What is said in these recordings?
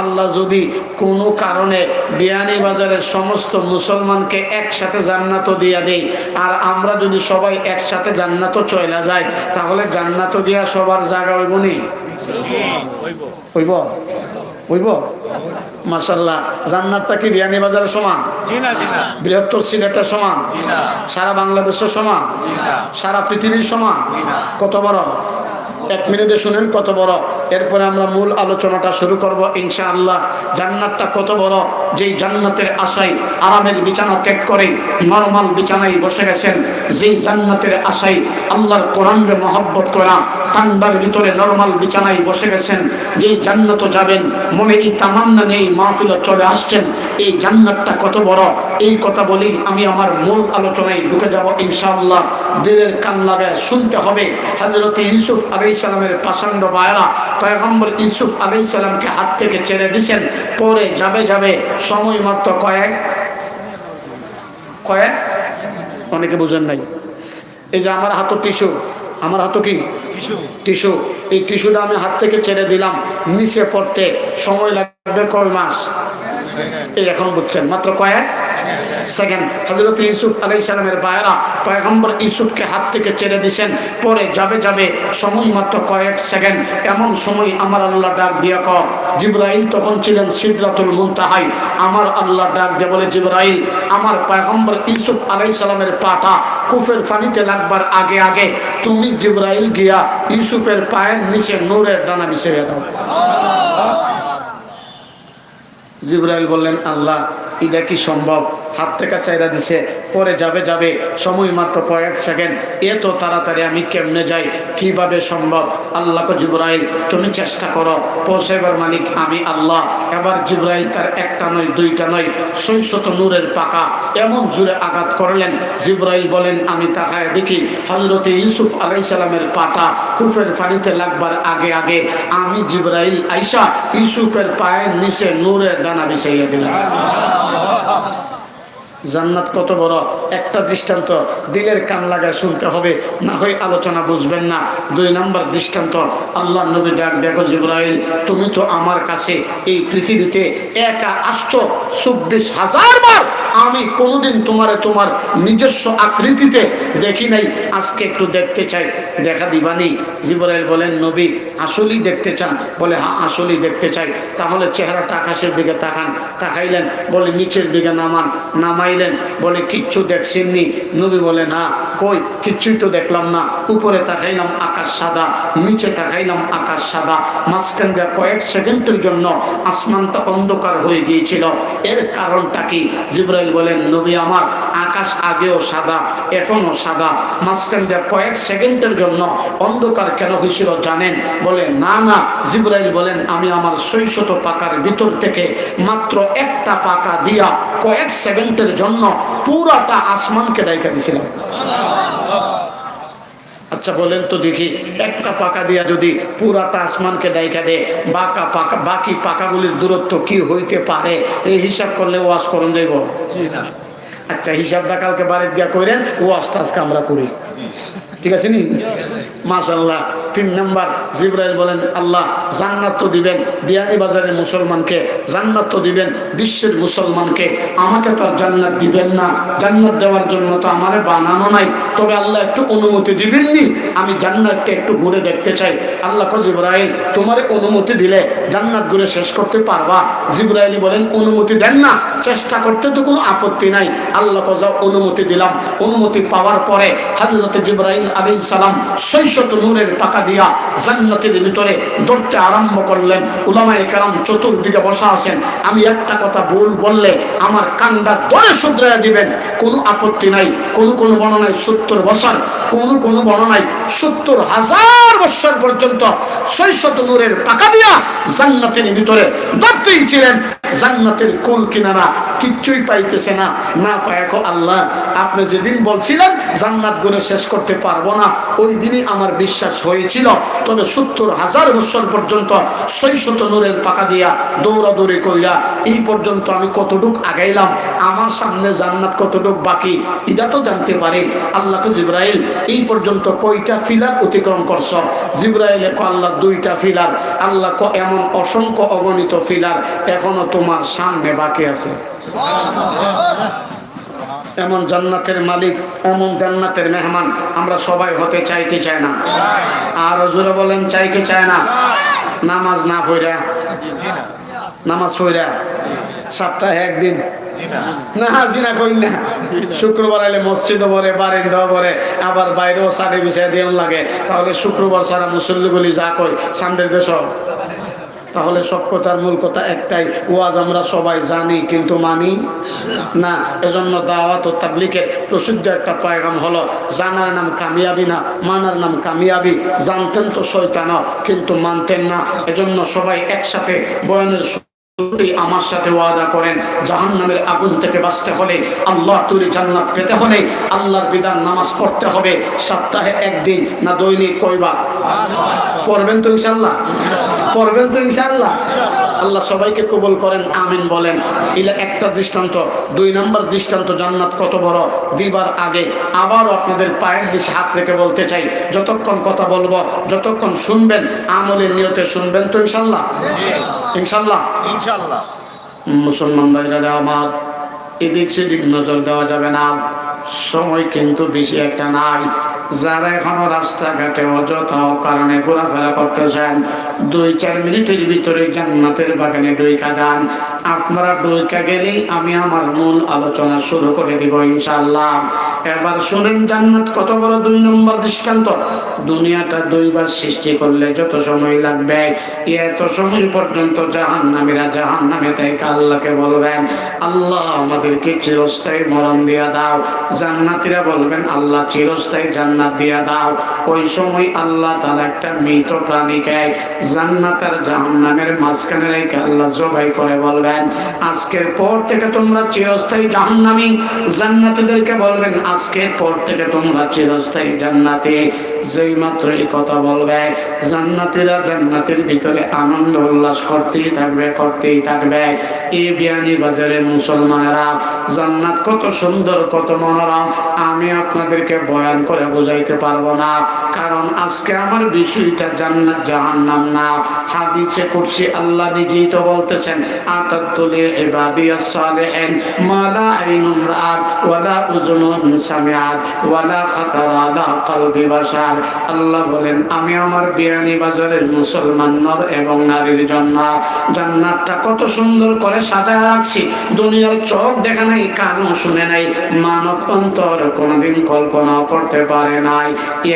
আল্লাহ যদি কোনো কারণে বিয়ানীবাজারের সমস্ত মুসলমানকে একসাথে জান্নাত দিয়া দেই, আর আমরা যদি সবাই একসাথে জান্নাত চলে যাই, তাহলে জান্নাত গিয়া সবার জায়গা হইব নি? হইব হইব। মাশাআল্লাহ, জান্নাতটা কি বিয়ানীবাজারের সমান? বৃহত্তর সিলেটের সমান? সারা বাংলাদেশের সমান? সারা পৃথিবীর সমান? কত বড়? এক মিনিটে শুনেন কত বড়। এরপরে আমরা মূল আলোচনাটা শুরু করব ইনশাআল্লাহ। জান্নাতটা কত বড়, যেই জান্নাতের আশায় আরামের বিছানা ত্যাগ করে নরমাল বিছানায় বসে গেছেন, যেই জান্নাতের আশায় আল্লাহর কোরআনকে মহব্বত করা ঠান্ডার ভিতরে নরমাল বিছানায় বসে গেছেন, যেই জান্নাত যাবেন মনে এই তামান্না নেই, মাহফিলে চলে আসছেন, এই জান্নাতটা কত বড়, এই কথা বলি আমি আমার মূল আলোচনায় ঢুকে যাব ইনশাআল্লাহ। দিলের কান লাগায় শুনতে হবে। হযরত ইউসুফ আলাইহিস সালামের পাষণ্ড ভাইরা পয়গম্বর ইউসুফ আলাইহিস সালামকে হাত থেকে ছেড়ে দিয়েছেন, পরে যাবে সময় মাত্র কয়েক অনেকে বুঝেন নাই। এই যে আমার হাতে টিস্যু, আমার হাতে কি টিস্যু, এই টিস্যুটা আমি হাত থেকে ছেড়ে দিলাম, নিচে পড়তে সময় লাগবে কয় মাস? এই এখন বুঝছেন, মাত্র কয়েক সেকেন্ড। হযরত ইউসুফ আলাইহিস সালামের ভাইরা পয়গম্বর ইউসুফকে হাত থেকে ছেড়ে দিয়েছেন, পরে যাবে সময় মাত্র কয়েক সেকেন্ড। এমন সময় আমার আল্লাহ ডাক দিয়া কয়, জিবরাইল তখন ছিলেন সিদরাতুল মুনতাহায়। আমার আল্লাহ ডাক দিয়ে বলে, জিবরাইল, আমার পয়গম্বর ইউসুফ আলাইহিস সালামের পাটা কুফের পানিতে লাগবার আগে আগে তুমি জিবরাইল গিয়া ইউসুফের পায়ের নিচে নূরের ডানা বিছিয়ে দাও। জিবরাইল বললেন, আল্লাহ এটা কি সম্ভব? হাত থেকে চাইরা দিছে, পরে যাবে সময় মাত্র কয়েক সেকেন্ড, এত তাড়াতাড়ি আমি কেমনে যাই, কিভাবে সম্ভব? আল্লাহকে, জিবরাইল তুমি চেষ্টা করো, পৌঁছাইবার মালিক আমি আল্লাহ। এবার জিবরাইল তার একটা নয় দুইটা নয় 600 নূরের পাকা এমন জোরে আঘাত করলেন। জিবরাইল বলেন, আমি তাকায় দেখি হযরত ইউসুফ আলাইহিস সালামের পাটা কুফের পানিতে লাগবার আগে আগে আমি জিবরাইল আইসা ইউসুফের পায়ের নিচে নূরের ডানা বিছাইয়া দিলাম। জান্নাত কত বড় একটা দৃষ্টান্ত দিলের কান লাগায় শুনতে হবে, না হয় আলোচনা বুঝবেন না। 2 নম্বর দৃষ্টান্ত, আল্লাহ নবী ডাক দেখো, জিবরাইল তুমি তো আমার কাছে এই পৃথিবীতে একা আসছো 24,000 বার, আমি কোনোদিন তোমার নিজস্ব আকৃতিতে দেখি নাই, আজকে একটু দেখতে চাই, দেখা দিবানি? জিবরাইল বলেন, নবী আসলেই দেখতে চান? বলে, হ্যাঁ আসলেই দেখতে চাই। তাহলে চেহারাটা আকাশের দিকে তাকান, তাকাইলেন, বলে নিচের দিকে নামাইলেন, বলে কিচ্ছু দেখছেননি? নবী বলে, না, কই কিচ্ছুই তো দেখলাম না। উপরে তাকাইলাম আকাশ সাদা, নিচে তাকাইলাম আকাশ সাদা, মাঝখান দিয়ে কয়েক সেকেন্ডের জন্য আসমানটা অন্ধকার হয়ে গিয়েছিল। এর কারণটা কি? জিবরাইল বলেন, নবী আমার, আকাশ আগেও সাদা এখনো সাদা, মাঝখান দিয়ে কয়েক সেকেন্ডের জন্য অন্ধকার কেন হয়েছিল জানেন? বলে, না। জিবরাইল বলেন, আমি আমার 600 পাকার ভিতর থেকে মাত্র একটা পাকা দিয়া কয়েক সেকেন্ডের জন্য পুরাটা আসমানকে ডাইকা দিছিলাম। আচ্ছা বলেন তো দেখি, একটা পাকা দিয়া যদি পুরাটা আসমানকে ডাইকা দেয়, বাকি পাকাগুলির দূরত্ব কি হইতে পারে? এই হিসাব করলে ওয়াজ করুন যাইব? আচ্ছা হিসাবটা কালকে বাড়ির দিয়া করেন, ওয়াজটা আজকে আমরা করি, ঠিক আছে নি? মাশাআল্লাহ। 3 নম্বর, জিবরাইল বলেন, আল্লাহ জান্নাত তো দিবেন বিয়ানীবাজারের মুসলমানকে, জান্নাত তো দিবেন বিশ্বের মুসলমানকে, আমাকে তো আর জান্নাত দিবেন না? জান্নাত দেওয়ার জন্য তো আমারে বানানো নাই, তবে আল্লাহ একটু অনুমতি দিবেননি, আমি জান্নাতকে একটু ঘুরে দেখতে চাই। আল্লাহ কো, জিবরাইল তোমারে অনুমতি দিলে জান্নাত ঘুরে শেষ করতে পারবা? জিবরাইল বলেন, অনুমতি দেন না, চেষ্টা করতে তো কোনো আপত্তি নাই। আল্লাহ কো, যাও অনুমতি দিলাম। অনুমতি পাওয়ার পরে হযরত জিবরাইল আলাইহিস সালাম 600 নূরের পাকা দিয়া জান্নাতের ভিতরে দৌড়তে আরম্ভ করলেন। উলামায়ে কেরাম চতুর্দিকে বসা আছেন, আমি একটা কথা ভুল বললে আমার কান্ডা ধরে শুধরাইয়া দিবেন, কোনো আপত্তি নাই। কোন বর্ণনায় 70 বছর, কোন বর্ণনায় 70,000 বছর পর্যন্ত 600 নূরের পাকা দিয়া জান্নাতের ভিতরে দৌড়তেই ছিলেন। জান্নাতের কুল কিনারা কিচ্ছুই পাইতেছে না। না পায় আল্লাহ, আপনি যেদিন বলছিলেন জান্নাত গুলো শেষ করতে পারবো না, ওই দিনই আমার বিশ্বাস হয়েছিল। তবে ৭০,০০০ বছর পর্যন্ত ৬০০ নূরের পাকা দিয়া দৌড়াদৌড়ি কইরা এই পর্যন্ত আমি কতটুক আগাইলাম, আমার সামনে জান্নাত কতটুক বাকি এটা তো জানতে পারি। আল্লাহকে জিবরাইল এই পর্যন্ত কয়টা ফিলার অতিক্রম করছো? জিবরাইল কো আল্লাহ 2টা ফিলার। আল্লাহ কো এমন অসংখ্য অগণিত ফিলার এখনো তোমার সামনে বাকি আছে। এমন জান্নাতের মালিক, এমন জান্নাতের মেহমান আমরা সবাই হতে চাই কি চাই না? আর জোরে বলেন, চাই কি চায় না? নামাজ না পড়া, নামাজ পড়া সপ্তাহে একদিন না জিনা করি না, শুক্রবার আইলে মসজিদও পড়ে, বারিন্দাও পড়ে, আবার বাইরেও সাড়ে বিছায় দিয়ে লাগে, তাহলে শুক্রবার সারা মুসল্লিগুলি যা কই সান্দের দেশ। তাহলে সব কথার মূল কথা একটাই, ওয়াজ আমরা সবাই জানি কিন্তু মানি না। এজন্য দাওয়াত ও তাবলীগের প্রসিদ্ধ একটা পয়গাম হলো, জানার নাম কামিয়াবি না, মানার নাম কামিয়াবি। জানতেন তো শয়তান, কিন্তু মানতেন না। এজন্য সবাই একসাথে বয়ানের আমার সাথে ওয়াদা করেন, জাহান্নামের আগুন থেকে বাঁচতে হলে, আল্লাহ তুলি জান্নাত পেতে হলে আল্লাহর বিধান নামাজ পড়তে হবে। সপ্তাহে একদিন না দৈনিক কয়বার পড়বেন তো ইনশাআল্লাহ? পড়বেন তো ইনশাআল্লাহ? আল্লাহ সবাইকে কবুল করেন, আমিন বলেন। এলা একটা দৃষ্টান্ত। 2 নম্বর দৃষ্টান্ত জান্নাত কত বড় দিবার আগে আবারও আপনাদের পায়ের দিকে হাত রেখে বলতে চাই, যতক্ষণ কথা বলবো, যতক্ষণ শুনবেন আমলের নিয়তে শুনবেন তো ইনশাআল্লাহ? ইনশাআল্লাহ ইনশাআল্লাহ। মুসলমান ভাইরা আমার, এদিক সেদিক নজর দেওয়া যাবে না, সময় কিন্তু বেশি একটা নাই। যারা এখনো রাস্তাঘাটে অযথা কারণে ঘোরাফেরা করতেছেন, 2-4 মিনিটের ভিতরে জান্নাতের বাগানে ঢুইকা যান। আপনারা ঢুইকা গেলেই আমি আমার মূল আলোচনা শুরু করে দিব ইনশাআল্লাহ। এবার শুনেন জান্নাত কত বড়। 2 নম্বর দৃষ্টান্ত, দুনিয়াটা 2 বার সৃষ্টি করলে যত সময় লাগবে, এত সময় পর্যন্ত জাহান্নামীরা জাহান্নামে থেকে আল্লাহকে বলবেন, আল্লাহ আমাদেরকে চিরস্থায়ী মরণ দিয়া দাও। জান্নাতীরা বলবেন, আল্লাহ চিরস্থায়ী জান্নাত দিয়া দাও। ওই সময় আল্লাহ তাআলা একটা মৃত প্রাণীকে জান্নাত আর জাহান্নামের মাঝখানে রেখে আল্লাহ জবাই করে বলবেন, আজকের পর থেকে তোমরা চিরস্থায়ী জাহান্নামী। জান্নাতীদেরকে বলবেন, আজকের পর থেকে তোমরা চিরস্থায়ী জান্নাতি। যেই মাত্র এই কথা বলবে, জান্নাতীরা জান্নাতের ভিতরে আনন্দ উল্লাস করতেই থাকবে, করতেই থাকবে। এই বিয়ানী বাজারের মুসলমানেরা, জান্নাত কত সুন্দর, কত মনোরম আমি আপনাদেরকে বয়ান করে বুঝাইতে পারবো না, কারণ আজকে আমার বিষয়টা জান্নাত জাহান্নাম না। হাদিসে কুরসি আল্লাহ নিজেই তো বলতেছেন, আতাতুল ইবাদিয়াস সালিহিন মা লা আইনুন রাআত ওয়ালা উযুনুন সামিআত ওয়ালা খাতারা আলা কলবি বাশার। আল্লাহ বলেন, আমি আমার বিয়ানী বাজারের মুসলমান নর এবং নারীর জন্য জান্নাতটা কত সুন্দর করে সাজায় রাখছি। দুনিয়ার চোখ দেখা নাই, কানও শুনে নাই, মানব অন্তর কোনোদিন কল্পনা করতে পারে নাই।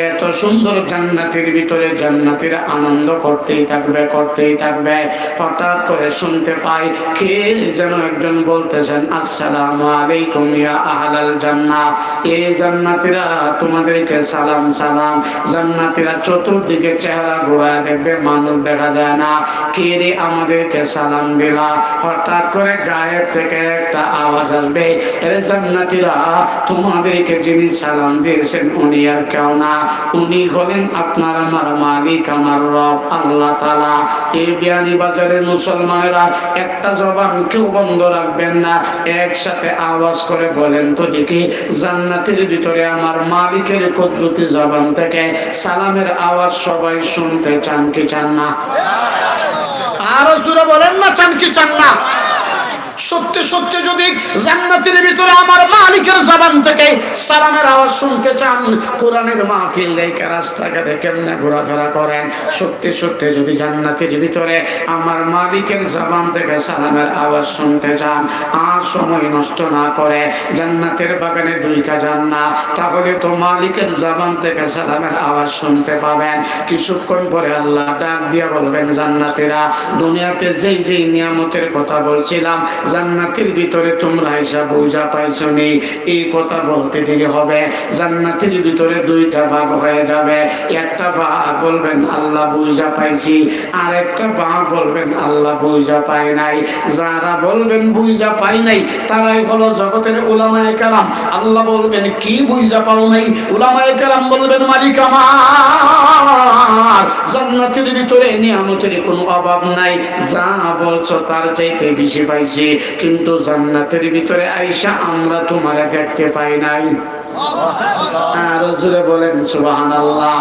এত সুন্দর জান্নাতের ভিতরে জান্নাতীরা আনন্দ করতেই থাকবে, করতেই থাকবে। হঠাৎ করে শুনতে পাই কে যেন একজন বলতেছেন, আসসালামু আলাইকুম ইয়া আহলাল জান্নাহ। এই জান্নাতীরা তোমাদেরকে সালাম সালাম। জান্নাতীরা চতুর্দিকে চেহারা ঘোরায় দেখবে, মানুষ দেখা যায় না। কে রে আমাদেরকে সালাম দিলা? হঠাৎ করে গায়েব থেকে একটা আওয়াজ আসবে, এরে জান্নাতীরা তোমাদেরকে যিনি সালাম দিয়েছেন উনি আর কেউ না, উনি হলেন আপনার আমার মালিক, আমার রব আল্লাহ তাআলা। এই বিয়ানী বাজারের মুসলমানেরা একটা জবান কেউ বন্ধ রাখবেন না, একসাথে আওয়াজ করে বলেন তো দেখি, জান্নাতের ভিতরে আমার মালিকের কুদরতি জবান থেকে সালামের আওয়াজ সবাই শুনতে চান কি চান না? আরো জোরে বলেন না, চান কি চান না? সত্যি সত্যি যদি জান্নাতের ভিতরে আমার মালিকের জবান থেকে সালামের আওয়াজ শুনতে চান, কোরআনের মাহফিল রেখে রাস্তাঘাটে কেমনে ঘোরাফেরা করেন, সত্যি সত্যি যদি জান্নাতের ভিতরে আমার মালিকের জবান থেকে সালামের আওয়াজ শুনতে চান, আর সময় নষ্ট না করে জান্নাতের বাগানে ঢুইকা যান না, তাহলে তো মালিকের জবান থেকে সালামের আওয়াজ শুনতে পাবেন। কিছুক্ষণ পরে আল্লাহ ডাক দিয়ে বলবেন, জান্নাতীরা দুনিয়াতে যেই যেই নিয়ামতের কথা বলছিলাম, জান্নাতের ভিতরে তোমরা আয়েশা বুঝা পাইছো নি, এই কথা বলতে দেরি হবে। জান্নাতের ভিতরে দুইটা ভাগ হয়ে যাবে, একটা ভাগ বলবেন আল্লাহ বুঝা পাইছি, আর একটা ভাগ বলবেন আল্লাহ বুঝা পাই নাই। যারা বলবেন বুঝা পাই নাই তারাই হলো জগতের উলামায়ে কেরাম। আল্লাহ বলবেন কি বুঝা পাও নাই? উলামায়ে কেরাম বলবেন মালিক আমার জান্নাতের ভিতরে নিয়ামতের কোনো অভাব নাই, যা বলছো তার চাইতে বেশি পাইছি, কিন্তু জান্নাতের ভিতরে আয়েশা আমরা তোমারে দেখতে পাই নাই। আর জোরে বলেন সুবহানাল্লাহ।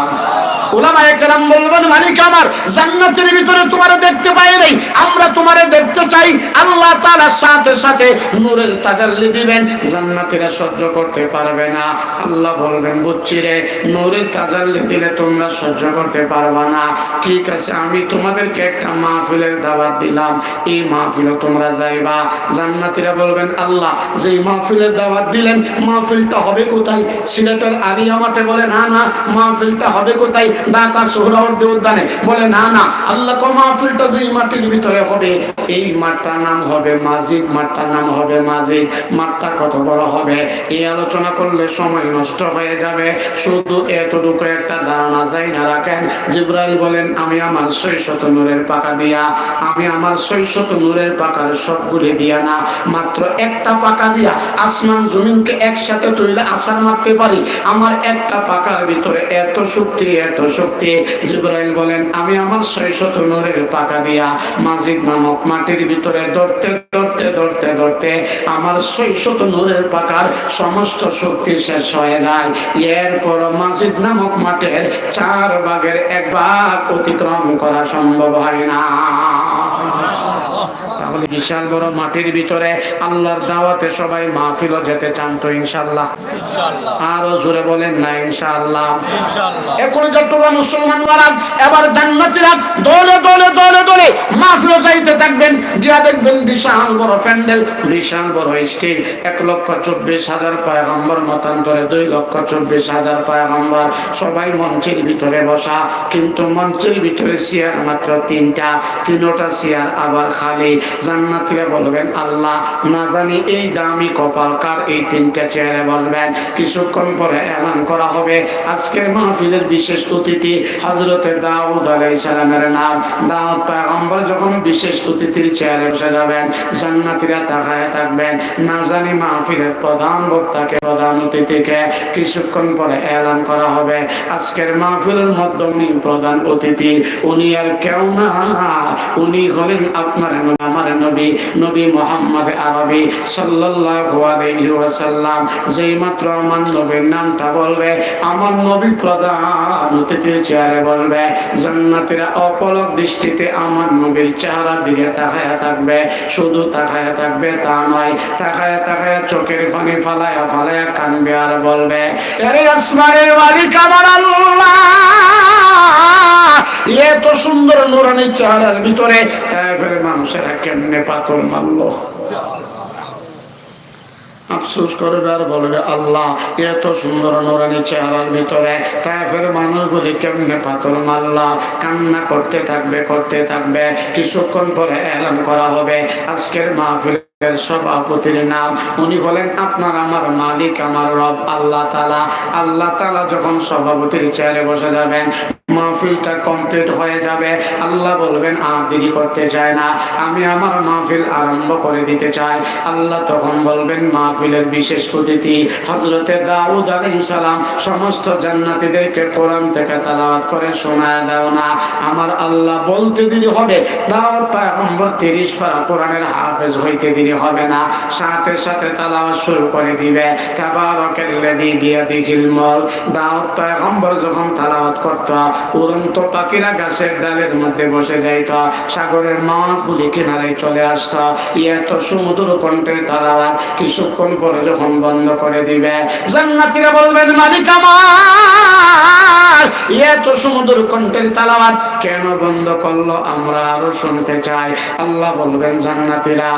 উলামায়ে কেরাম বলবেন মালিক আমার জান্নাতের ভিতরে তোমারে দেখতে পাই নাই, আমরা তোমারে দেখতে চাই। আল্লাহ তাআলা সাথে সাথে নূরের তাজাল্লি দিবেন, জান্নাতীরা সহ্য করতে পারবে না। আল্লাহ বলবেন বুঝছি রে, নূরের তাজাল্লি দিলে তোমরা সহ্য করতে পারবে না, ঠিক আছে আমি তোমাদেরকে একটা মাহফিলের দাওয়াত দিলাম, এই মাহফিলে তোমরা যাইবা। জান্নাতীরা বলবেন আল্লাহ যেই মাহফিলের দাওয়াত দিলেন মাহফিলটা হবে কোথায়? সিলেটের আলিয়া মাঠে? বলে না না। মাহফিলটা হবে কোথায়? ঢাকা সোহরাওয়ার্দী উদ্যানে? বলে না না। আল্লাহ কো মাহফিলটা যেই মাঠের ভিতরে হবে এই মাঠটার নাম হবে মাজিদ, মাঠটার নাম হবে মাজিদ। মাঠটা কত বড় হবে এই আলোচনা করলে সময় নষ্ট হয়ে যাবে, শুধু এতটুকু একটা ধারণা যাই না রাখেন। জিবরাইল বলেন আমি আমার 600 নূরের পাকা দিয়া, আমি আমার 600 নূরের পাকার সবগুলি দিয়া না, মাত্র একটা পাকা দিয়া আসমান জমিনকে একসাথে তুলে আছাড় মারতে পারি। আমার একটা পাকার ভিতরে এত শক্তি, এত শক্তি। জিবরাইল বলেন আমি আমার 600 নূরের পাকা দিয়া মাজিদ নামক মাটির ভিতরে ধরতে ধরতে ধরতে ধরতে আমার 600 নূরের পাকার সমস্ত শক্তি শেষ হয়ে যায়। এরপর মাজিদ নামক মাঠের 4 ভাগের 1 ভাগ অতিক্রম করা সম্ভব হয় না। তাহলে বিশাল বড় মাটির ভিতরে আল্লাহর দাওয়াতে সবাই মাহফিলও যেতে চান তো ইনশাআল্লাহ? আরো জোরে বলেন না ইনশাআল্লাহ? এখন যতটা মুসলমান মারা এবার জান্নাতীরা দলে দলে দলে দলে মাহফিলও যাইতে থাকবেন, গিয়া দেখবেন বিশাল বড় প্যান্ডেল, বিশাল বড় স্টেজ, 1,24,000 পয়গম্বর মতান্তরে 2,24,000 পয়গম্বর সবাই মঞ্চের ভিতরে বসা, কিন্তু মঞ্চের ভিতরে চেয়ার মাত্র 3টা, 3টা চেয়ার আবার খালি। জান্নাতীরা বলবেন আল্লাহ না জানি এই দামি কপাল কার এই 3টা চেয়ারে বসবেন। কিছুক্ষণ পরে এলান করা হবে আজকের মাহফিলের বিশেষ অতিথি হযরতে দাউদ আলাইহিস সালামের নাম। দাউদ পয়গম্বর যখন বিশেষ অতিথির চেয়ারে বসে যাবেন জান্নাতীরা তাকায় থাকবেন, না জানি মাহফিলের প্রধান বক্তাকে, প্রধান অতিথিকে। কিছুক্ষণ পরে এলান করা হবে আজকের মাহফিলের মধ্যে উনি প্রধান অতিথি, উনি আর কেউ না, উনি হলেন আপনার আমার নবী, নবী মুহাম্মদ আরবি সাল্লাল্লাহু আলাইহি ওয়াসাল্লাম। যেই মাত্র আমার নবীর নামটা বলবে আমার নবী প্রধান অতিথির চেয়ারে বলবে, জান্নাতীরা অপলক দৃষ্টিতে আমার নবীর চেহারার দিকে তাকায়া থাকবে। শুধু তাকায়া থাকবে তা নয়, তাকায়া তাকায়া চোখের পানি ফালায়া ফালায়া কানবে আর বলবে আরে আসমানের মালিক আমার আল্লাহ, এত সুন্দর নূরানি চেহারার ভিতরে তায়েফের মানুষেরা কেমনে পাথর মারলো। আফসোস করে আর বলবে আল্লাহ এত সুন্দর নূরানি চেহারার ভিতরে তায়েফের মানুষগুলি কেমনে পাথর মারলা। কান্না করতে থাকবে, করতে থাকবে। কিছুক্ষণ পরে এলান করা হবে আজকের মাহফিল সভাপতির নাম। উনি বলেন আপনার আমার মালিক আমার রব আল্লাহ তাআলা। আল্লাহ তাআলা যখন সভাপতির চেয়ারে বসে যাবেন মাহফিলটা কমপ্লিট হয়ে যাবে। আল্লাহ বলবেন আর দেরি করতে চায় না, আমি আমার মাহফিল আরম্ভ করে দিতে চাই। আল্লাহ তখন বলবেন মাহফিলের বিশেষ অতিথি হযরতে দাউদ আলাইহিস সালাম সমস্ত জান্নাতীদেরকে কোরআন থেকে তেলাওয়াত করে শোনায় দাও না। আমার আল্লাহ বলতে দেরি হবে, দাউদ পয়গম্বর 30 পারা কোরআনের হাফেজ হইতে দেরি হবে না, সাথে সাথে তেলাওয়াত শুরু করে দিবে। তাবারাকাল্লাযী বিয়াদিহিল মুলক। দাউদ পয়গম্বর যখন তেলাওয়াত করত উড়ন্ত পাখিরা গাছের ডালের মধ্যে বসে যাইত, সাগরের মাছগুলি কিনারায় চলে আসত। এত সমুদ্র কণ্ঠের তেলাওয়াত কিছুক্ষণ পরে যখন বন্ধ করে দিবে জান্নাতীরা বলবেন মালিক আমার এত সমুদ্র কণ্ঠের তেলাওয়াত কেন বন্ধ করলো, আমরা আরো শুনতে চাই। আল্লাহ বলবেন জান্নাতীরা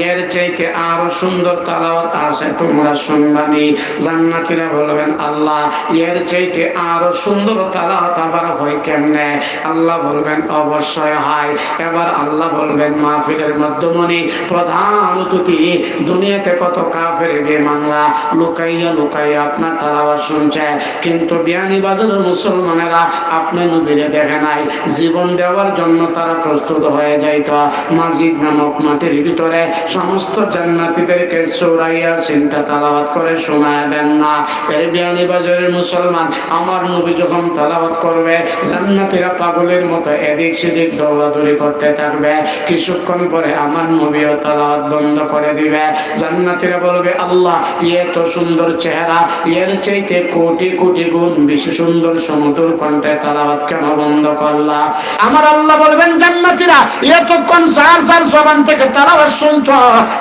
এর চাইতে আরো সুন্দর তেলাওয়াত আছে, তোমরা শুনবানি। জান্নাতীরা বলবেন আল্লাহ এর চাইতে আরো সুন্দর তেলাওয়াত আবার হয় কেমনে? আল্লাহ বলবেন অবশ্যই হয়। এবার আল্লাহ বলবেন মাহফিলের মাধ্যমে প্রধান অতিথি দুনিয়াতে কত কাফের বেঈমানরা লুকাইয়া লুকাইয়া আপনার তেলাওয়াত শুনছে, কিন্তু বিয়ানীবাজারের মুসলমানেরা আপনি নবীরে দেখে নাই, জীবন দেওয়ার জন্য তারা প্রস্তুত হয়ে যাইত। মাজিদ নামক মাটির ভিতরে সমস্ত জান্নাতীদেরকে সূরা ইয়াসিনটা তেলাওয়াত করে শোনায় দেন না। এই বিয়ানীবাজারের মুসলমান আমার নবী যখন তেলাওয়াত করবে জান্নাতীরা পাগলের মতো এদিক সেদিক দৌড়াদৌড়ি করতে থাকবে। কিছুক্ষণ পরে আমার নবীও তেলাওয়াত বন্ধ করে দিবে। জান্নাতীরা বলবে আল্লাহ এত সুন্দর চেহারা, এর চাইতে কোটি কোটি গুণ বেশি সুন্দর সমুদ্র কণ্ঠে তেলাওয়াত কেন বন্ধ করলা? আমার আল্লাহ বলবেন জান্নাতীরা এতক্ষণ যার যার জবান থেকে তেলাওয়াত শুনছো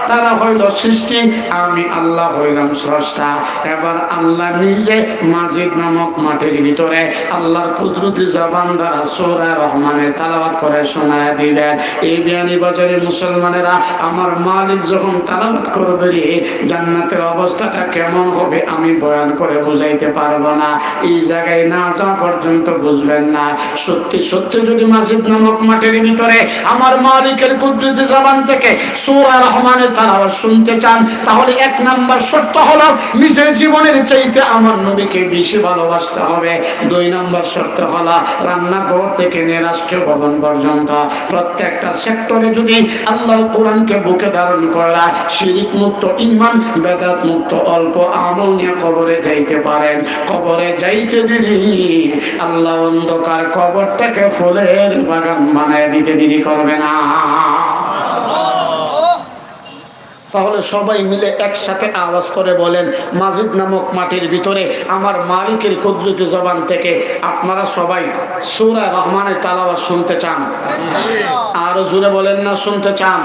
তারা হইল সৃষ্টি, আমি আল্লাহ হইলাম স্রষ্টা। এবার আল্লাহ নিজে মাজিদ নামক মাটির ভিতরে আল্লাহর কুদরতি জবান দ্বারা সূরা রহমানের তেলাওয়াত করে শোনায় দিবেন। এই বিয়ানীবাজারের মুসলমানেরা আমার মালিক যখন তেলাওয়াত করবে রে জান্নাতের অবস্থাটা কেমন হবে আমি বয়ান করে বুঝাইতে পারবো না। এই জায়গায় না যাওয়া পর্যন্ত বুঝবেন না। সত্যি সত্যি যদি মাজিদ নামক মাটির ভিতরে আমার মালিকের কুদরতি জবান থেকে সূরা রহমানের তেলাওয়াত শুনতে চান তাহলে এক নাম্বার শর্ত হলো নিজের জীবনের চাইতে আমার নবীকে বেশি ভালোবাসতে হবে। দুই নাম্বার শর্ত হলো রান্নাঘর থেকে নিয়ে রাষ্ট্রীয় ভবন পর্যন্ত প্রত্যেকটা সেক্টরে যদি আল্লাহর কোরআনকে বুকে ধারণ করা শিরিক মুক্ত ঈমান বেদাত মুক্ত অল্প আমল নিয়ে কবরে যাইতে পারেন, কবরে যাইতে দেরি আল্লাহ অন্ধকার কবরটাকে ফুলের বাগান বানায় দিতে দেরি করবে না। তাহলে সবাই মিলে একসাথে আওয়াজ করে বলেন মাজিদ নামক মাটির ভিতরে আমার মালিকের কুদরতি জবান থেকে আপনারা সবাই সূরা রহমানের তেলাওয়াত শুনতে চান? আরো জোরে বলেন না শুনতে চান?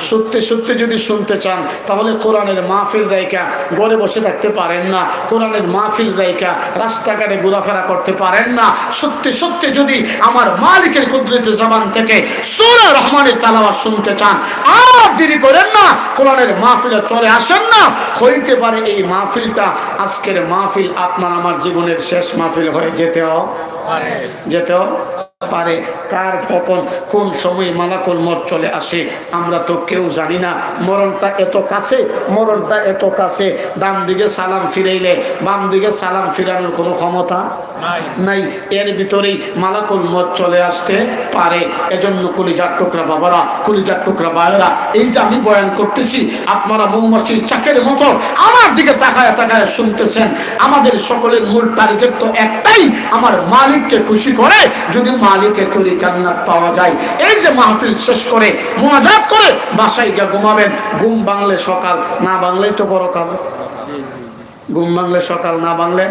সত্যি সত্যি যদি শুনতে চান তাহলে কোরআনের মাহফিল রাইকা ঘরে বসে থাকতে পারেন না, কোরআনের মাহফিল রাইকা রাস্তাঘাটে ঘোরাফেরা করতে পারেন না। সত্যি সত্যি যদি আমার মালিকের কুদরতি জবান থেকে সূরা রহমানের তেলাওয়াত শুনতে চান আর দেরি করেন না, কোরআনের মাহফিলে চলে আসেন না। হইতে পারে এই মাহফিলটা আজকের মাহফিল আপনার আমার জীবনের শেষ মাহফিল হয়ে যেতেও পারে। কার কখন কোন সময় মালাকুল মউত চলে আসে আমরা তো কেউ জানি না। মরণটা এত কাছে ডান দিকে সালাম ফিরাইলে বাম দিকে সালাম ফিরানোর কোনো ক্ষমতা নাই। এর ভিতরেই মালাকুল মউত চলে আসতে পারে। এজন্য কলিজার টুকরা বাবারা, কলিজার টুকরা ভাইয়েরা, এই যে আমি বয়ান করতেছি আপনারা মৌমাছির চাকের মতো আমার দিকে তাকায় তাকায় শুনতেছেন। আমাদের সকলের মূল টার্গেট তো একটাই, আমার মালিককে খুশি করে যদি মালিকের তৈরি জান্নাত পাওয়া যায়। এই যে মাহফিল শেষ করে মুনাজাত করে বাসায় গিয়ে ঘুমাবেন, ঘুম ভাঙলে সকাল, না ভাঙলেই তো পরকাল। ঘুম ভাঙলে সকাল, না ভাঙলে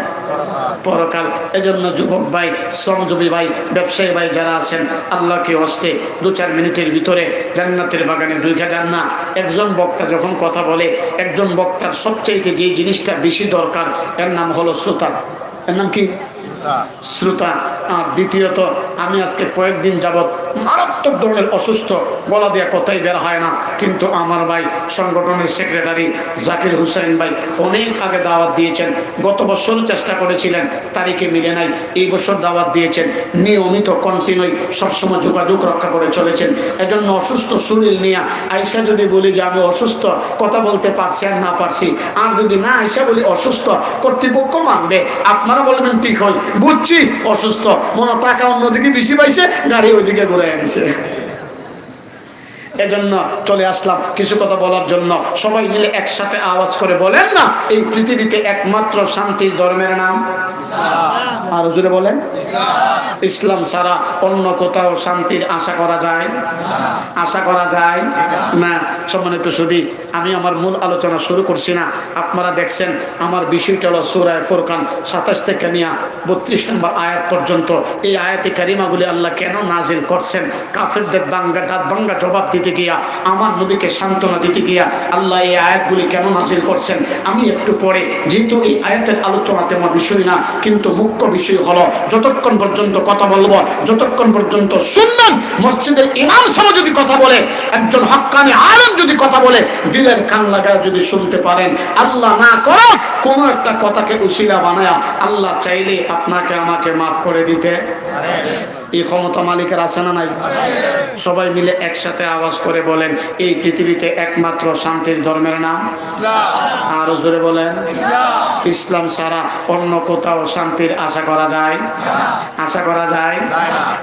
পরকাল। এজন্য যুবক ভাই, শ্রমজীবী ভাই, ব্যবসায়ী ভাই যারা আছেন আল্লাহকে হস্তে 2-4 মিনিটের ভিতরে জান্নাতের বাগানে ঢুকে যান না। একজন বক্তা যখন কথা বলে একজন বক্তার সবচাইতে যে জিনিসটা বেশি দরকার এর নাম হলো শ্রোতা। এর নাম কি? শ্রোতা। আর দ্বিতীয়ত আমি আজকে কয়েকদিন যাবৎ মারাত্মক ধরনের অসুস্থ, গলা দিয়ে কথাই বের হয় না, কিন্তু আমার ভাই সংগঠনের সেক্রেটারি জাকির হুসাইন ভাই অনেক আগে দাওয়াত দিয়েছেন। গত বছরও চেষ্টা করেছিলেন, তারিখে মিলে নাই। এই বছর দাওয়াত দিয়েছেন, নিয়মিত কন্টিনিউ সবসময় যোগাযোগ রক্ষা করে চলেছেন। এজন্য অসুস্থ শরীর নিয়ে আইসা যদি বলি যে আমি অসুস্থ, কথা বলতে পারছি আর না পারছি, আর যদি না আইসা বলি অসুস্থ, কর্তৃপক্ষ মানবে, আপনারা বলবেন ঠিক হয়, বুঝছি অসুস্থ, মনে টাকা অন্যদিকে বেশি পাইছে, গাড়ি ওইদিকে ঘুরে এনেছে। এজন্য চলে আসলাম কিছু কথা বলার জন্য। সবাই মিলে একসাথে আওয়াজ করে বলেন না এই পৃথিবীতে একমাত্র শান্তির ধর্মের নাম? আর জোরে বলেন ইসলাম ছাড়া অন্য কোথাও শান্তির আশা করা যায়? আশা করা যায় না। সম্মানিত সুধী, আমি আমার মূল আলোচনা শুরু করছি না। আপনারা দেখছেন আমার বিষয়টা হলো সূরা ফুরকান 27 থেকে নিয়ে 32 নম্বর আয়াত পর্যন্ত। এই আয়াতে কারিমাগুলি আল্লাহ কেন নাজিল করছেন কাফেরদের দাঁত ভাঙ্গা জবাব দিতে দিতে গিয়া, আমার নবীকে সান্ত্বনা দিতে গিয়া আল্লাহ এই আয়াতগুলি কেন নাযিল করছেন আমি একটু পরে, যেহেতু এই আয়াতের আলোচনা তেমন বিষয় না, কিন্তু মুখ্য বিষয় হলো যতক্ষণ পর্যন্ত কথা বলবো, যতক্ষণ পর্যন্ত শুনবেন, মসজিদের ইমাম সাহেব যদি কথা বলে, একজন হক্কানি আলেম যদি কথা বলে, দিলের কান লাগায় যদি শুনতে পারেন, আল্লাহ না করো কোনো একটা কথাকে উসিলা বানায়া আল্লাহ চাইলে আপনাকে আমাকে মাফ করে দিতে এই ক্ষমতা মালিকের আছে না নাই? সবাই মিলে একসাথে আওয়াজ করে বলেন, এই পৃথিবীতে একমাত্র শান্তির ধর্মের নাম ইসলাম। আরো জোরে বলেন ইসলাম ছাড়া অন্য কোথাও শান্তির আশা করা যায়? আশা করা যায়?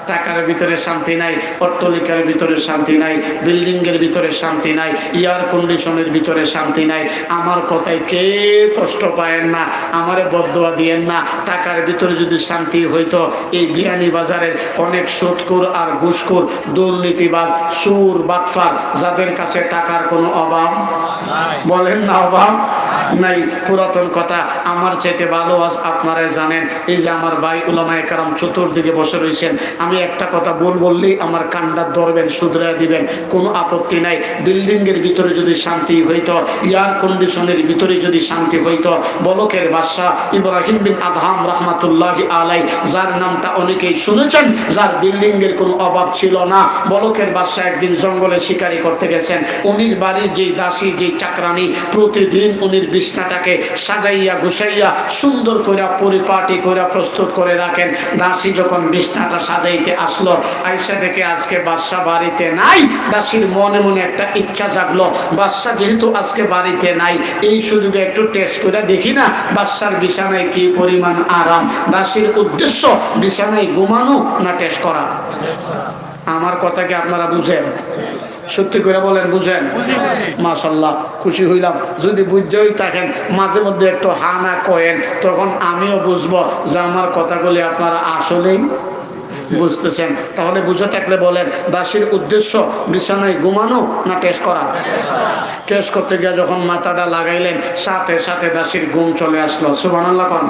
টাকার ভিতরে শান্তি নাই, অট্টালিকার ভিতরে শান্তি নাই, বিল্ডিং এর ভিতরে শান্তি নাই, এয়ার কন্ডিশনের ভিতরে শান্তি নাই। আমার কথায় কে কষ্ট পায়েন না, আমারে বদদোয়া দিয়েন না। টাকার ভিতরে যদি শান্তি হইতো, এই বিয়ানী বাজারের অনেক সুদখোর আর ঘুষখোর দুর্নীতিবাজ সুর বাটফার যাদের কাছে টাকার কোনো অভাব বলেন না, অভাব নাই। পুরাতন কথা, আমার চাইতে ভালো আজ আপনারাই জানেন। এই যে আমার ভাই উলামায়ে কেরাম চতুর্দিকে বসে রয়েছেন, আমি একটা কথা বললেই আমার কান্ডা ধরবেন, শুধরায় দিবেন, কোনো আপত্তি নাই। বিল্ডিং এর ভিতরে যদি শান্তি হইতো, এয়ার কন্ডিশনের ভিতরে যদি শান্তি হইতো, বলকের বাদশা ইব্রাহিম বিন আদহাম রাহমাতুল্লাহি আলাইহি, যার নামটা অনেকেই শুনেছেন, যার বিল্ডিং এর কোনো অভাব ছিল না, বলকের বাদশা একদিন জঙ্গলে শিকারি করতে গেছেন। উনির বাড়ির যেই দাসী, যেই চাকরানি, প্রতিদিন উনির বিছনাটাকে সাজাইয়া গুছাইয়া সুন্দর করে পরিপাটি করে প্রস্তুত করে রাখেন। দাসী যখন বিছনাটা সাজাইতে আসলো, আয়েশা দেখে আজকে বাদশা বাড়িতে নাই। দাসীর মনে মনে একটা ইচ্ছা জাগলো, বাদশা যেহেতু আজকে বাড়িতে নাই, এই সুযোগে একটু টেস্ট করে দেখি না বাদশার বিছানায় কি পরিমাণ আরাম। দাসীর উদ্দেশ্য বিছানায় ঘুমানো না টেস্ট করা? আমার কথা কি আপনারা বুঝেন? সত্যি করে বলেন, বুঝেন? মাশাআল্লাহ, খুশি হইলাম। যদি বুঝতেই থাকেন, মাঝে মধ্যে একটু হা না কয়েন, তখন আমিও বুঝবো যে আমার কথাগুলি আপনারা আসলেই বুঝতেছেন। তাহলে বুঝে থাকলে বলেন, দাসীর উদ্দেশ্য বিছানায় ঘুমানো না টেস্ট করা? টেস্ট করতে গিয়ে যখন মাথাটা লাগাইলেন, সাথে সাথে দাসীর ঘুম চলে আসলো। সুবহানাল্লাহ কোন?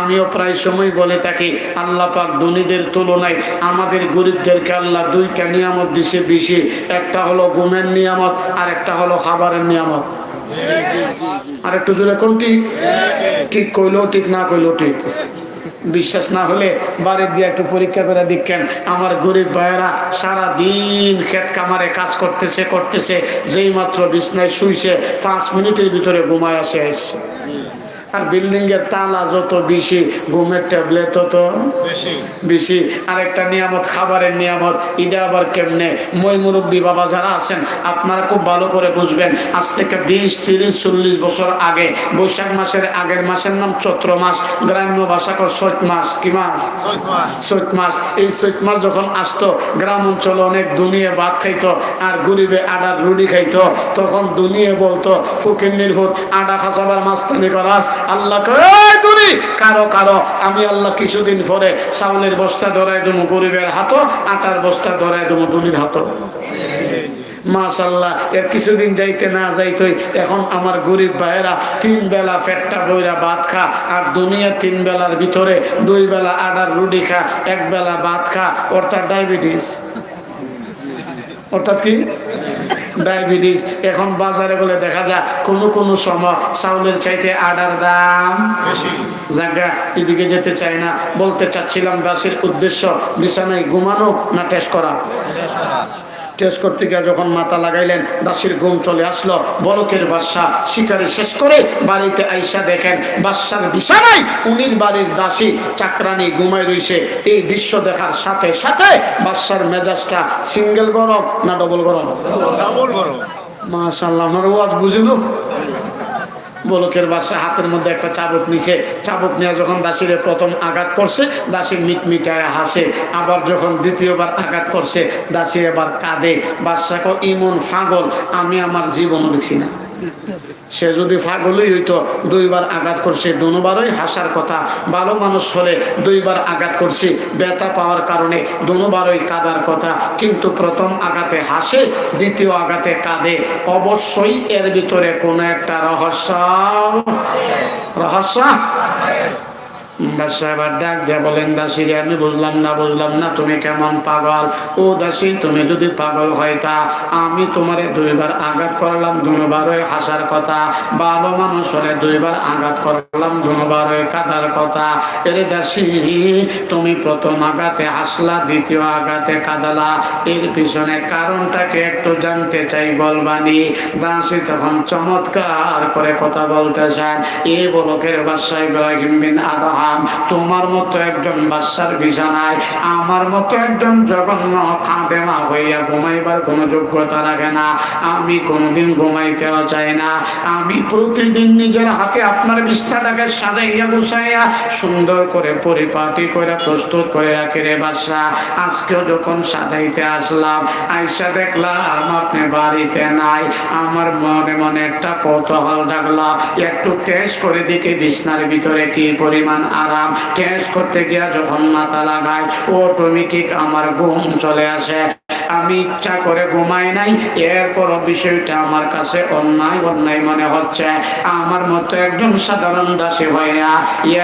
আমিও প্রায় সময় বলে থাকি, আল্লাহ পাক ধনীদের তুলনায় আমাদের গরিবদেরকে আল্লাহ দুইটা নিয়ামত দিছে বেশি। একটা হলো ঘুমের নিয়ামত, আর একটা হলো খাবারের নিয়ামত। আর একটু জোরে কোনটি? ঠিক কইলেও ঠিক, না কইলেও ঠিক। বিশ্বাস না হলে বাড়ি দিয়ে একটু পরীক্ষা করে দেখেন। আমার গরিব ভাইয়েরা সারা দিন ক্ষেত কামারে কাজ করতেছে, যেই মাত্র বিছনায় শুইছে 5 মিনিটের ভিতরে ঘুমায় আসে। আর বিল্ডিং এর তালা যত বেশি, ঘুমের ট্যাবলেট তত বেশি। আর একটা নিয়ামত, খাবারের নিয়ামত, এটা আবার কেমনে? মই মুরব্বী বাবা যারা আছেন, আপনারা খুব ভালো করে বুঝবেন। আজ থেকে 20, 30, 40 বছর আগে বৈশাখ মাসের আগের মাসের নাম চৈত্র মাস, গ্রাম্য ভাষা কর চৈত মাস। কি মাস? চৈত মাস। এই চৈত মাস যখন আসতো, গ্রাম অঞ্চলে অনেক দুনিয়া ভাত খাইতো, আর গরিবে আডার রুটি খাইতো। তখন দুনিয়া বলতো, ফকিন্নির ভূত আডা খাসাবার মাস্তানি করাস। আল্লাহ কই কারো কারো আমি আল্লাহ কিছুদিন পরে চাউলের বস্তা ধরাই দেবো গরিবের হাতও, আটার বস্তা ধরাই দেবো ধনীর হাতও। মাশাআল্লাহ, এর কিছুদিন যাইতে না যাইতই এখন আমার গরিব ভাইয়েরা 3 বেলা পেটটা বইরা ভাত খা, আর দুনিয়া 3 বেলার ভিতরে 2 বেলা আডার রুটি খা, 1 বেলা ভাত খা, অর্থাৎ ডায়াবেটিস। অর্থাৎ কি? ডায়াবেটিস। এখন বাজারে বলে দেখা যায় কোন সময় চাউলের চাইতে আডার দাম জায়গা, এদিকে যেতে চাই না। বলতে চাচ্ছিলাম, দাসের উদ্দেশ্য বিছানায় ঘুমানো না টেস্ট করা? টেস্ট করতে গিয়ে যখন মাথা লাগাইলেন, দাসীর ঘুম চলে আসলো। বলকের বাদশা শিকারি শেষ করে বাড়িতে আইসা দেখেন বাদশার বিছানায় উনির বাড়ির দাসী চাকরানি ঘুমায় রইছে। এই দৃশ্য দেখার সাথে সাথে বাদশার মেজাজটা সিঙ্গেল গরম না ডবল গরম? ডবল গরম। মাশাআল্লাহ, আমার ওয়াজ বুঝিনো। বলকের বাদশা হাতের মধ্যে একটা চাবুক নিছে, চাবুক নিয়ে যখন দাসীরে প্রথম আঘাত করছে, দাসী মিটমিটায় হাসে। আবার যখন দ্বিতীয়বার আঘাত করছে, দাসী এবার কাঁদে। বাদশাকে ইমন পাগল আমি আমার জীবনও দেখছি না। সে যদি পাগলই হইতো, 2 বার আঘাত করছে, দুবারই হাসার কথা। ভালো মানুষ হলে 2 বার আঘাত করছে, ব্যথা পাওয়ার কারণে দুবারই কাঁদার কথা। কিন্তু প্রথম আঘাতে হাসে, দ্বিতীয় আঘাতে কাঁদে। অবশ্যই এর ভিতরে কোনো একটা রহস্য বাদশা এবার ডাক দিয়ে বলেন, দাসীরে আমি বুঝলাম না তুমি কেমন পাগল। ও দাসী, তুমি যদি পাগল হইতা আমি তোমারে 2 বার আঘাত করলাম, 2 বার ওই হাসার কথা। ভালো মানুষ হলে 2 বার আঘাত করলাম, 2 বার ওই কাঁদার কথা। এর দাসী, তুমি প্রথম আঘাতে হাসলা, দ্বিতীয় আঘাতে কাঁদালা, এর পিছনে কারণটাকে একটু জানতে চাই, বলবানি। দাসী তখন চমৎকার করে কথা বলতেছেন। এই বলকের বাদশা ইব্রাহিম বিন আদহাম তোমার মতো একজন বাদশার বিছানায় আমার মতো একজন জঘন্য খাদেমা হইয়া ঘুমাইবার কোনো যোগ্যতা রাখে না। আমি কোনোদিন ঘুমাইতেও চাই না। আমি প্রতিদিন নিজের হাতে আপনার বিছানাটাকে সাজাইয়া গুছাইয়া সুন্দর করে পরিপাটি করে প্রস্তুত করে রাখি রে বাদশা। আজকেও যখন সাজাইতে আসলাম, আইসা দেখলাম আপনি বাড়িতে নাই। আমার মনে মনে একটা কৌতূহল জাগলো, একটু টেস্ট করে দেখি বিছনার ভিতরে কি পরিমাণ আরাম। টেস্ট করতে গিয়া যখন মাথা লাগায় অটোমেটিক আমার ঘুম চলে আসে। আমি ইচ্ছা করে ঘুমাই নাই, এরপরও বিষয়টা আমার কাছে অন্যায় মনে হচ্ছে। আমার মতো একজন সাধারণ দাসী হইয়া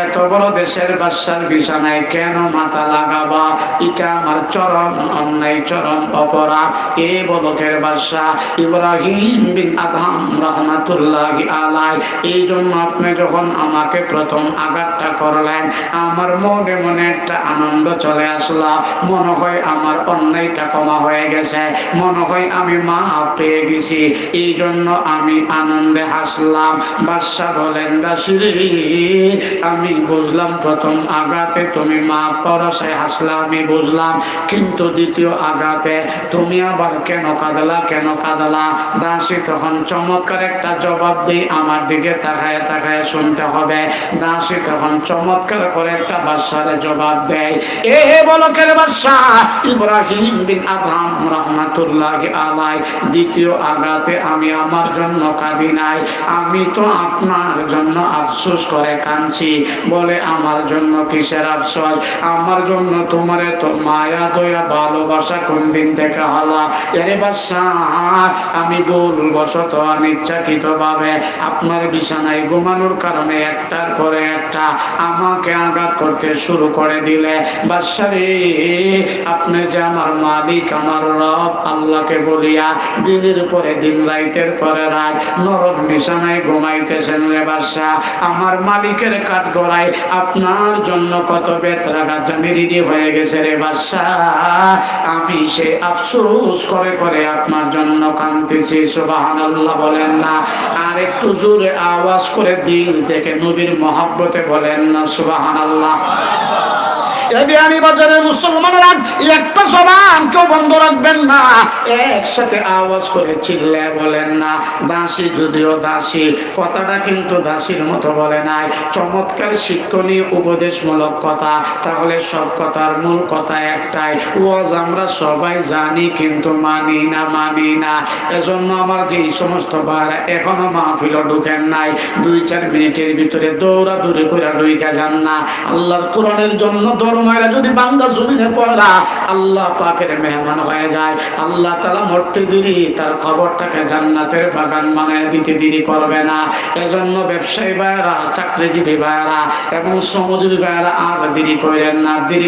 এত বড় দেশের বাদশার বিছানায় কেন মাথা লাগাবা? এটা আমার চরম অন্যায়, চরম অপরাধ। এ বলকের বাদশা ইব্রাহিম বিন আদহাম রহমাতুল্লাহি আলাইহি, এই জন্য আপনি যখন আমাকে প্রথম আঘাতটা করলেন আমার মনে মনে একটা আনন্দ চলে আসলো। মনে হয় আমার অন্যায়টা ক্ষমা হয়ে গেছে, মনে হয় আমি মাফ পেয়ে গেছি, এই জন্য আমি আনন্দে হাসলাম। বাদশা বলেন, দাসীরে আমি বুঝলাম প্রথম আঘাতে তুমি মাফ করছে, হাসলা আমি বুঝলাম, কিন্তু দ্বিতীয় আঘাতে তুমি আবার কেন কাঁদলা? দাসী তখন চমৎকার একটা জবাব দিই, আমার দিকে তাকায় তাকায় শুনতে হবে। দাসী তখন চমৎকার করে একটা বাদশার জবাব দেয়। এ বলকের বাদশা ইব্রাহিম বিন আদহাম রহমাতুল্লাহি আলাইহি, দ্বিতীয় আঘাতে আমি আমার জন্য কাঁদি নাই, আমি তো আপনার জন্য আফসোস করে কাঁদছি। বলে, আমার জন্য কিসের আফসোস? আমার জন্য তোমার তো মায়া দয়া ভালোবাসা কোন দিন থেকে হলো? এরে বাদশা, আমি ভুলবশত অনিচ্ছাকৃত ভাবে আপনার বিছানায় ঘুমানোর কারণে একটার পরে একটা আমাকে আঘাত করতে শুরু করে দিলে। বাদশা রে, আপনি যে আমার মালিক, আমার রব আল্লাহকে বলিয়া দিনের পরে দিন, রাইতের পরে রাত নরম বিছানায় ঘুমাইতেছেন রে বাদশা। আমার মালিকের কাঠ গড়ায় আপনার জন্য কত বেত্রাঘাত রেডি হয়ে গেছে রে বাদশা। আমি সে আফসোস করে করে আপনার জন্য কাঁদতেছি। সুবহানাল্লাহ বলেন না? আর একটু জোরে আওয়াজ করে দিল থেকে নবীর মহব্বতে বলেন না সুবহানাল্লাহ। বাজারের মুসলমানেরা একটা জবান কেউ বন্ধ রাখবেন না, একসাথে আওয়াজ করে চিল্লে বলেন না, দাসী যদিও দাসী, কথাটা কিন্তু দাসীর মতো বলে নাই, চমৎকার শিক্ষণীয় উপদেশমূলক কথা। তাহলে সব কথার মূল কথা একটাই, ওয়াজ আমরা সবাই জানি কিন্তু মানি না। এজন্য আমার যেই সমস্ত ভাইরা এখনো মাহফিলও ঢুকেন নাই, 2-4 মিনিটের ভিতরে দৌড়াদৌড়ি করে ঢুকে যান না। আল্লাহর কোরআনের জন্য মায়েরা যদি বান্দা জমিনে পড়া আল্লাহ পাকের মেহমান হয়ে যায়। আল্লাহ তাআলা মরতে দেরি তার খবরটাকে জান্নাতের বাগান বানায় দিতে দেরি করবে না। এজন্য ব্যবসায়ী ভাইরা, চাকরিজীবী ভাইরা এবং শ্রমজীবী ভাইরা আর দেরি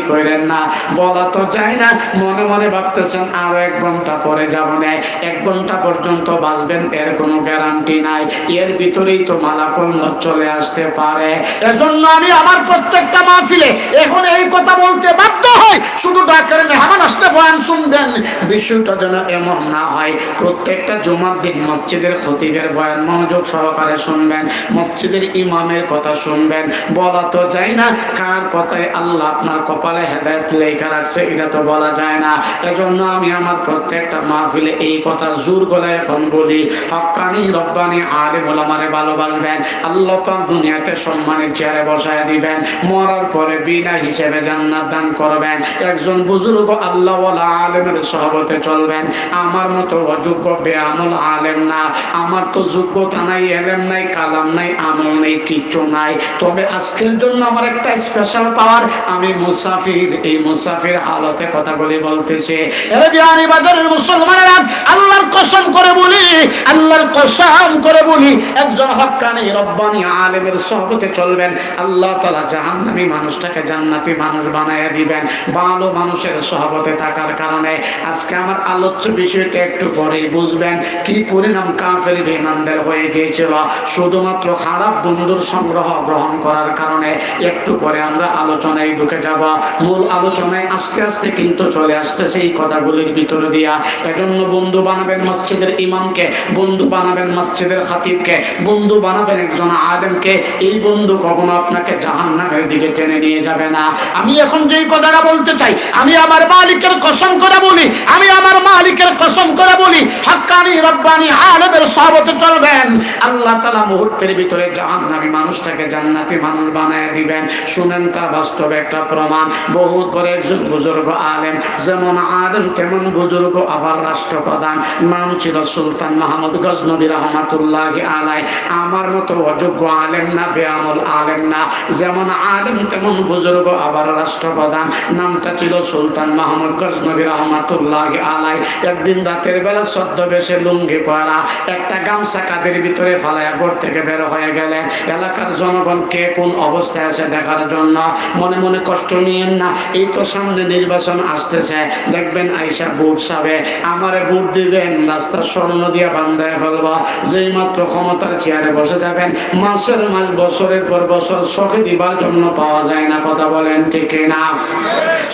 করেন না। বলা তো যায় না, মনে মনে ভাবতেছেন আরো 1 ঘন্টা পরে যাব না, 1 ঘন্টা পর্যন্ত বাঁচবেন এর কোনো গ্যারান্টি নাই, এর ভিতরেই তো মালাকুল মউত চলে আসতে পারে। এজন্য আমি আমার প্রত্যেকটা মাহফিলে এখন এই কথা বলতে বাধ্য হই, শুধু ডাকের মেহমান আসলে বয়ান শুনবেন, বিষয়টা যেন এমন না হয় প্রত্যেকটা জুমার দিন মসজিদের খতিবের বয়ান মনোযোগ সহকারে শুনবেন, মসজিদের ইমামের কথা শুনবেন। বলা তো যায় না কার কথায় আল্লাহ আপনার কপালে হেদায়েত লেখা রাখছে, এটা তো বলা যায় না। এজন্য আমি আমার প্রত্যেকটা মাহফিলে এই কথা জোর গলায় এখন বলি, হক্কানি রব্বানি আলেম ওলামারে ভালোবাসবেন, আল্লাহ পাক দুনিয়াতে সম্মানের চেয়ারে বসায় দিবেন, মরার পরে বিনা হিসেবে জান্নাত দান করবেন। একজন বুজুর্গ আল্লাহ ওয়ালা আলেমের সহবতে চলবেন। আমার মতো অযোগ্য বেআমল আলেম না, আমার তো যোগ্যতা নাই, এলেম নাই, কালাম নাই, আমল নেই, কিচ্ছু নাই। তবে আজকের জন্য আমার একটা স্পেশাল পাওয়ার, আমি মুসাফির, এই মুসাফির হালতে কথাগুলি বলতেছে। এর বিহারি বাজারের মুসলমানেরা আল্লাহর কসম করে বলি, আল্লাহর কসম করে বলি, একজন হক্কানি রব্বানি আলেমের সহবতে চলবেন, আল্লাহ তাআলা জাহান্নামী মানুষটাকে জান্নাতি মানুষ বানায়া দিবেন ভালো মানুষের সহবতে থাকার কারণে। আজকে আমার আলোচ্য বিষয়টা একটু পরেই বুঝবেন কি পরিণাম কাফের বেঈমানদের হয়ে গিয়েছিল শুধুমাত্র খারাপ বন্ধুর সংগ্রহ গ্রহণ করার কারণে। একটু পরে আমরা আলোচনায় ঢুকে যাব। মূল আলোচনায় আস্তে আস্তে কিন্তু চলে আসতেছে এই কথাগুলির ভিতরে দিয়া। এজন্য বন্ধু বানাবেন মসজিদের ইমামকে, বন্ধু বানাবেন মসজিদের খতিবকে, বন্ধু বানাবেন একজন আলেমকে। এই বন্ধু কখনো আপনাকে জাহান্নামের দিকে টেনে নিয়ে যাবে না। আমি এখন যেই কথাটা বলতে চাই, আমি আমার মালিকের কসম করে বলি, আমি আমার মালিকের কসম করে বলি, হক্কানি রব্বানি আলেমের সহবতে চলবেন, আল্লাহ তাআলা মুহূর্তের ভিতরে জাহান্নামী মানুষটাকে জান্নাতি মানুষ বানায় দিবেন। শুনেন তার বাস্তব একটা প্রমাণ। বহুত বড় একজন বুজুর্গ আলেম, যেমন আলেম তেমন বুজুর্গ, আবার রাষ্ট্রপ্রধান। নাম ছিল সুলতান মাহমুদ গজনবী রহমাতুল্লাহি আলাইহি। আমার মতো অযোগ্য আলেম না, বেআমল আলেম না, যেমন আলেম তেমন বুজুর্গ, আবার রাষ্ট্রপ্রধান। নামটা ছিল সুলতান মাহমুদ গজনবী রহমাতুল্লাহি আলাইহি। একদিন রাতের বেলা ছদ্মবেশে লুঙ্গি পরা, একটা গামছা কাঁধের ভিতরে ফালায়া ঘর থেকে বের হয়ে গেলেন। এলাকার জনগণ কে কোন অবস্থায় আছে দেখার জন্য। মনে মনে কষ্ট নিয়েন না, এই তো সামনে নির্বাচন আসতেছে, দেখবেন আইসা ভোট সাবে, আমারে ভোট দিবেন, রাস্তা স্বর্ণ দিয়া বান্ধায় ফেলবা। যেই মাত্র ক্ষমতার চেয়ারে বসে যাবেন, মাসের মাস বছরের পর বছর শখে দিবার জন্য পাওয়া যায় না। কথা বলেন ঠিক না?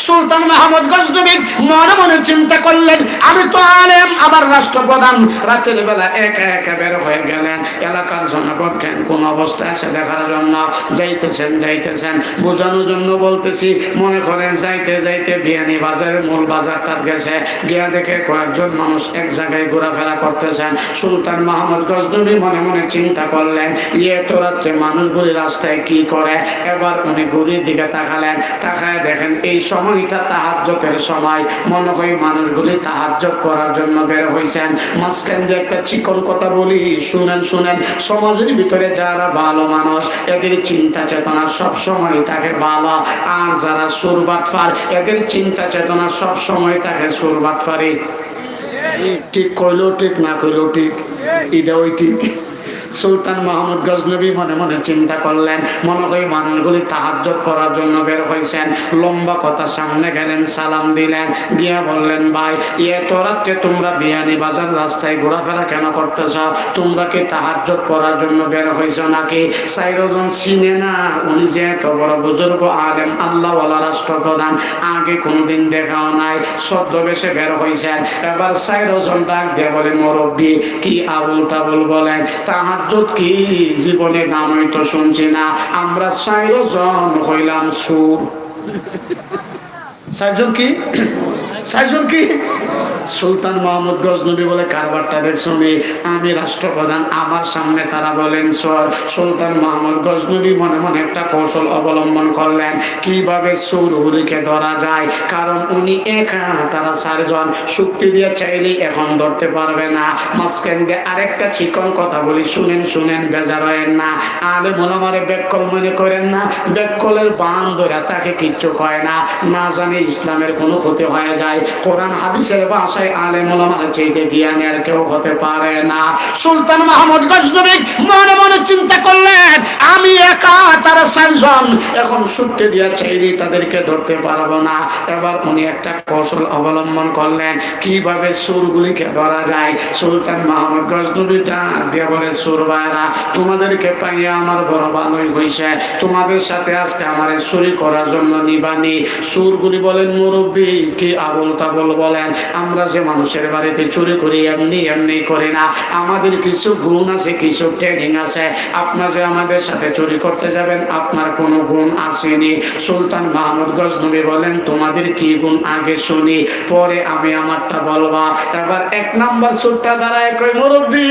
সুলতান মাহমুদ গজনবী মনে মনে চিন্তা করলেন, আমি তো আলেম, আবার রাষ্ট্রপ্রধান। রাতের বেলা একা একা বের হয়ে গেলেন, এলাকার জনগণ কোন অবস্থায় আছে দেখার জন্য। যাইতেছেন বোঝানোর জন্য বলতেছি। মনে করেন যাইতে যাইতে বিয়ানী বাজারের মূল বাজারটা গেছে, গিয়া দেখে কয়েকজন মানুষ এক জায়গায় ঘোরাফেরা করতেছেন। সুলতান মাহমুদ গজনবী মনে মনে চিন্তা করলেন, এত রাত্রে মানুষগুলি রাস্তায় কি করে। এবার উনি ঘুরির দিকে তাকালেন, তাকায় দেখেন এই সময়টা তাহাজ্জুদের সময়। মনে হয় মানুষগুলি তাহাজ্জুদ করার জন্য বের হয়েছেন। মাঝখান দিয়ে একটা চিকন কথা বলি, শুনেন। সমাজের ভিতরে যারা ভালো মানুষ, এদের চিন্তা চেতনা সব সময় থাকে ভালো, আর যারা সুরবাটফার, এদের চিন্তা চেতনা সব সময় থাকে সুরবাটফারি। ঠিক কইলো ঠিক, না কইলো ঠিক, এটা ওই ঠিক। সুলতান মাহমুদ গজনবী মনে মনে চিন্তা করলেন, মনে হয় মানুষগুলি তাহাজ্জুদ করার জন্য বের হয়েছেন। লম্বা কথা, সামনে গেলেন, সালাম দিলেন, গিয়া বললেন, ভাই এত রাত্রে তোমরা বিয়ানী বাজার রাস্তায় ঘোরাফেরা কেন করতেছ? তোমরা কি তাহাজ্জুদ করার জন্য বের হয়েছ নাকি? চাইরজন চিনে না, উনি যে এত বড় বুজুর্গ আলেম, আল্লাহওয়ালা রাষ্ট্রপ্রধান, আগে কোনোদিন দেখাও নাই, ছদ্মবেশে বের হয়েছেন। এবার চাইরজন ডাক দিয়ে বলে, মুরব্বী কি আবুল তাবুল বলেন, তাহাজ্জুদ কি জীবনে নামই তো শুনছি না। আমরা 4 জন হইলাম সুর। 4 জন কি? 4 জন কি? সুলতান মাহমুদ গজনবী বলে, কারবারটা দেখছনি, আমি রাষ্ট্রপ্রধান, আমার সামনে তারা বলেন সর। সুলতান মাহমুদ গজনবী মনে মনে একটা কৌশল অবলম্বন করলেন, কিভাবে চোরগুলিকে ধরা যায়। কারণ উনি একা, তারা 4 জন, শক্তি দিয়ে চাইলেই এখন ধরতে পারবে না। মাঝখান দিয়ে আরেকটা চিকন কথা বলি, শুনেন, বেজার হয়েন না। আলেম ওলামারে বেকল মনে করেন না, বেকলের বান ধরে তাকে কিচ্ছু কয় না, না জানি ইসলামের কোনো ক্ষতি হয়ে যায়। কোরআন হাদিসের ভাষায় আলেম ওলামার চাইতে জ্ঞানী আর কেউ হতে পারে না। সুলতান মাহমুদ গজনবী মনে মনে চিন্তা করলেন, আমি একা, তারা 4 জন, এখন শক্তি দিয়ে চাইলেই তাদেরকে ধরতে পারবো না। এবার উনি একটা কৌশল অবলম্বন করলেন, কিভাবে চোরগুলিকে ধরা যায়। সুলতান মাহমুদ গজনবী ডাক দিয়ে বলে, চোর ভাইরা, তোমাদেরকে পাইয়া আমার বড় ভালোই হয়েছে, তোমাদের সাথে আজকে আমার চুরি করার জন্য নিবানি। চোরগুলি বলেন, মুরব্বী কি আবুল তাবুল বলেন, আমরা যে মানুষের বাড়িতে চুরি করি এমনি করি না, আমাদের কিছু গুণ আছে, কিছু ট্রেনিং আছে। আপনার যে আমাদের সাথে চুরি করতে যাবেন, আপনার কোনো গুণ আসেনি। সুলতান মাহমুদ গজনবী বলেন, তোমাদের কি গুণ আগে শুনি, পরে আমি আমারটা বলবা। এবার 1 নাম্বার চোরটা দাঁড়ায় কই, মুরব্বী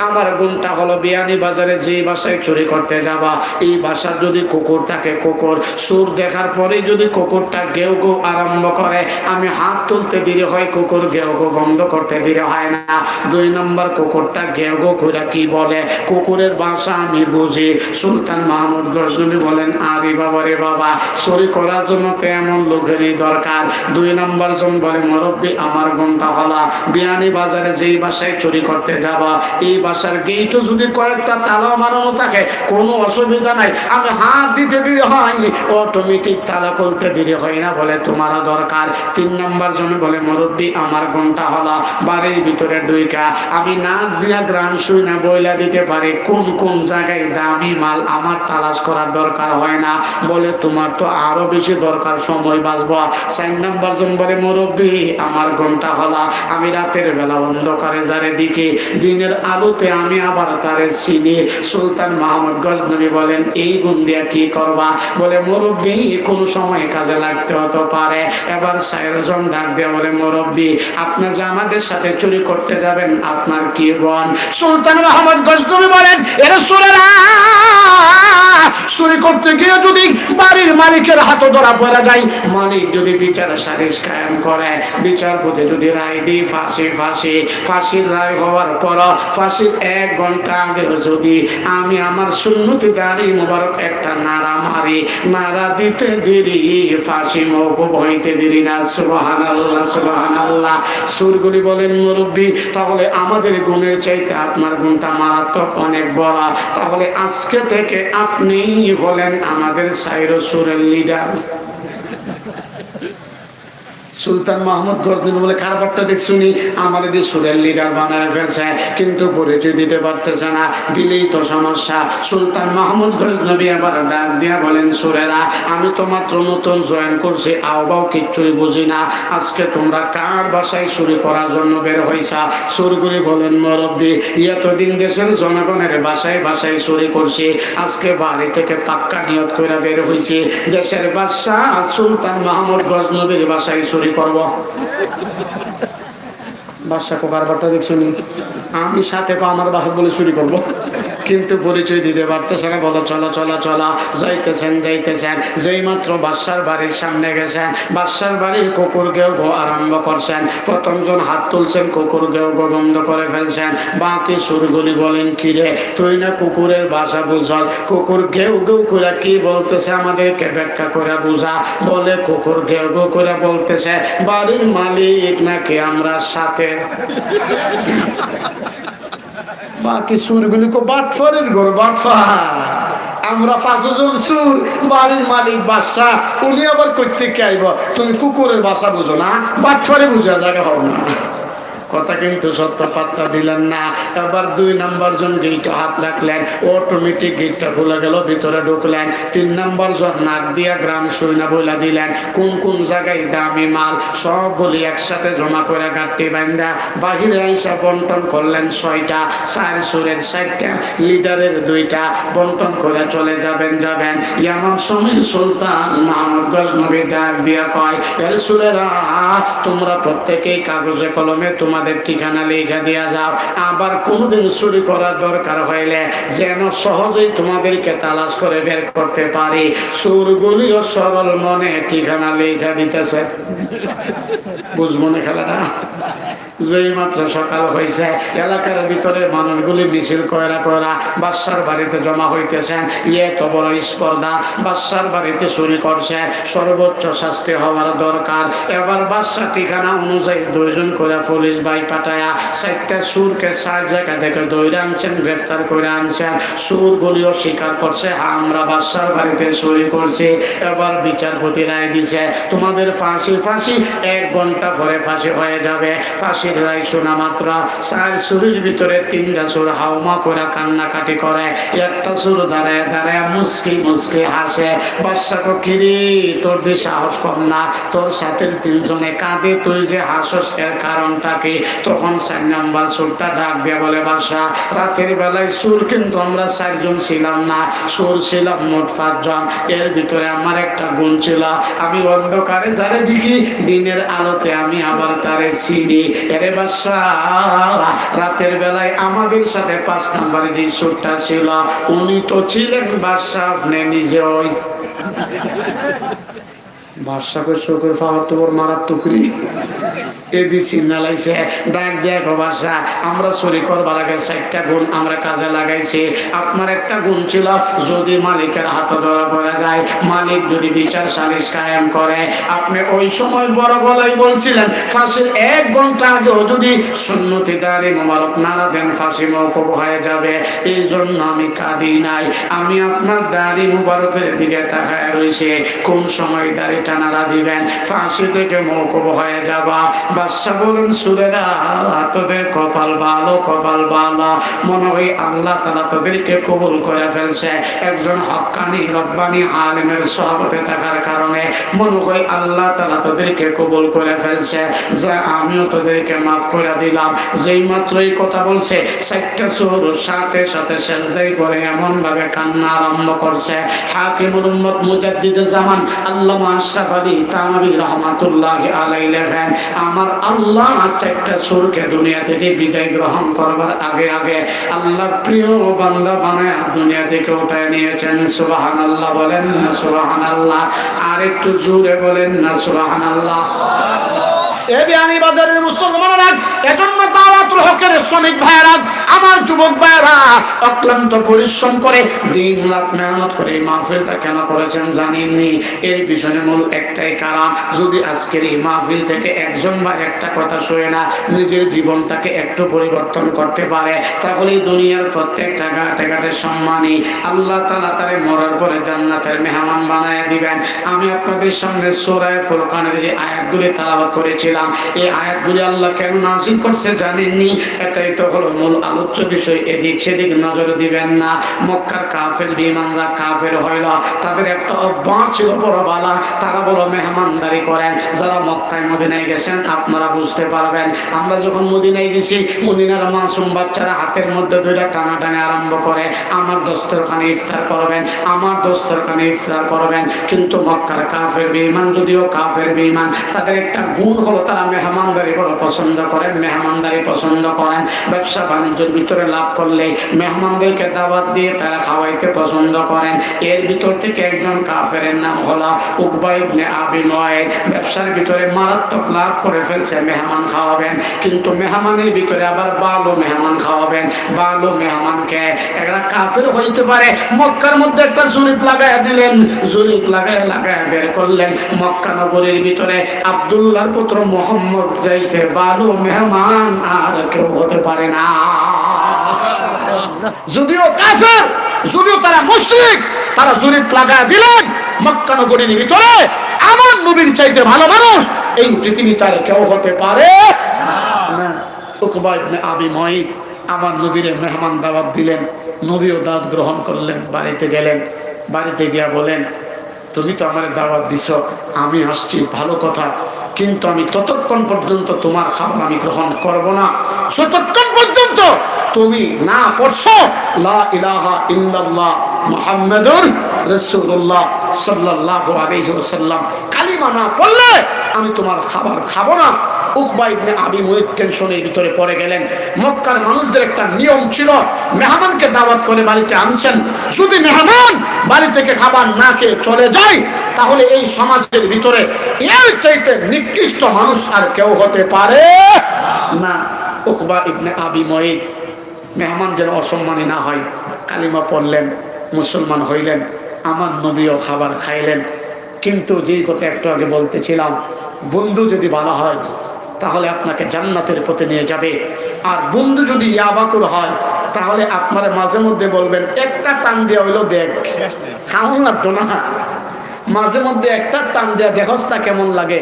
আমার গুণটা হলো বিয়ানি বাজারে যে বাসায় চুরি করতে যাবা এই বাসার যদি কুকুর থাকে, কুকুর সুর দেখার পরে যদি কুকুরটা গেউ গেউ আরম্ভ করে, আমি হাত তুলতে দেরি হয়, কুকুর গেউ গেউ বন্ধ করতে দেরি হয় না। 2 নম্বর কুকুরটা গেউ গেউ করে কি বলে, কুকুরের ভাষা আমি বুঝি। সুলতান মাহমুদ গজনবী বলেন, আরে বাবা রে বাবা, চুরি করার জন্য তো এমন লোকেরই দরকার। 2 নম্বর জন বলে, মুরব্বী আমার গুণটা হলো বিয়ানি বাজারে যেই বাসায় চুরি করতে যাবা এই বাসার গেটও যদি কয়েকটা তালা মারানো থাকে কোনো অসুবিধা নাই, আমি হাত দিতে দেরি হয়, অটোমেটিক তালা খুলতে দেরি হয় না, বলে তোমারও দরকার। 3 নম্বর জন বলে, মুরব্বী আমার গুণটা হলো বাড়ির ভিতরে ঢুইকা আমি নাক দিয়া গ্রাম শুই না বইলা দিতে পারি কোন কোন জায়গায় দামি মাল আমার তালাশ করার দরকার হয় না, বলে তোমার তো আরো বেশি দরকার, সময় বাঁচবো। 4 নম্বর জন বলে, মুরব্বী আমার গুণটা হলো আমি রাতের বেলা অন্ধকারে যারে দিকে দিনের আলোতে আমি আবার তারে চিনি। সুলতান মাহমুদ গজনবী বলেন, এই গুণ দিয়া কি করবা, বলে মুরব্বী কোন সময় কাজে লাগতে হতে পারে। এবার 4 জন ডাক দিয়ে বলে, মুরব্বী আপনি যে আমাদের সাথে চুরি করতে যাবেন আপনার কি গুণ? সুলতান মাহমুদ গজনবী বলেন, এরা সুরেরা চুরি করতে গিয়ে যদি বাড়ির মালিকের হাতে ধরা পড়া যায়, মালিক যদি বিচার সালিশ কায়েম করে, বিচারপতি যদি রায় দিয়ে ফাঁসির রায় হওয়ার পর ফাঁসির 1 ঘন্টা আগে যদি আমি আমার সুন্নতি দাড়ি মোবারক একটা নাড়া মারি, নাড়া দিতে দেরি ফাঁসি মওকুফ হইতে দেরি না। সুবহানাল্লাহ সুবহানাল্লাহ। সুরগুলি বলেন, মুরব্বী তাহলে আমাদের গুণের চাইতে আপনার গুণটা মারাত্মক অনেক বড়, তাহলে আজকে থেকে আপনি হলেন আমাদের সাইরো সুরের লিডার। সুলতান মাহমুদ গজনবী বলে, কারবারটা দেখছুনি আমার দিয়ে সুরের লিডার বানায় ফেলছে, কিন্তু পরিচয় দিতে পারতেছে না, দিলেই তো সমস্যা। সুলতান মাহমুদ গজনবী আবার ডাক দিয়া বলেন, সুরেরা আমি তো মাত্র নতুন জয়েন করছি, আওবাও কিচ্ছুই বুঝি না, আজকে তোমরা কার বাসায় চুরি করার জন্য বের হইছা? সুরগুলি বলেন, মুরব্বী এতদিন দেশের জনগণের বাসায় বাসায় চুরি করছি, আজকে বাড়ি থেকে পাক্কা নিয়ত করে বের হইছি দেশের বাদশাহ সুলতান মাহমুদ গজনবীর বাসায় চুরি করব। বাদশা কারবারটা দেখছুনি, আমি সাথে আমার বাসা বলে চুরি করব, কিন্তু পরিচয় দিতে পারতেছে না। বলো চলো চলো চলো, যাইতেছেন। যেই মাত্র বাদশার বাড়ির সামনে গেছেন, বাদশার বাড়ির কুকুর গেউ গো আরম্ভ করছেন, প্রথম জন হাত তুলছেন, কুকুর গেউ গো বন্ধ করে ফেলছেন। বাকি সুরগুলি বলেন, কিরে তুই না কুকুরের ভাষা বুঝস, কুকুর গেউ গেউ করে কি বলতেছে আমাদেরকে ব্যাখ্যা করে বুঝা। বলে কুকুর গেউ গেউ করে বলতেছে বাড়ির মালিক নাকি আমরা সাথে। বাকি সুরগুলি কো বাটফারের ঘর, বাটফার, আমরা 5 জন সুর, বাড়ির মালিক বাদশা, উনি আবার কই থেকে আইব? তুমি কুকুরের ভাষা বুঝো না, বাটফারে বুঝা জায়গা হও না। কথা কিন্তু সত্য পাত্তা দিলেন না। এবার 2 নম্বর জন গেটে হাত রাখলেন, অটোমেটিক গেটটা খুলে গেল, ভিতরে ঢুকলেন। 3 নম্বর জন নাক দিয়া গ্রাম শুইনা বইলা দিলেন কোন কোন জায়গায় দামি মাল, সব বলি একসাথে জমা করে গাঁটটি বান্ধা বাহিরে আইসা বন্টন করলেন 6টা, 4 সুরের 4টা, লিডারের 2টা, বন্টন করে চলে যাবেন। এমন সময় সুলতান মাহমুদ গজনবী ডাক দিয়া কয়, এর সুরেরা তোমরা প্রত্যেকেই কাগজে কলমে তোমাদের ঠিকানা লেখা দিয়া যাও, আবার কোনদিন চুরি করার দরকার হইলে যেন সহজেই তোমাদেরকে তালাশ করে বের করতে পারি। সুরগুলিও সরল মনে ঠিকানা লেখা দিতেছে। বুঝবো না খেলাটা? যেই মাত্র সকাল হয়েছে, এলাকার ভিতরে মানুষগুলি মিছিল কয়রা বাদশার বাড়িতে জমা হইতেছেন। এত বড় স্পর্ধা, বাদশার বাড়িতে চুরি করছে, সর্বোচ্চ শাস্তি হওয়ার দরকার। এবার বাদশা ঠিকানা অনুযায়ী 2 জন করে পুলিশ ভাই পাঠায়া 4টা সুরকে 4 জায়গা থেকে ধরে আনছেন, গ্রেফতার করে আনছেন। সুরগুলিও স্বীকার করছে, হ্যাঁ আমরা বাদশার বাড়িতে চুরি করছি। এবার বিচারপতি রায় দিছে, তোমাদের ফাঁসি 1 ঘন্টা পরে ফাঁসি হয়ে যাবে। ফাঁসির রায় শোনা মাত্র 4 সুরের ভিতরে 3টা সুর হাউমা করে কান্নাকাটি করে, একটা সুর দাঁড়ায় মুসকি হাসে। বাদশা কো কিরি তোর দিয়ে সাহস কম না, তোর সাথে 3 জনে কাঁদে, তুই যে হাসস এর কারণটা কি? তখন 4 নম্বর সুরটা ডাক দিয়ে বলে, বাদশা রাতের বেলায় সুর কিন্তু আমরা 4 জন ছিলাম না, সুর ছিলাম মোট 5 জন। এর ভিতরে আমার একটা গুণ ছিল, আমি অন্ধকারে যারে দেখি দিনের আলোতে আমি আবার তারে চিনি। এরে বাদশাহ, রাতের বেলায় আমাদের সাথে 5 নম্বরে যে সুরটা ছিল উনি তো ছিলেন বাদশাহ, আপনি নিজেও বাদশাকে চোখের পাওয়ার তো মারাত্মকরি এদিছি নালাইছে। ডাক দেখো বাদশা, আমরা চুরি করবার আগে 4টা গুণ আমরা কাজে লাগাইছি। আপনার একটা গুণ ছিল, যদি মালিকের হাতে ধরা পড়া যায়, মালিক যদি বিচার সালিশ কায়েম করে, আপনি ওই সময় বড় গলায় বলছিলেন ফাঁসির 1 ঘন্টা আগেও যদি সুন্নতি দাড়ি মোবারক নাড়া দেন ফাঁসি মওকুফ হয়ে যাবে। এই জন্য আমি কাঁদি নাই, আমি আপনার দাড়ি মোবারকের দিকে তাকায় রয়েছে, কোন সময় দাড়িটা নাড়া দিবেন ফাঁসি থেকে মওকুফ হয়ে যাবা। বাদশাহ বলেন সুরেরা, তোদের কপাল ভালো, কপাল ভালো, মনে হয় আল্লাহ তাআলা তোদেরকে কবুল করে ফেলছে। একজন হক্কানি রব্বানি আলেমের সহবতে থাকার কারণে মনে হয় আল্লাহ তাআলা তোদেরকে কবুল করে ফেলছে, যে আমিও তোদেরকে মাফ করে দিলাম। যেই মাত্রই কথা বলছে 4টা চোর সাথে সাথে সেজদায় করে এমন ভাবে কান্না আরম্ভ করছে। হাকিমুল উম্মত মুজাদ্দিদে জামান আল্লামা আশরাফ আলী থানভী রাহমাতুল্লাহি আলাইহি লেখেন, আমার আল্লাহ 4টা চোরকে দুনিয়া থেকে বিদায় গ্রহণ করবার আগে আগে আল্লাহর প্রিয় বান্দা বানায় দুনিয়া থেকে উঠায় নিয়েছেন। সুবহানাল্লাহ বলেন না সুবহানাল্লাহ, আর একটু জোরে বলেন না সুবহানাল্লাহ। এ বিয়ানী বাজারের মুসলমানেরা, এজন্য দাওয়াতুল হকের শ্রমিক ভাইরা, আমার যুবক ভাইরা অক্লান্ত পরিশ্রম করে দিন রাত মেহনত করে এই মাহফিলটা কেন করেছেন জানেননি? এর পিছনে মূল একটাই কারণ, যদি আজকের এই মাহফিল থেকে একজন বা একটা কথা শুনে না নিজের জীবনটাকে একটু পরিবর্তন করতে পারে, তাহলে এই দুনিয়ার প্রত্যেকটা ঘাটে ঘাটে সম্মানী আল্লাহ তাআলা তারে মরার পরে জান্নাতের মেহমান বানায় দিবেন। আমি আপনাদের সামনে সূরা ফুরকানের যে আয়াতগুলি তেলাওয়াত করেছি, এই আয়াতগুলি আল্লাহ কেন নাযিল করছে জানেননি? এটাই তো হলো মূল আলোচ্য বিষয়। এদিক সেদিক নজর দিবেন না। মক্কার কাফের বেঈমানরা কাফের হইল, তাদের একটা অভ্যাস ছিল বড় বালা, তারা বড় মেহমানদারি করেন। যারা মক্কায় মদিনায় গেছেন আপনারা বুঝতে পারবেন। আমরা যখন মদিনায় গেছি, মদিনার মাসুম বাচ্চারা হাতের মধ্যে দুইটা টানাটানি আরম্ভ করে, আমার দস্তরখানে ইফতার করবেন, আমার দস্তরখানে ইফতার করবেন। কিন্তু মক্কার কাফের বেঈমান, যদিও কাফের বেঈমান, তাদের একটা গুণ হলো তারা মেহমানদারি বড় পছন্দ করেন, মেহমানদারি পছন্দ করেন। ব্যবসা বাণিজ্যের ভিতরে লাভ করলে মেহমানদেরকে দাওয়াত দিয়ে তারা খাওয়াইতে পছন্দ করেন। এর ভিতর থেকে একজন কাফেরের নাম হলো উকবা ইবনে আবি মুআইদ। ব্যবসার ভিতরে মারাত্মক লাভ করে ফেলছে, মেহমান খাওয়াবেন, কিন্তু মেহমানের ভিতরে আবার ভালো মেহমান খাওয়াবেন। ভালো মেহমানকে এরা কাফের হইতে পারে। মক্কার মধ্যে একটা জরিপ লাগায় দিলেন, জরিপ লাগায় বের করলেন মক্কা নগরীর ভিতরে আব্দুল্লাহর পুত্র মোহাম্মদ যাইতে ভালো মেহমান আর কেউ হতে পারে না। যদিও কাফের, যদিও তারা মুশরিক, তারা জরিপ লাগায় দিলেন মক্কা নগরীর ভিতরে আমার নবীর চাইতে ভালো মানুষ এই পৃথিবীতে আর কেউ হতে পারে না। উকবা ইবনে আবি মুআইদ আমার নবীর মেহমান দাওয়াত দিলেন, নবীও দাওয়াত গ্রহণ করলেন। বাড়িতে গেলেন, বাড়িতে গিয়া বলেন, তুমি তো আমার দাওয়াত দিছ, আমি আসছি ভালো কথা, কিন্তু আমি ততক্ষণ পর্যন্ত তোমার খাবার আমি গ্রহণ করব না যতক্ষণ পর্যন্ত তুমি না পড়ছো লা ইলাহা ইল্লাল্লাহ মুহাম্মাদুর রাসূলুল্লাহ সাল্লাল্লাহু আলাইহি ওয়াসাল্লাম। কালিমা না পড়লে আমি তোমার খাবার খাবো না। উকবা ইবনে আবি মুআইদ টেনশনের ভিতরে পড়ে গেলেন। মক্কার মানুষদের একটা নিয়ম ছিল, মেহমানকে দাওয়াত করে বাড়িতে আনছেন, যদি মেহমান বাড়ি থেকে খাবার না খেয়ে চলে যায় তাহলে এই সমাজের ভিতরে এর চাইতে নিকৃষ্ট মানুষ আর কেউ হতে পারে না। উকবা ইবনে আবি মুআইদ মেহমান যেন অসম্মানী না হয় কালিমা পড়লেন, মুসলমান হইলেন, আমার নবীও খাবার খাইলেন। কিন্তু যেই কথা একটু আগে বলতেছিলাম, বন্ধু যদি ভালো হয় তাহলে আপনাকে জান্নাতের পথে নিয়ে যাবে, আর বন্ধু যদি ইয়াবাকুর হয় তাহলে আপনার মাঝে মধ্যে বলবেন একটা টান দেওয়া হইলো দেখ, খাওয়ান লাগতো না, মাঝে মধ্যে একটা টান দেয়া দেখস না কেমন লাগে।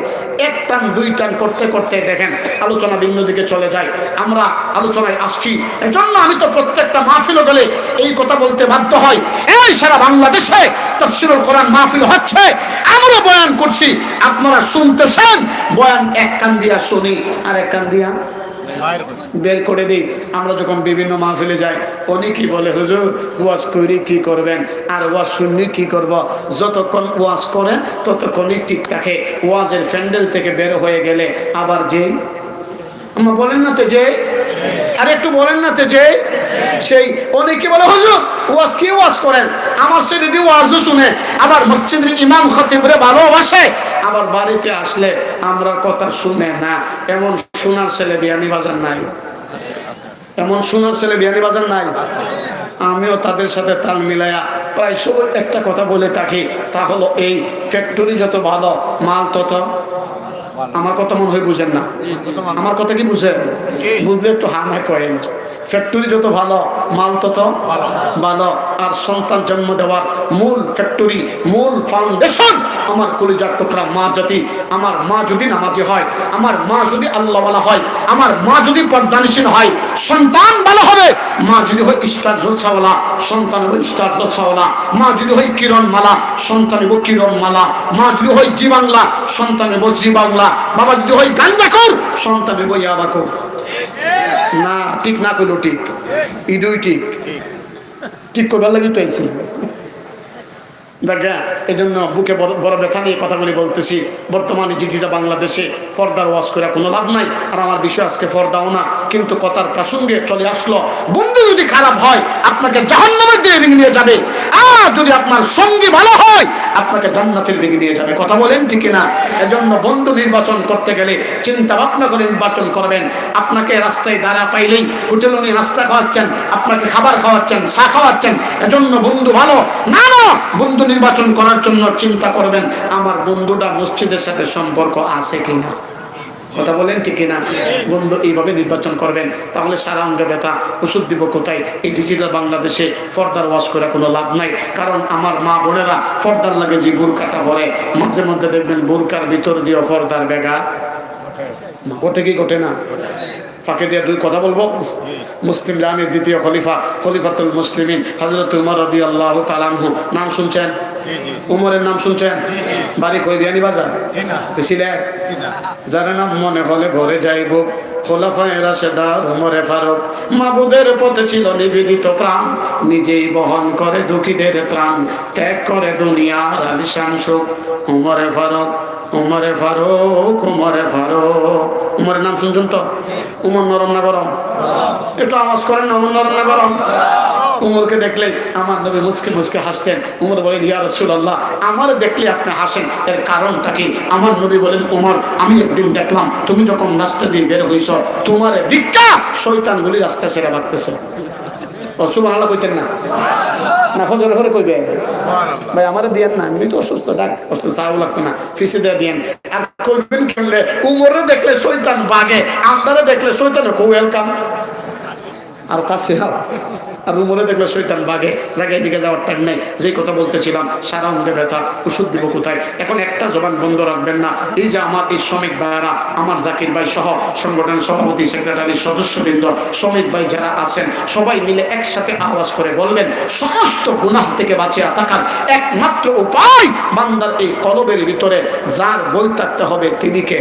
1 টান 2 টান করতে করতে দেখেন আলোচনা ভিন্ন দিকে চলে যায়। আমরা আলোচনায় আসছি, এজন্য আমি তো প্রত্যেকটা মাহফিলে গেলে এই কথা বলতে বাধ্য হয়। এই সারা বাংলাদেশে তাফসীরুল কোরআন মাহফিল হচ্ছে, আমরা বয়ান করছি, আপনারা শুনতেছেন, বয়ান এক কান দিয়া শুনি আর এক কান দিয়া বের করে দিই। আমরা যখন বিভিন্ন মাহফিলে যাই অনেকেই বলে হুজুর ওয়াজ করি কি করবেন, আর ওয়াজ শুননি কি করব। যতক্ষণ ওয়াজ করেন ততক্ষণই ঠিক থাকে, ওয়াজের প্যান্ডেল থেকে বের হয়ে গেলে আবার যেই আমার বলেন না তে যে, আর একটু বলেন না তে যে, সেই অনেকে বলে হুজুর ওয়াজ কি ওয়াজ করেন, আমার ছেলে দিয়ে ওয়াজও শুনে, আবার মসজিদের ইমাম খতিবরে ভালোবাসে, আবার বাড়িতে আসলে আমরা কথা শুনে না। এমন শোনার ছেলে বিয়ানি বাজার নাই, এমন শোনার ছেলে বিয়ানি বাজার নাই। আমিও তাদের সাথে তাল মিলাইয়া প্রায় সবাই একটা কথা বলে থাকি, তা হলো এই ফ্যাক্টরি যত ভালো মাল তত। আমার কথা মনে হয় বুঝেন না, আমার কথা কি বুঝেন? বুঝলে একটু হা না কয়েন। ফ্যাক্টরি যত ভালো মাল তত ভালো। আর সন্তান জন্ম দেওয়ার মূল ফ্যাক্টরি, মূল ফাউন্ডেশন আমার কলিজার টুকরা মা জাতি। আমার মা যদি নামাজি হয়, আমার মা যদি আল্লাহওয়ালা হয়, আমার মা যদি পর্দানিসীন হয়, সন্তান ভালো হবে। মা যদি হয় স্টার জলসাওয়ালা, সন্তান হবে স্টার জলসাওয়ালা। মা যদি হয় কিরণ মালা, সন্তান হবে কিরণ মালা। মা যদি হয় জি বাংলা, সন্তান হবে জি বাংলা। বাবা যদি হয় গাঞ্জাখোর, সন্তান হবে ইয়াবাখোর। না ঠিক না কইলো ঠিক, ইডুই ঠিক, ঠিক করবার লাগি তো আইছি। দেখা এই জন্য বুকে বড় ব্যথা নিয়ে কথাগুলি বলতেছি। বর্তমানে যেটা বাংলাদেশে ফর্দার ওয়াজ করে কোনো লাভ নাই। আর আমার বিষয় আজকে ফর্দাও না, কিন্তু কথার প্রসঙ্গে চলে আসলো। বন্ধু যদি খারাপ হয় আপনাকে জাহান্নামের দিকে নিয়ে যাবে, আর যদি আপনার সঙ্গী ভালো হয় আপনাকে জান্নাতের দিকে নিয়ে যাবে। কথা বলেন ঠিক না? এজন্য বন্ধু নির্বাচন করতে গেলে চিন্তা ভাবনা করে নির্বাচন করবেন। আপনাকে রাস্তায় দাঁড়া পাইলেই হোটেলে নিয়ে নাস্তা খাওয়াচ্ছেন, আপনাকে খাবার খাওয়াচ্ছেন, চা খাওয়াচ্ছেন, এজন্য বন্ধু ভালো না। না, বন্ধু নির্বাচন করার জন্য চিন্তা করবেন আমার বন্ধুটা মসজিদের সাথে সম্পর্ক আছে কিনা। কথা বলেন ঠিক কিনা? বন্ধু এইভাবে নির্বাচন করবেন, তাহলে সারা অঙ্গে ব্যথা ওষুধ দিব কোথায়? এই ডিজিটাল বাংলাদেশে ফর্দার ওয়াশ করে কোনো লাভ নাই। কারণ আমার মা বোনেরা ফর্দার লাগে যে বুরকাটা পরে, মাঝে মধ্যে দেখবেন বুরকার ভিতর দিয়ে ফর্দার বেগা গোটে কি গোটে না। ফাঁকে দিয়ে দুই কথা বলবো। মুসলিম জামির দ্বিতীয় খলিফা, খলিফাতুল মুসলিমিন হযরত উমর রাদিয়াল্লাহু তাআলা আনহু নাম শুনছেন? উমরের নাম শুনছেন? বাড়ি কই বিয়ানী বাজার? সিলেট? জানেন না? মনে হলে ভরে যাইব খোলাফায়ে রাশেদার উমরে ফারুক। মাবুদের পথে ছিল নিবেদিত প্রাণ, নিজেই বহন করে দুঃখীদের ত্রাণ, ত্যাগ করে দুনিয়ার আলিশান সুখ। উমরে ফারুক, উমরে ফারুক, উমরে ফারুক। উমরের নাম শুনছেন তো? উমর নরম না গরম? একটু আওয়াজ করেন না, উমর নরম না গরম? উমরকে দেখলে আমার নবী মুসকে মুসকে হাসতেন। উমর বলেন ইয়া রাসূলুল্লাহ, আমার দেখলে আপনি হাসেন, এর কারণটা কি? আমার নবী বলেন উমর, আমি একদিন দেখলাম তুমি যখন রাস্তা দিয়ে বের হইছ, তোমার দিকটা শয়তানগুলি রাস্তা ছেড়ে ভাগতেছে। সুবহানাল্লাহ কইতেন না? না ফজর ঘরে কইবে ভাই আমারে দিয়েন না, আমি তো অসুস্থ, ডাক অসুস্থ, চাও লাগতো না, ফিসে দিয়ে দিয়েন। আর কইবেন খেললে উমরে দেখলে শয়তান ভাগে, আমরা দেখলে শয়তান ওয়েলকাম আর কাছে আর উমরে দেখলে শয়তান ভাগে। জায়গায় দিকে যাওয়ার টাইম নেই। যেই কথা বলতেছিলাম, সারা অঙ্গে ব্যথা, ওষুধ দিব কোথায়? এখন একটা জবান বন্ধ রাখবেন না। এই যে আমার এই শ্রমিক ভাইয়েরা, আমার জাকির ভাই সহ সংগঠনের সভাপতি, সেক্রেটারি, সদস্যবৃন্দ, শ্রমিক ভাই যারা আছেন, সবাই মিলে একসাথে আওয়াজ করে বলবেন, সমস্ত গুনাহ থেকে বাঁচিয়ে থাকার একমাত্র উপায় বান্দার এই কলবের ভিতরে যার বই থাকতে হবে তিনি কে?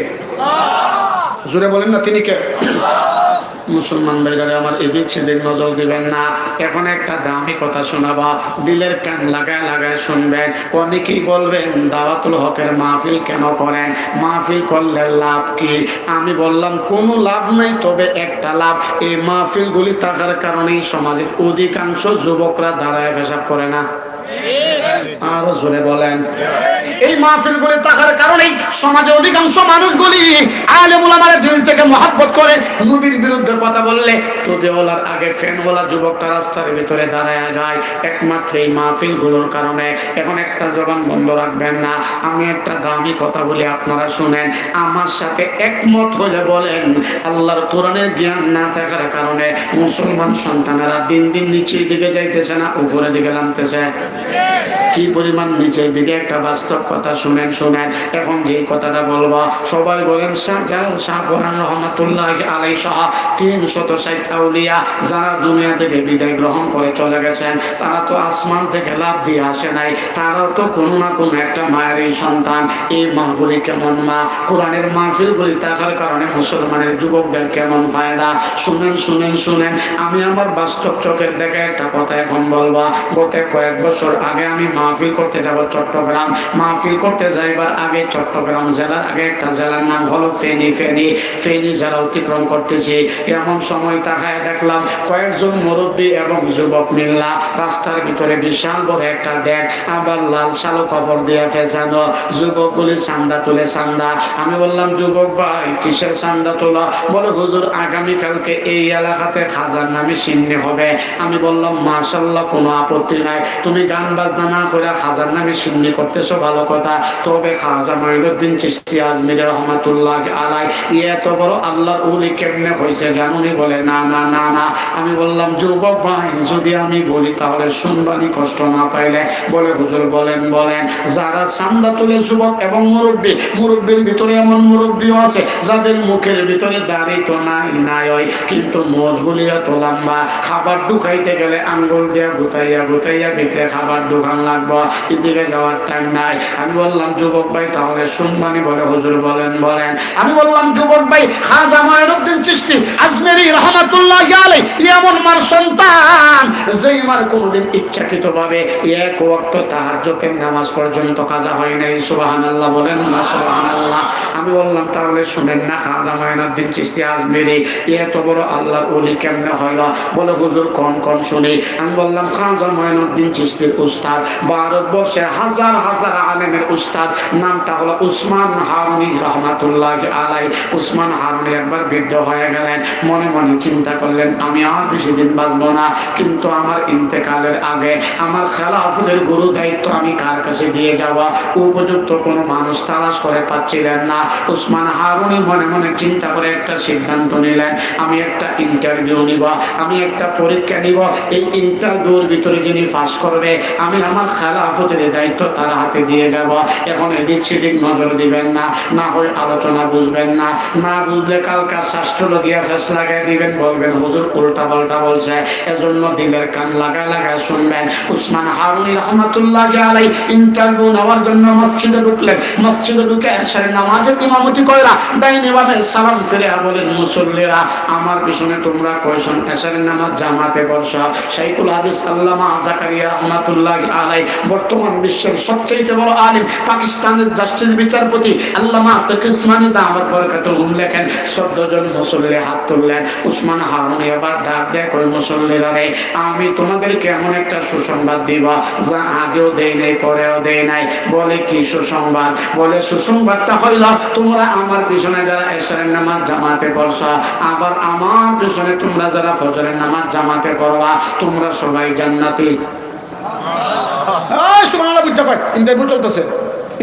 জোরে বলেন না, তিনি কে? মুসলমান ভাইরা আমার এদিক সেদিক নজর দিবেন না। এখন একটা দামি কথা শোনাবা, দিলের কান লাগায় লাগায় শুনবেন। অনেকেই বলবেন দাওয়াতুল হকের মাহফিল কেন করেন? মাহফিল করলে লাভ কি? আমি বললাম কোনো লাভ নাই, তবে একটা লাভ, এই মাহফিলগুলি থাকার কারণেই সমাজের অধিকাংশ যুবকরা দাঁড়ায় পেশাব করে না। আরো জোরে বলেন। এই মাহফিলগুলি থাকার কারণেই সমাজে অধিকাংশ মানুষগুলি আলেম ওলামার দিল থেকে মহব্বত করে। নবীর বিরুদ্ধে কথা বললে টুপিওয়ালার আগে ফ্যানওয়ালা যুবকটা রাস্তার ভিতরে দাঁড়ায় যায়, একমাত্র এই মাহফিলগুলোর কারণে। এখন একটা জবান বন্ধ রাখবেন না। আমি একটা দামি কথা বলি, আপনারা শুনেন, আমার সাথে একমত হলে বলেন, আল্লাহর কোরআনের জ্ঞান না থাকার কারণে মুসলমান সন্তানেরা দিন দিন নিচের দিকে যাইতেছে না উপরের দিকে নামতেছে? কি পরিমাণ নিচের দিকে, একটা বাস্তব কথা শুনেন। এখন যে কথাটা বলবো, সবাই বলেন শাহজালাল শাহপরান রহমাতুল্লাহ আলাইহি সহ 360 আউলিয়া যারা দুনিয়া থেকে বিদায় গ্রহণ করে চলে গেছেন, তারা তো আসমান থেকে লাভ দিয়ে আসে নাই, তারাও তো কোনো না কোনো একটা মায়েরই সন্তান। এই মাগুলি কেমন মা? কোরআনের মাহফিলগুলি থাকার কারণে মুসলমানের যুবকদের কেমন ফায়দা? শুনেন। আমি আমার বাস্তব চোখের দেখা একটা কথা এখন বলবো। গত কয়েক বছর বছর আগে আমি মাহফিল করতে যাব চট্টগ্রাম। মাহফিল করতে যাইবার আগে চট্টগ্রাম জেলার আগে একটা জেলার নাম হলো ফেনী। ফেনী জেলা অতিক্রম করতেছি। এমন সময় তাকায় দেখলাম কয়েকজন মুরব্বী এবং যুবক মিল্লা রাস্তার ভিতরে বিশাল বড় একটা ড্যাগ, আবার লাল শালো কাপড় দিয়ে ফেসানো। যুবকগুলি চান্দা তুলে চান্দা। আমি বললাম, যুবক ভাই কিসের চান্দা তোলা? বলে, হুজুর আগামীকালকে এই এলাকাতে খাজার নামে সিন্নি হবে। আমি বললাম, মাশাআল্লাহ, কোনো আপত্তি নাই, তুমি গান বাজনা না করে খাজার নামে সিন্নি করতেছো, ভালো কথা। তবে খাজা মঈনুদ্দিন চিশতি আজমিরি রহমাতুল্লাহ আলাই এত বড় আল্লাহর ওলি কেমনে হয়েছে জানুনি? বলে, না না না না। আমি বললাম, যুবক ভাই যদি আমি বলি তাহলে শুনবানি, কষ্ট না পাইলে? বলে, হুজুর বলেন বলেন। যারা চান্দা তুলে যুবক এবং মুরব্বীর ভিতরে এমন মুরব্বীও আছে যাদের মুখের ভিতরে দাড়ি তো নাই হয়, কিন্তু মোজগুলি এত লম্বা, খাবার ঢুকাইতে গেলে আঙ্গুল দিয়ে গুতাইয়া ভিতরে খাবার ঢুকান লাগবো, এদিকে যাওয়ার টাইম নাই। আমি বললাম, যুবক ভাই তাহলে শুনবানি? বলে, হুজুর বলেন বলেন। আমি বললাম, যুবক ভাই খাজা মঈনুদ্দিন চিশতি আজমিরি রহমাতুল্লাহ আলাইহি এমন মার সন্তান যেই মার কোনদিন ইচ্ছাকৃতভাবে এক ওয়াক্ত তাহাজ্জুদের নামাজ পর্যন্ত কাজা হয় নাই। সুবহানাল্লাহ বলেন না সুবহানাল্লাহ। আমি বললাম, তাহলে শুনেন না, খাজা মঈনুদ্দিন চিশতি আজমিরি এত বড় আল্লাহর ওলি কেমনে হইল? বলে, হুজুর কোন শুনি। আমি বললাম, খাজা মঈনুদ্দিন চিশতির উস্তাদ, ভারতবর্ষে হাজার হাজার আলেমের উস্তাদ, নামটা হলো উসমান হারুনি রহমাতুল্লাহ আলাই। উসমান হারুনি একবার বৃদ্ধ হয়ে গেলেন, মনে মনে চিন্তা করলেন, আমি আর বেশি দিন বাঁচবো না, কিন্তু আমার ইন্তেকালের আগে আমার খেলাফতের গুরু দায়িত্ব আমি কার কাছে দিয়ে যাব? উপযুক্ত কোনো মানুষ তালাশ করে পাচ্ছিলেন না। উসমান হারুনি মনে মনে চিন্তা করে একটা সিদ্ধান্ত নিলেন, আমি একটা ইন্টারভিউ নিব, আমি একটা পরীক্ষা নিব। এই ইন্টারভিউর ভিতরে যিনি পাস করবে আমি আমার খেলাফতের দায়িত্ব তার হাতে দিয়ে যাব। এখন এদিক সেদিক নজর দিবেন না, না হয় আলোচনা বুঝবেন না, না বুঝলে কালকা শাস্ত্র লগিয়া ফেস লাগাই দিবেন, বলবেন হুজুর উল্টা পাল্টা বলছে। এজন্য দিলের কান লাগায় শুনবেন। উসমান হারুনি রহমাতুল্লাহ আলাই ইন্টারভিউ নেওয়ার জন্য মসজিদে ঢুকলেন। মসজিদে ঢুকে এশারের নামাজের ইমামতি কইরা ডাইনে বামে সালাম ফিরে বলেন, মুসল্লিরা আমার পিছনে তোমরা কয়জন এশারের নামাজ জামাতে বর্ষ? শাইখুল হাদিস আল্লামা জাকারিয়া রহমাতুল্লাহ আলাই, বর্তমান বিশ্বের সবচেয়ে বড় আলিম, পাকিস্তানের জাস্টিস বিচারপতি আল্লামা তাকিসমানি দামাত বরকাতুহুম লেখেন 14 জন মুসল্লি হাত তুললেন। উসমান হারুনি এবার ডাক দেয়, কই মুসল্লিরা রে, আমি তোমাদেরকে এমন একটা সুসংবাদ দিব যা আগেও দেই নাই পরেও দেই নাই। বলে, কি সুসংবাদ? বলে, সুসংবাদটা হইল তোমরা আমার পিছনে যারা এশারের নামাজ জামাতে পড়ছো, আবার আমার পিছনে তোমরা যারা ফজরের নামাজ জামাতে পড়বা, তোমরা সবাই জান্নাতি। সুবহানাল্লাহ। বুঝতে পার ইন্টারভিউ চলতেছে,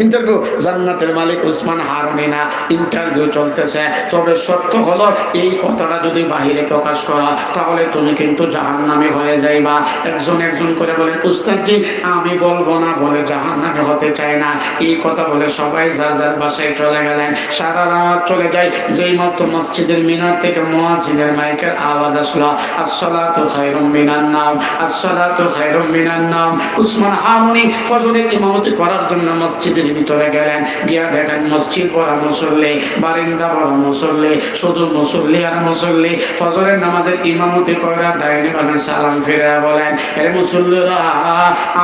ইন্টারভিউ। জান্নাতের মালিক উসমান হারুনি না, ইন্টারভিউ চলতেছে। তবে সত্য হলো এই কথাটা যদি বাহিরে প্রকাশ করা তাহলে তুমি কিন্তু জাহান্নামী হয়ে যাইবা। একজন করে বলেন, উস্তাদজি আমি বলবো না, বলে জাহান্নামী হতে চায় না। এই কথা বলে সবাই যার যার বাসায় চলে গেলেন। সারা রাত চলে যায়। যেই মাত্র মসজিদের মিনার থেকে মুয়াজ্জিনের মাইকের আওয়াজ আসলো, আসসালাতু খায়রুম মিনান নাওম, আসসালাতু খায়রুম মিনান নাওম। উসমান হারুনি ফজরের ইমামতি করার জন্য মসজিদের ভিতরে গেলেন। গিয়া দেখেন মসজিদ পড়া মুসল্লি, বারিন্দা পড়া মুসল্লি, শুধু মুসল্লি আর মুসল্লি। ফজরের নামাজের ইমামতি কইরা ডাইনে বামে সালাম ফিরে বলেন, এর মুসল্লিরা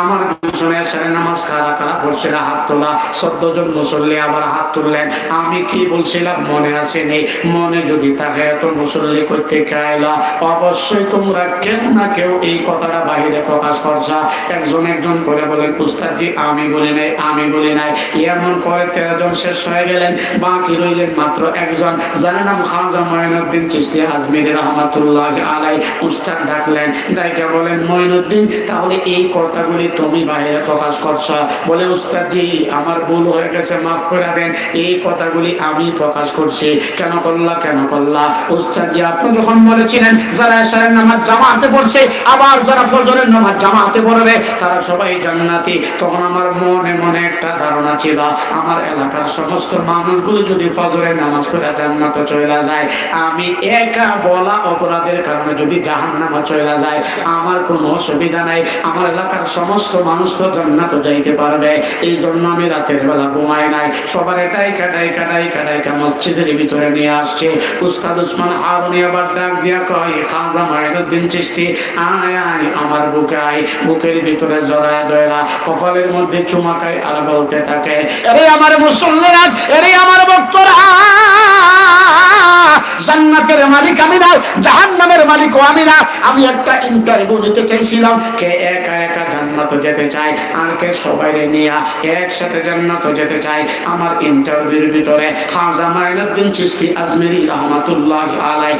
আমার পিছনে এশারের নামাজ কারা পড়ছিল? হাত তোলা। 14 জন মুসল্লি আবার হাত তুললেন। আমি কি বলছিলাম মনে আসেনি? মনে যদি থাকে এত মুসল্লি করতে খাইলা, অবশ্যই তোমরা কেউ না কেউ এই কথাটা বাহিরে প্রকাশ করছা। একজন করে বলেন, উস্তাদজি আমি বলি নাই। এমন করে 13 জন শেষ হয়ে গেলেন। বাকি রইলেন মাত্র একজন, যার নাম খাজা মঈনুদ্দিন চিশতি আজমিরি রহমাতুল্লাহ আলাই। উস্তাদ ডাকলেন, ডাইকা বলেন, মঈনুদ্দিন তাহলে এই কথাগুলি তুমি বাইরে প্রকাশ করছো? বলে, উস্তাদজি আমার ভুল হয়ে গেছে, মাফ করে দেন, এই কথাগুলি আমি প্রকাশ করছি। কেন করলা? উস্তাদজি আপনি যখন বলেছিলেন যারা এশারের নামাজ জামাতে পড়ছে আবার যারা ফজরের নামাজ জামাতে পড়বে তারা সবাই জান্নাতি, তখন আমার মনে একটা ধারণা ধারণা ছিল আমার এলাকার সমস্ত মানুষগুলো যদি ফজরের নামাজ পড়ে জান্নাতে চলে যায়, আমি একা বলা অপরাধের কারণে যদি জাহান্নামে চলে যায়, আমার কোনো অসুবিধা নাই, আমার এলাকার সমস্ত মানুষ তো জান্নাতে যাইতে পারবে। এই জন্য আমি রাতের বেলা ঘুমাই নাই, সবার এটাই কাটাই মসজিদের ভিতরে নিয়ে আসছে। উস্তাদ উসমান হারুনি আবার ডাক দিয়া কয়, খাজা মাইনুদ্দিন চিশতি আয় আয় আমার বুকে আয়। বুকের ভিতরে জড়ায় দয়রা কপালের মধ্যে চুমাকায় আর বলতে থাকে, আরে আমার মুসল্লিরা, আরে আমার ভক্তরা, জান্নাতের মালিক আমি না, জাহান্নামের মালিকও আমি না। আমি একটা ইন্টারভিউ দিতে চাইছিলাম, কে একা একা জান্নাতে যেতে চায় আর কে সবাই নিয়ে একসাথে জান্নাতে যেতে চায়। আমার ইন্টারভিউর ভিতরে খাজা মাইনুদ্দিন চিশতি আজমেরি রহমাতুল্লাহ আলাইহি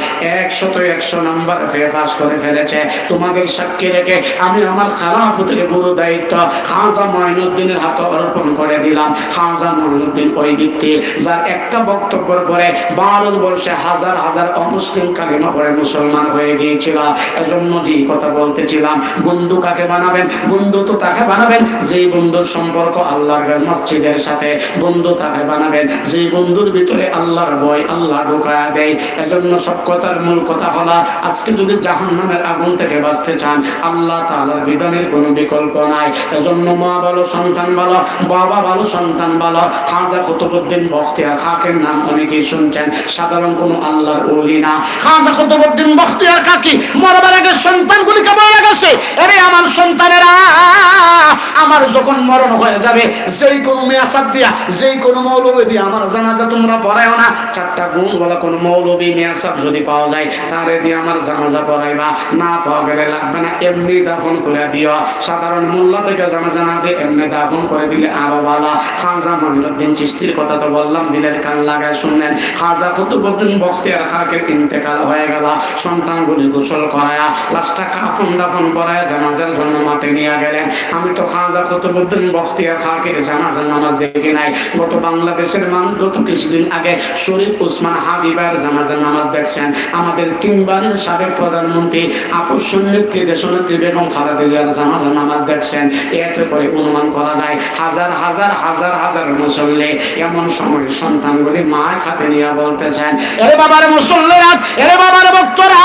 100 নাম্বার পাস করে ফেলেছে। তোমাদের সাক্ষী রেখে আমি আমার খেলাফতের পুরো দায়িত্ব খাজা মাইনুদ্দিনের হাতে অর্পণ করে দিলাম। খাজা মাইনুদ্দিন ওই ব্যক্তি যার একটা বক্তব্যের পরে ভারতবর্ষে হাজার হাজার অমুসলিম কালিমা পড়ে মুসলমান হয়ে গিয়েছিল। এজন্য যে কথা বলতেছিলাম, বন্ধু কাকে বানাবেন? বন্ধু তো তাকে বানাবেন যেই বন্ধুর সম্পর্ক আল্লাহর মসজিদের সাথে। বন্ধু তাকে বানাবেন যেই বন্ধুর ভিতরে আল্লাহর ভয় আল্লাহ ঢোকায়া দেয়। এজন্য সব কথার মূল কথা হলো, আজকে যদি জাহান্নামের আগুন থেকে বাঁচতে চান, আল্লাহ তাআলার বিধানের কোনো বিকল্প নাই। এজন্য মা ভালো, সন্তান ভালো, বাবা ভালো, সন্তান ভালো। খাজা কুতুবউদ্দিন বখতিয়ার খাকের নাম অনেকেই শুনছেন, সাধারণ কোনো আল্লাহর ওলি না। খাজা কুতুবউদ্দিন বখতিয়ার খাকি মরবার আগে সন্তানগুলিকে বলে গেছে, আরে আমার সন্তানেরা, আমার যখন মরণ হয়ে যাবে, যেই কোনো মেয়াসাব দিয়া, যেই কোনো মৌলবী দিয়া আমার জানাজা তোমরা পড়ায়ও না। 4টা গুণ বলা কোনো মৌলবী মেয়াসাব যদি পাওয়া যায়, তারে দিয়ে আমার জানাজা পড়াইবা। না পাওয়া গেলে লাগবে না, এমনি দাফন করে দিও। সাধারণ মোল্লা থেকে জানাজা না দিয়ে এমনি দাফন করে দিলে আরো ভালো। খাজা মাইনুদ্দিন চিশতির কথা তো বললাম, দিলের কান লাগায় শুনলেন। খাজা কুতুবউদ্দিন বখতিয়ার খাকের ইন্তেকাল হয়ে গেল। সন্তানগুলি গোসল করায়া, লাশটা কাফন দাফন করায়া জানাজার জন্য মাঠে নিয়ে গেলেন। আমি তো খাজা কুতুবউদ্দিন বখতিয়ার খাকের জানাজার নামাজ দেখি নাই। গত বাংলাদেশের মানুষ গত কিছুদিন আগে শরীফ ওসমান হাবিবের জানাজার নামাজ দেখছেন। আমাদের 3 বারের সাবেক প্রধানমন্ত্রী আপসন্নেত্রী দেশনেত্রী বেগম খালেদা জিয়ার জানাজার নামাজ দেখছেন। এতে করে অনুমান করা যায় হাজার হাজার হাজার হাজার মুসল্লি। এমন সময় সন্তানগুলি মায়ের খাতে নিয়ে বলতেছেন, এরে বাবার মুসল্লিরা, এরে বাবার ভক্তরা,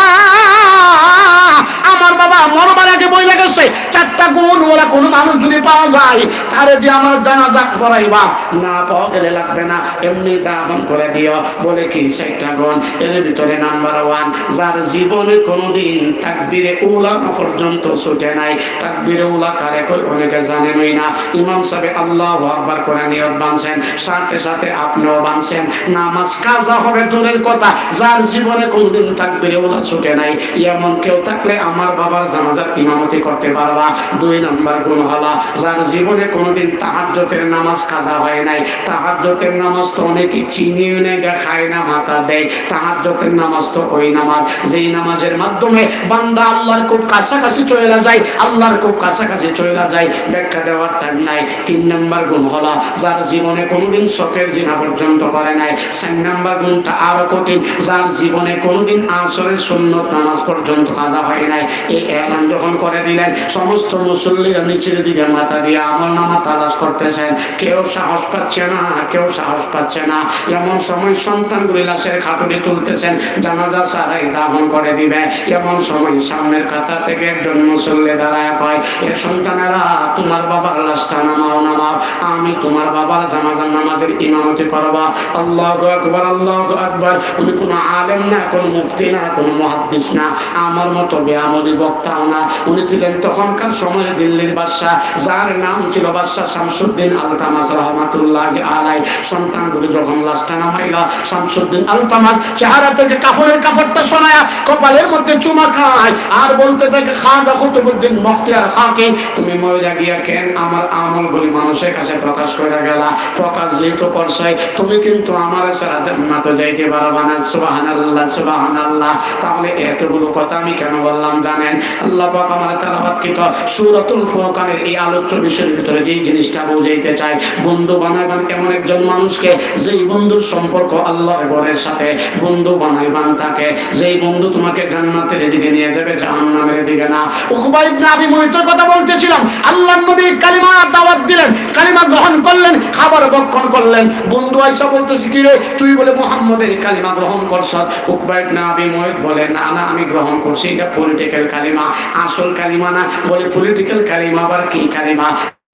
আমার বাবা মরবার আগে বইলে গেছে 4টা গুণ ওরা কোনো মানুষ যদি পাওয়া যায়, তারে দিয়ে আমার জানাজা পড়াইবা। না পাওয়া গেলে লাগবে না, এমনি দাফন করে দিও। বলে কি 4টা গুণ? এর ভিতরে নাম্বার 1, যার জীবনে কোনোদিন তাকবীরে উলা পর্যন্ত ছুটে নাই। তাকবীরে উলা কারে কই অনেকে জানেনই না। ইমাম সাহেব আল্লাহু আকবার করে নিয়ত বানছেন, সাথে সাথে আপনিও বানছেন, নামাজ কাজা হবে দূরের কথা। যার জীবনে কোনোদিন তাকবীরে উলা ছুটে নাই, এমন কেউ থাকলে আমার বাবার জানাজার ইমামতি করতে পারবা। 2 নাম্বার গুণ হলো, যার জীবনে কোনোদিন তাহাজ্জুদের নামাজ কাজা হয় নাই। তাহাজ্জুদের নামাজ তো অনেকে চিনিও না, খায় না, মাথা দেয়। তাহাজ্জুদের নামাজ তো ওই নামাজ যেই নামাজের মাধ্যমে বান্দা আল্লাহর খুব কাছাকাছি চলে যায়, আল্লাহর খুব কাছাকাছি চলে যায়। ব্যাখ্যা দেওয়ার টাইম নাই। 3 নাম্বার গুণ হলো, যার জীবনে কোনোদিন শখের জিনা পর্যন্ত করে নাই। 4 নাম্বার গুণটা আরো কঠিন, যার জীবনে কোনোদিন আসরের সুন্নত নামাজ পর্যন্ত কাজা হয় নাই। এই এলান যখন করে দিলেন, সমস্ত মুসল্লিরা নিচের দিকে মাথা দিয়ে আমলনামা তালাশ করতেছেন। কেউ সাহস পাচ্ছে না, কেউ সাহস পাচ্ছে না। এমন সময় সন্তানগুলি লাশের খাটুরি তুলতেছেন, জানাজা ছাড়াই দাফন করে দিবে। এমন সময় সামনের কাতা থেকে একজন মুসল্লি দাঁড়ায় কয়, এ সন্তানেরা, তোমার বাবার লাশটা নামাও, নামাও, আমি তোমার বাবার জানাজার নামাজের ইমামতি করবা। আল্লাহু আকবার, আল্লাহু আকবার। উনি কোনো আলেম না, কোনো মুফতি না, কোনো মুহাদ্দিস না, আমার মতো বেআমলি বক্তাও না। উনি ছিলেন তখনকার সময়ের দিল্লির বাদশা, যার নাম ছিল বাদশা শামসুদ্দিন আলতামাস রহমাতুল্লাহি আলাইহি। সন্তানগুলি যখন লাশটা নামাইলা, শামসুদ্দিন আলতামাস চেহারা থেকে কাফনের কাপড়টা সরায়া কপালের মধ্যে চুমা খায় আর বলতে থাকে, খাজা কুতুবউদ্দিন বখতিয়ার খাকি, তুমি মইরা গিয়া কেন আমার আমলগুলি মানুষের কাছে প্রকাশ করে গেলা? প্রকাশ যেহেতু করছাই, তুমি কিন্তু আমার ছাড়া জান্নাতে যাইতে পারবা না। সুবহানাল্লাহ, সুবহানাল্লাহ। তাহলে এতগুলো কথা আমি কেন বললাম জানেন? আল্লাহ পাক আমার তাআলা দাওয়াতকৃত সূরাতুল ফুরকানের এই আলোচ্য বিষয়ের ভিতরে যেই জিনিসটা বুঝাইতে চাই, বন্ধু বানাইবান এমন একজন মানুষকে যেই বন্ধুর সম্পর্ক আল্লাহর ঘরের সাথে, বন্ধু বানাইবান তাকে যেই বন্ধু তোমাকে জান্নাতের দিকে নিয়ে যাবে, জাহান্নামের দিকে না। উকবা ইবনে আবি মুয়িতের কথা বলতেছিলাম। আল্লাহর নবী কালিমা দাওয়াত দিলেন, কালিমা গ্রহণ করলেন, খাবার ভক্ষণ করলেন। বন্ধু আয়েশা বলতেছে, কি রে তুই বলে মুহাম্মদের কালিমা গ্রহণ করছ? উকবা ইবনে আবি মুয়িত বলে, না না আমি গ্রহণ করছি, এটা পলিটিক্যাল কালিমা, আসল কালিমা না। বলে পলিটিক্যাল কালিমা আবার কি কালিমা?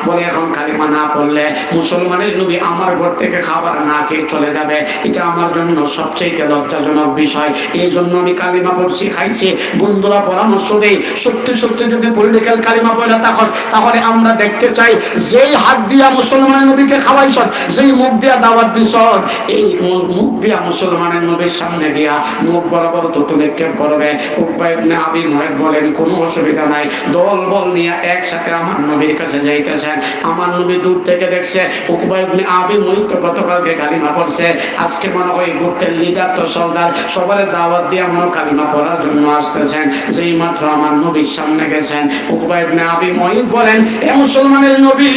বলে এখন কালিমা না পড়লে মুসলমানের নবী আমার ঘর থেকে খাবার না খেয়ে চলে যাবে, এটা আমার জন্য সবচেয়ে লজ্জাজনক বিষয়। এই জন্য আমি কালিমা পড়ছি, খাইছি। বন্ধুরা পরামর্শ দেই, সত্যি সত্যি যদি পলিটিক্যাল কালিমা পড়ে তাহলে আমরা দেখতে চাই যেই হাত দিয়া মুসলমানের নবীকে খাওয়াইছ, যেই মুখ দিয়া দাওয়াত দিছ, এই মুখ দিয়া মুসলমানের নবীর সামনে গিয়া মুখ বরাবর থুতু নিক্ষেপ করবে। উকবা ইবনে আবি মুয়িত বলেন, কোনো অসুবিধা নাই, দল বল নিয়ে একসাথে আমার নবীর কাছে যাইতেছে। আমার নবী দূর থেকে দেখছে উকবা ইবনে আবি মুয়িত গতকালকে কালিমা পড়ছে, আজকে মনে হয় গোত্রের লিডার তো সর্দার, সবার দাওয়াত দিয়ে মনে কালিমা পড়ার জন্য আসতেছেন। যেই মাত্র আমার নবীর সামনে গেছেন, উকবা ইবনে আবি মুয়িত বলেন, এ মুসলমানের নবী,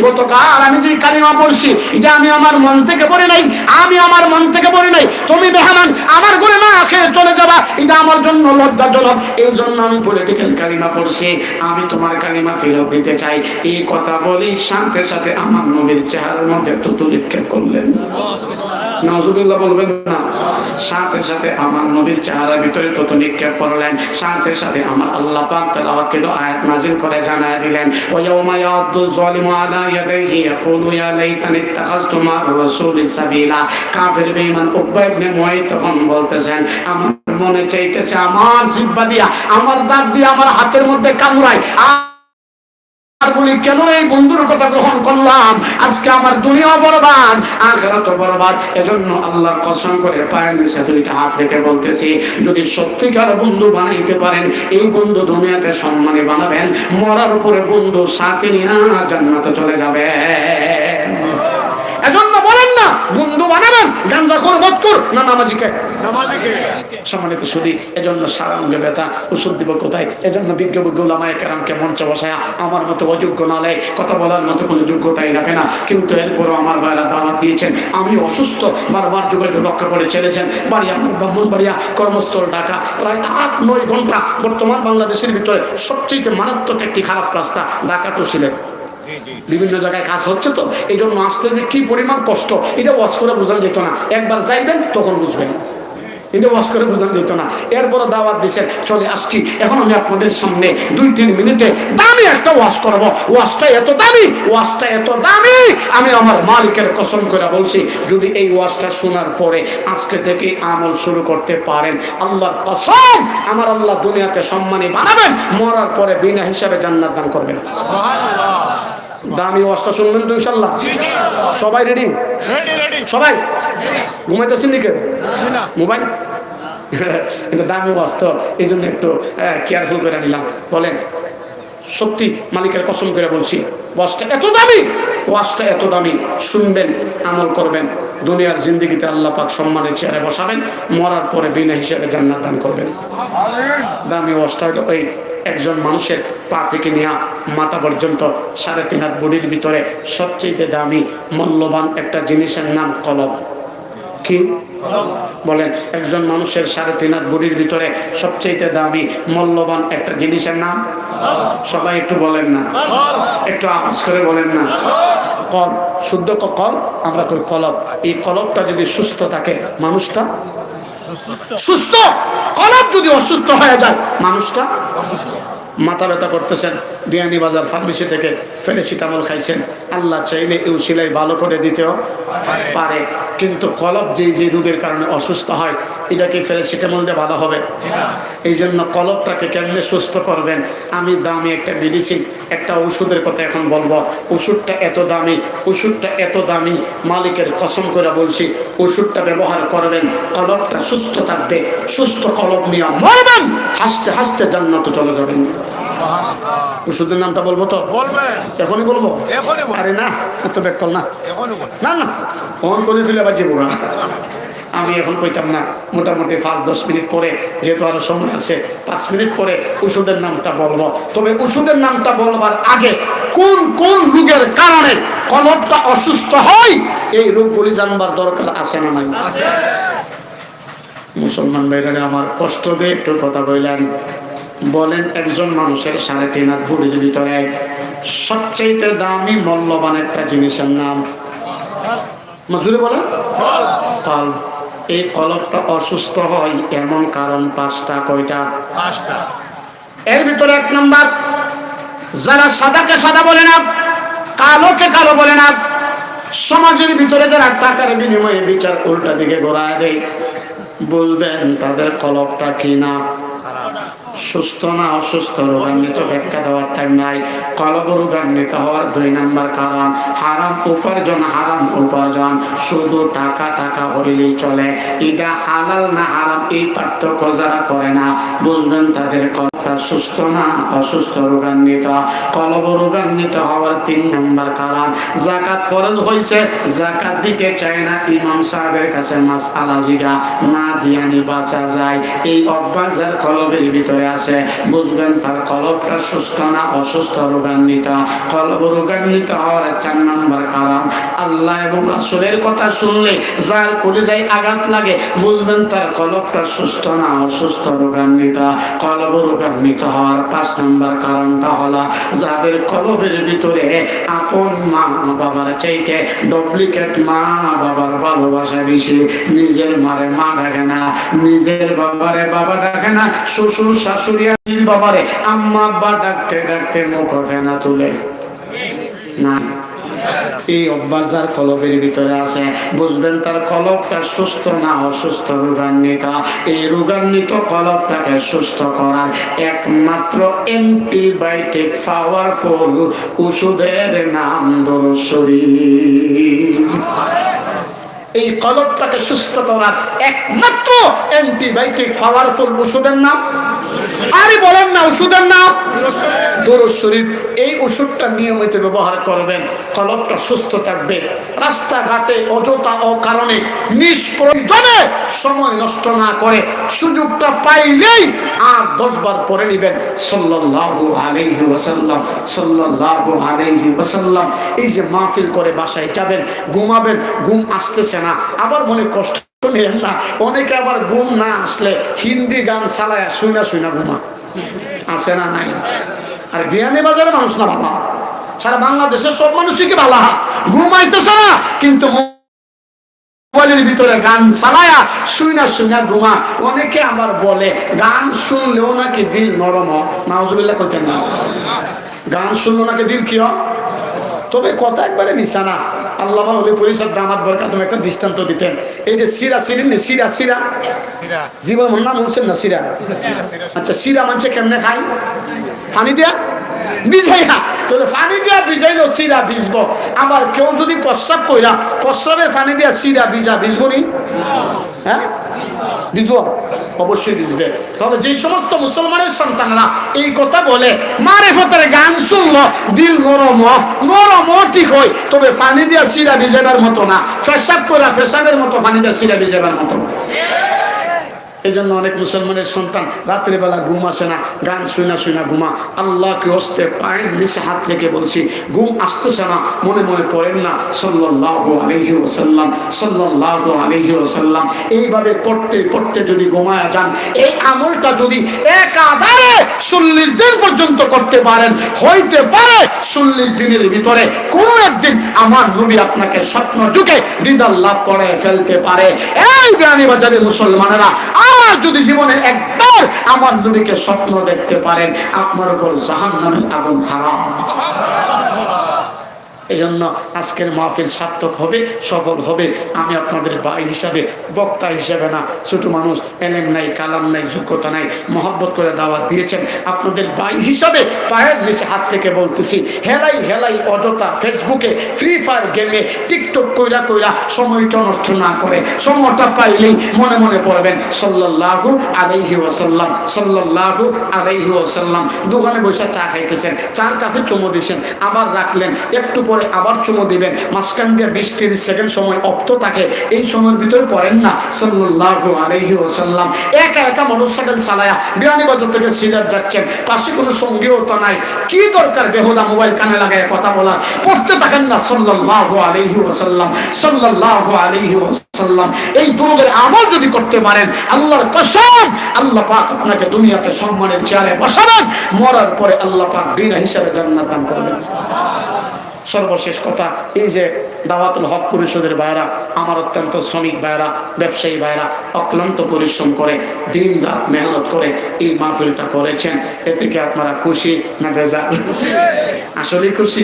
গতকাল আমি যে কালিমা পড়ছি এটা আমি আমার মন থেকে পড়ি নাই, আমি আমার মন থেকে পড়ি নাই। তুমি বেহামান আমার ঘরে না খেয়ে চলে যাবা, এটা আমার জন্য লজ্জাজনক। এই জন্য আমি পলিটিক্যাল কালিমা পড়ছি, আমি তোমার কালিমা ফেরত দিতে চাই। এই কথা বলি সাথে সাথে আমার নবীর চেহারার মধ্যে থুতু নিক্ষেপ করলেন। নাউজুবিল্লাহ বলবেন না? সাথে সাথে আমার নবীর চেহারার ভিতরে থুতু নিক্ষেপ করলেন। সাথে সাথে আমার আল্লাহ পাক তেলাওয়াতকৃত আয়াত নাযিল করে জানায় দিলেন, ওয়া ইয়াউমা ইয়াদ্দু যালিমু আলা ইয়াদাইহি ইয়াকুলু ইয়া লাইতানি ইত্তাখাযতু মা'আর রাসূলি সাবিলা। কাফির বেঈমান উকবা ইবনে মুয়িত তখন বলতেছেন, আমার মনে চাইতেছে আমার জিহ্বা দিয়া, আমার দাঁত দিয়া আমার হাতের মধ্যে কামড়ায়, বলি কেন এই বন্ধুর কথা গ্রহণ করলাম, আজকে আমার দুনিয়া বরবাদ, আখিরাত বরবাদ। এজন্য আল্লাহর কসম করে পায়ের নিচে দুইটা হাত রেখে বলতেছি, যদি সত্যিকার বন্ধু বানাইতে পারেন, এই বন্ধু দুনিয়াতে সম্মানী বানাবেন, মরার পরে বন্ধু সাথে নিয়ে জান্নাতে চলে যাবে। এজন্য বলেন না বন্ধু বানাবেন গাঁজাখোর মদখোর না নামাজিকে। সম্মানিত সুধী, এজন্য সারা অঙ্গে ব্যথা, ওষুধ দিব কোথায়? এজন্য বিজ্ঞ উলামায়ে কেরামকে মঞ্চে বসায়া আমার মতো অযোগ্য নালে কথা বলার মতো কোনো যোগ্যতাই রাখে না, কিন্তু এরপরও আমার ভাইরা দাওয়াত দিয়েছেন। আমি অসুস্থ, বারবার যোগাযোগ রক্ষা করে ছেড়েছেন। বাড়ি আমার ব্রাহ্মণবাড়িয়া, কর্মস্থল ঢাকা, প্রায় 8-9 ঘন্টা। বর্তমান বাংলাদেশের ভিতরে সবচেয়ে মারাত্মক একটি খারাপ রাস্তা ঢাকা টু সিলেট, বিভিন্ন জায়গায় কাজ হচ্ছে, তো এই জন্য আসতে যে কি পরিমাণ কষ্ট এটা ওয়াজ করে বোঝানো যেত না। একবার যাইবেন তখন বুঝবেন, এটা ওয়াজ করে বোঝানো যেত না। এরপরে দাওয়াত দিচ্ছেন, চলে আসছি। এখন আমি আপনাদের সামনে 2-3 মিনিটে দামি একটা ওয়াজ করবো। ওয়াজটা এত দামি, ওয়াজটা এত দামি, আমি আমার মালিকের কসম করে বলছি, যদি এই ওয়াজটা শোনার পরে আজকে থেকে আমল শুরু করতে পারেন, আল্লাহর কসম আমার আল্লাহ দুনিয়াতে সম্মানী বানাবেন, মরার পরে বিনা হিসাবে জান্নাত দান করবেন। দামি ওয়াজটা শুনবেন তো ইনশাআল্লাহ? সবাই রেডি? সবাই ঘুমাইতেছেন নাকি? মোবাইল কিন্তু দামি ওয়াজ তো, এই জন্য একটু কেয়ারফুল করে নিলাম। বলেন, সত্যি মালিকের কসম করে বলছি, ওয়াজটা এত দামি, ওয়াজটা এত দামি, শুনবেন, আমল করবেন, দুনিয়ার জিন্দেগিতে আল্লাহ পাক সম্মানের চেয়ারে বসাবেন, মরার পরে বিনা হিসাবে জান্নাত দান করবেন। দামি ওয়াজটা হলো এই একজন মানুষের পা থেকে নিয়ে মাথা পর্যন্ত 3.5 হাত বডির ভিতরে সবচেয়ে দামি মূল্যবান একটা জিনিসের নাম কলম। কি বলেন? একজন মানুষের 3.5 হাত বডির ভিতরে সবচেয়ে দামি মূল্যবান একটা জিনিসের নাম, সবাই একটু বলেন না, একটু আওয়াজ করে বলেন না। কল, শুদ্ধ কল, আমরা কই কলব। এই কলবটা যদি সুস্থ থাকে মানুষটা সুস্থ, কলব যদি অসুস্থ হয়ে যায় মানুষটা অসুস্থ। মাথা ব্যথা করতেছেন, বিয়ানীবাজার ফার্মেসি থেকে প্যারাসিটামল খাইছেন, আল্লাহ চাইলে এই উসিলাই ভালো করে দিতেও পারে, কিন্তু কলব যে রোগের কারণে অসুস্থ হয়, এটা কি প্যারাসিটামল দিয়ে ভালো হবে? এই জন্য কলবটাকে কেমনে সুস্থ করবেন? আমি দামি একটা মেডিসিন, একটা ওষুধের কথা এখন বলবো। ওষুধটা এত দামি, ওষুধটা এত দামি, মালিকের কসম করে বলছি, ওষুধটা ব্যবহার করবেন, কলবটা সুস্থ থাকবে, সুস্থ কলব নিয়ে মরবেন, হাসতে হাসতে জান্নাতে চলে যাবেন। ওষুধের নামটা বলবো তো? এখনই বলবো? আরে না, তো ব্যাক কল না, না না, ফোন করে দিলে আবার যাবো না। আমি এখন কইতাম না, মোটামুটি 5-10 মিনিট পরে, যেহেতু আরো সময় আছে, 5 মিনিট পরে ওষুধের নামটা বলবো। তবে ওষুধের নামটা বলবার আগে কোন কোন রোগের কারণে কলবটা অসুস্থ হয় এই রোগগুলি জানবার দরকার আছে না নাই? মুসলমান ভাইরা আমার, কষ্ট দিয়ে একটু কথা বললেন। বলেন একজন মানুষের 3.5 হাত বডির ভিতরে সবচেয়ে দামি মূল্যবান একটা জিনিসের নাম মজুরি বলেন কলব। এই কলবটা অসুস্থ হয় এমন কারণ 5টা। কয়টা? 5টা। এর ভিতরে 1 নাম্বার, যারা সাদাকে সাদা বলে না, কালোকে কালো বলে না, সমাজের ভিতরে যারা টাকার বিনিময়ে বিচার উল্টা দিকে ঘোরায় দেয়, বুঝবেন তাদের কলবটা কি না সুস্থ না অসুস্থ। রোগান্বিত ব্যাখ্যা দেওয়ার টাইম নাই। কলব রোগান্বিত হওয়ার 2 নাম্বার কারণ হারাম উপার্জন। হারাম উপার্জন শুধু টাকা টাকা হইলেই চলে, এটা হালাল না হারাম এই পার্থক্য যারা করে না, বুঝবেন তাদের কলবটা সুস্থ না অসুস্থ, রোগান্বিত। কলব রোগান্বিত হওয়ার 3 নাম্বার কারণ যাকাত ফরজ হয়েছে, যাকাত দিতে চায় না, ইমাম সাহেবের কাছে মাসআলা জিজ্ঞা না দিয়া নি বাঁচা যায়। এই অভ্যাস যার কলবের ভিতরে আছে, বুঝবেন তার কলবটা সুস্থ না অসুস্থ, রোগান্বিত। কলব রোগান্বিত হওয়ার 4 নাম্বার কারণ আল্লাহ এবং রাসূলের কথা শুনলে যার কলিজায় আঘাত লাগে, বুঝবেন তার কলবটা সুস্থ না অসুস্থ, রোগান্বিত। কলব রোগান্বিত হওয়ার 5 নাম্বার কারণটা হলো যাদের কলবের ভিতরে আপন মা বাবার চাইতে ডুপ্লিকেট মা বাবার ভালোবাসা বেশি। নিজের মারে মা ডাকে না, নিজের বাবারে বাবা ডাকে না, শ্বশুর শাশুড়ি বাবারে আম্মা আব্বা ডাকতে ডাকতে মুখ ফেনা তুলে না। এই অভ্যাস যার কলবের ভিতরে আছে, বুঝবেন তার কলবটা সুস্থ না অসুস্থ, রোগান্বিত। এই রোগান্বিত কলবটাকে সুস্থ করার একমাত্র অ্যান্টিবায়োটিক পাওয়ারফুল ওষুধের নাম দরুদ শরীফ। এই কলবটাকে সুস্থ করার একমাত্র অ্যান্টিবায়োটিক পাওয়ারফুল ওষুধের নাম, আরে বলেন না ওষুধের নাম দরুদ শরীফ। এই ওষুধটা নিয়মিত ব্যবহার করবেন, কলবটা সুস্থ থাকবে। রাস্তাঘাটে অযথা অকারণে নিষ্প্রয়োজনে সময় নষ্ট না করে সুযোগটা পাইলেই আর 10 বার পড়ে নেবেন সাল্লাল্লাহু আলাইহি ওয়াসাল্লাম, সাল্লাল্লাহু আলাইহি ওয়াসাল্লাম। এই যে মাহফিল করে বাসায় যাবেন, ঘুমাবেন, ঘুম আসতেছে না, আবার মনে কষ্ট নেন না। অনেকে আবার ঘুম না আসলে হিন্দি গান চালায় শুইনা শুইনা ঘুমা আছে না নাই? আর বিয়ানীবাজারের মানুষ না বাবা, সারা বাংলাদেশের সব মানুষই কি বালা ঘুমাইতেছে না, কিন্তু মোবাইলের ভিতরে গান চালায়া শুইনা শুইনা ঘুমা। অনেকে আবার বলে গান শুনলেও নাকি দিল নরম হয়। নাউজুবিল্লাহ করতেন না, গান শুনলো নাকি দিল কি হয়? তবে কথা একবারে মিশা না। আল্লামা ওলি পরিষদ দামাত বরকাতুম একটা দৃষ্টান্ত দিতেন। এই যে সিরা চিনেন না? সিরা সিরা জীবন নাম হচ্ছেন না সিরা? আচ্ছা, সিরা মানুষে কেমনে খায়? পানি দিয়া ভিজাইয়া। তাহলে পানি দিয়া ভিজাইলো সিরা ভিজবো। আবার কেউ যদি প্রস্রাব কইরা প্রস্রাবের পানি দিয়া সিরা ভিজবো নি? হ্যাঁ ভিজবো, অবশ্যই ভিজবে। তবে যেই সমস্ত মুসলমানের সন্তানরা এই কথা বলে মারিফতের গান শুনলো দিল নরম ঠিক হয়, তবে পানি দিয়া সিরা ভিজাবার মতো না, পেশাব করা পেশাবের মতো পানি দিয়া সিরা ভিজাবার মতো। এই জন্য অনেক মুসলমানের সন্তান রাত্রিবেলা ঘুম আসে না, গান শুনা শুনা ঘুমা। আল্লাহকে হস্তে পায়ের নিচে হাত রেখে বলছি, ঘুম আসতেছে না, মনে মনে পড়েন না সাল্লাল্লাহু আলাইহি ওয়াসাল্লাম, সাল্লাল্লাহু আলাইহি ওয়াসাল্লাম। এইভাবে পড়তে পড়তে যদি ঘুমায়া যান, এই আমলটা যদি একাধারে 40 দিন পর্যন্ত করতে পারেন, হইতে পারে 40 দিনের ভিতরে কোনো একদিন আমার নবী আপনাকে স্বপ্ন যুগে দিদার লাভ করে ফেলতে পারে। এই বিয়ানীবাজারের মুসলমানেরা আর যদি জীবনে একবার আমার নবীকে স্বপ্ন দেখতে পারেন, আপনার উপর জাহান্নামের আগুন হারাম। এই জন্য আজকের মাহফিল সার্থক হবে, সফল হবে। আমি আপনাদের ভাই হিসাবে, বক্তা হিসাবে না, ছোট মানুষ, এলেম নাই, কালাম নাই, যোগ্যতা নাই, মহব্বত করে দাওয়াত দিয়েছেন, আপনাদের ভাই হিসাবে পায়ের নিচে হাত থেকে বলতেছি, হেলাই হেলাই অযথা ফেসবুকে ফ্রি ফায়ার গেমে টিকটক কইরা সময়টা নষ্ট না করে সময়টা পাইলেই মনে মনে পড়বেন সাল্লাল্লাহু আলাইহি ওয়াসাল্লাম, সাল্লাল্লাহু আলাইহি ওয়াসাল্লাম। দোকানে বসে চা খাইতেছেন, চার কাপে চুমু দিয়েছেন, আবার রাখলেন, একটু পরে পরে আবার চুমু দিবেন, মাঝখান দিয়ে 20-30 সেকেন্ড সময় অপ্ত থাকে, এই সময়ের ভিতরে পড়েন না সাল্লাল্লাহু আলাইহি ওয়াসাল্লাম। একা একা মোটরসাইকেল চালায়া বিয়ানীবাজার থেকে সিলেট যাচ্ছেন, পাশে কোনো সঙ্গীও তো নাই, কি দরকার বেহুদা মোবাইল কানে লাগায় কথা বলার? পড়তে থাকেন না সাল্লাল্লাহু আলাইহি ওয়াসাল্লাম, সাল্লাল্লাহু আলাইহি ওয়াসাল্লাম। এই দুরূদের আমল যদি করতে পারেন, আল্লাহর কসম আল্লাহ পাক আপনাকে দুনিয়াতে সম্মানের চেয়ারে বসাবেন, মরার পরে আল্লাহ পাক বিনা হিসাবে জান্নাত দান করবেন। সর্বশেষ কথা, এই যে দাওয়াতুল হক পরিষদের ভাইরা, আমার অত্যন্ত শ্রমিক ভাইরা, ব্যবসায়ী ভাইরা অক্লান্ত পরিশ্রম করে দিন রাত মেহনত করে এই মাহফিলটা করেছেন, এতে কি আপনারা খুশি না বেজার? আসলেই খুশি।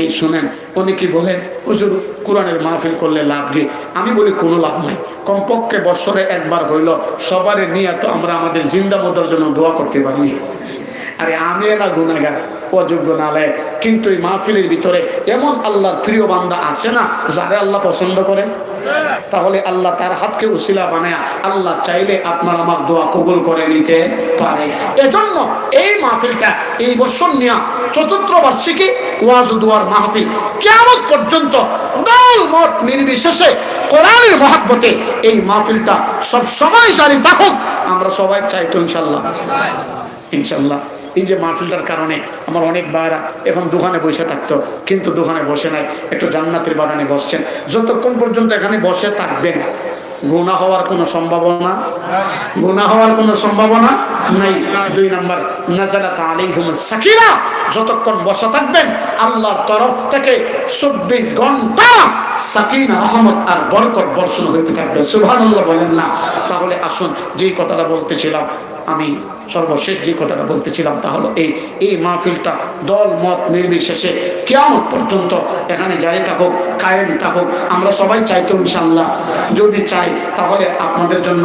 এই শুনেন, অনেকে বলেন হুজুর কোরআনের মাহফিল করলে লাভ কি? আমি বলি কোনো লাভ নাই। কমপক্ষে বছরে একবার হইল সবার নিয়ত আমরা আমাদের জিন্দা মতার জন্য দোয়া করতে পারি। আরে আমি না গুনাহগার, অযোগ্য নালায়েক, কিন্তু এই মাহফিলের ভিতরে এমন আল্লাহর প্রিয় বান্দা আছে না যারা আল্লাহ পছন্দ করে? তাহলে আল্লাহ তার হাতকে উসিলা বানায় আল্লাহ চাইলে আপনার আমার দোয়া কবুল করে নিতে পারে। এজন্য এই মাহফিলটা এই বছর নিয়ে ৪র্থ বার্ষিকী ওয়াজ ও দোয়ার মাহফিল, কিয়ামত পর্যন্ত দল মত নির্বিশেষে কোরআনের মহব্বতে এই মাহফিলটা সব সময় জারি থাকুক, আমরা সবাই চাই তো ইনশাআল্লাহ। ইনশাআল্লাহ এই যে মাহফিলটার কারণে আমার অনেক ভাইরা এখন দোকানে বসে থাকতো, কিন্তু দোকানে বসে নাই, একটু জান্নাতের বাগানে বসছেন। যতক্ষণ পর্যন্ত এখানে বসে থাকবেন গুনাহ হওয়ার কোনো সম্ভাবনা, গুনাহ হওয়ার কোনো সম্ভাবনা নাই। 2 নাম্বার, নাযালাত আলাইহিমুস সাকিনা, যতক্ষণ বসে থাকবেন আল্লাহর তরফ থেকে 24 ঘন্টা সাকিনা, রহমত আর বরকত বর্ষণ হইতে থাকবে। সুবহানাল্লাহ বলেন না? তাহলে আসুন, যেই কথাটা বলতেছিলাম আমি, সর্বশেষ যে কথাটা বলতেছিলাম তা হলো এই মাহফিলটা দল মত নির্বিশেষে কিয়ামত পর্যন্ত এখানে জারি থাকুক, কায়েম থাকুক। আমরা সবাই চাই তো ইনশাআল্লাহ? যদি চাই তাহলে আপনাদের জন্য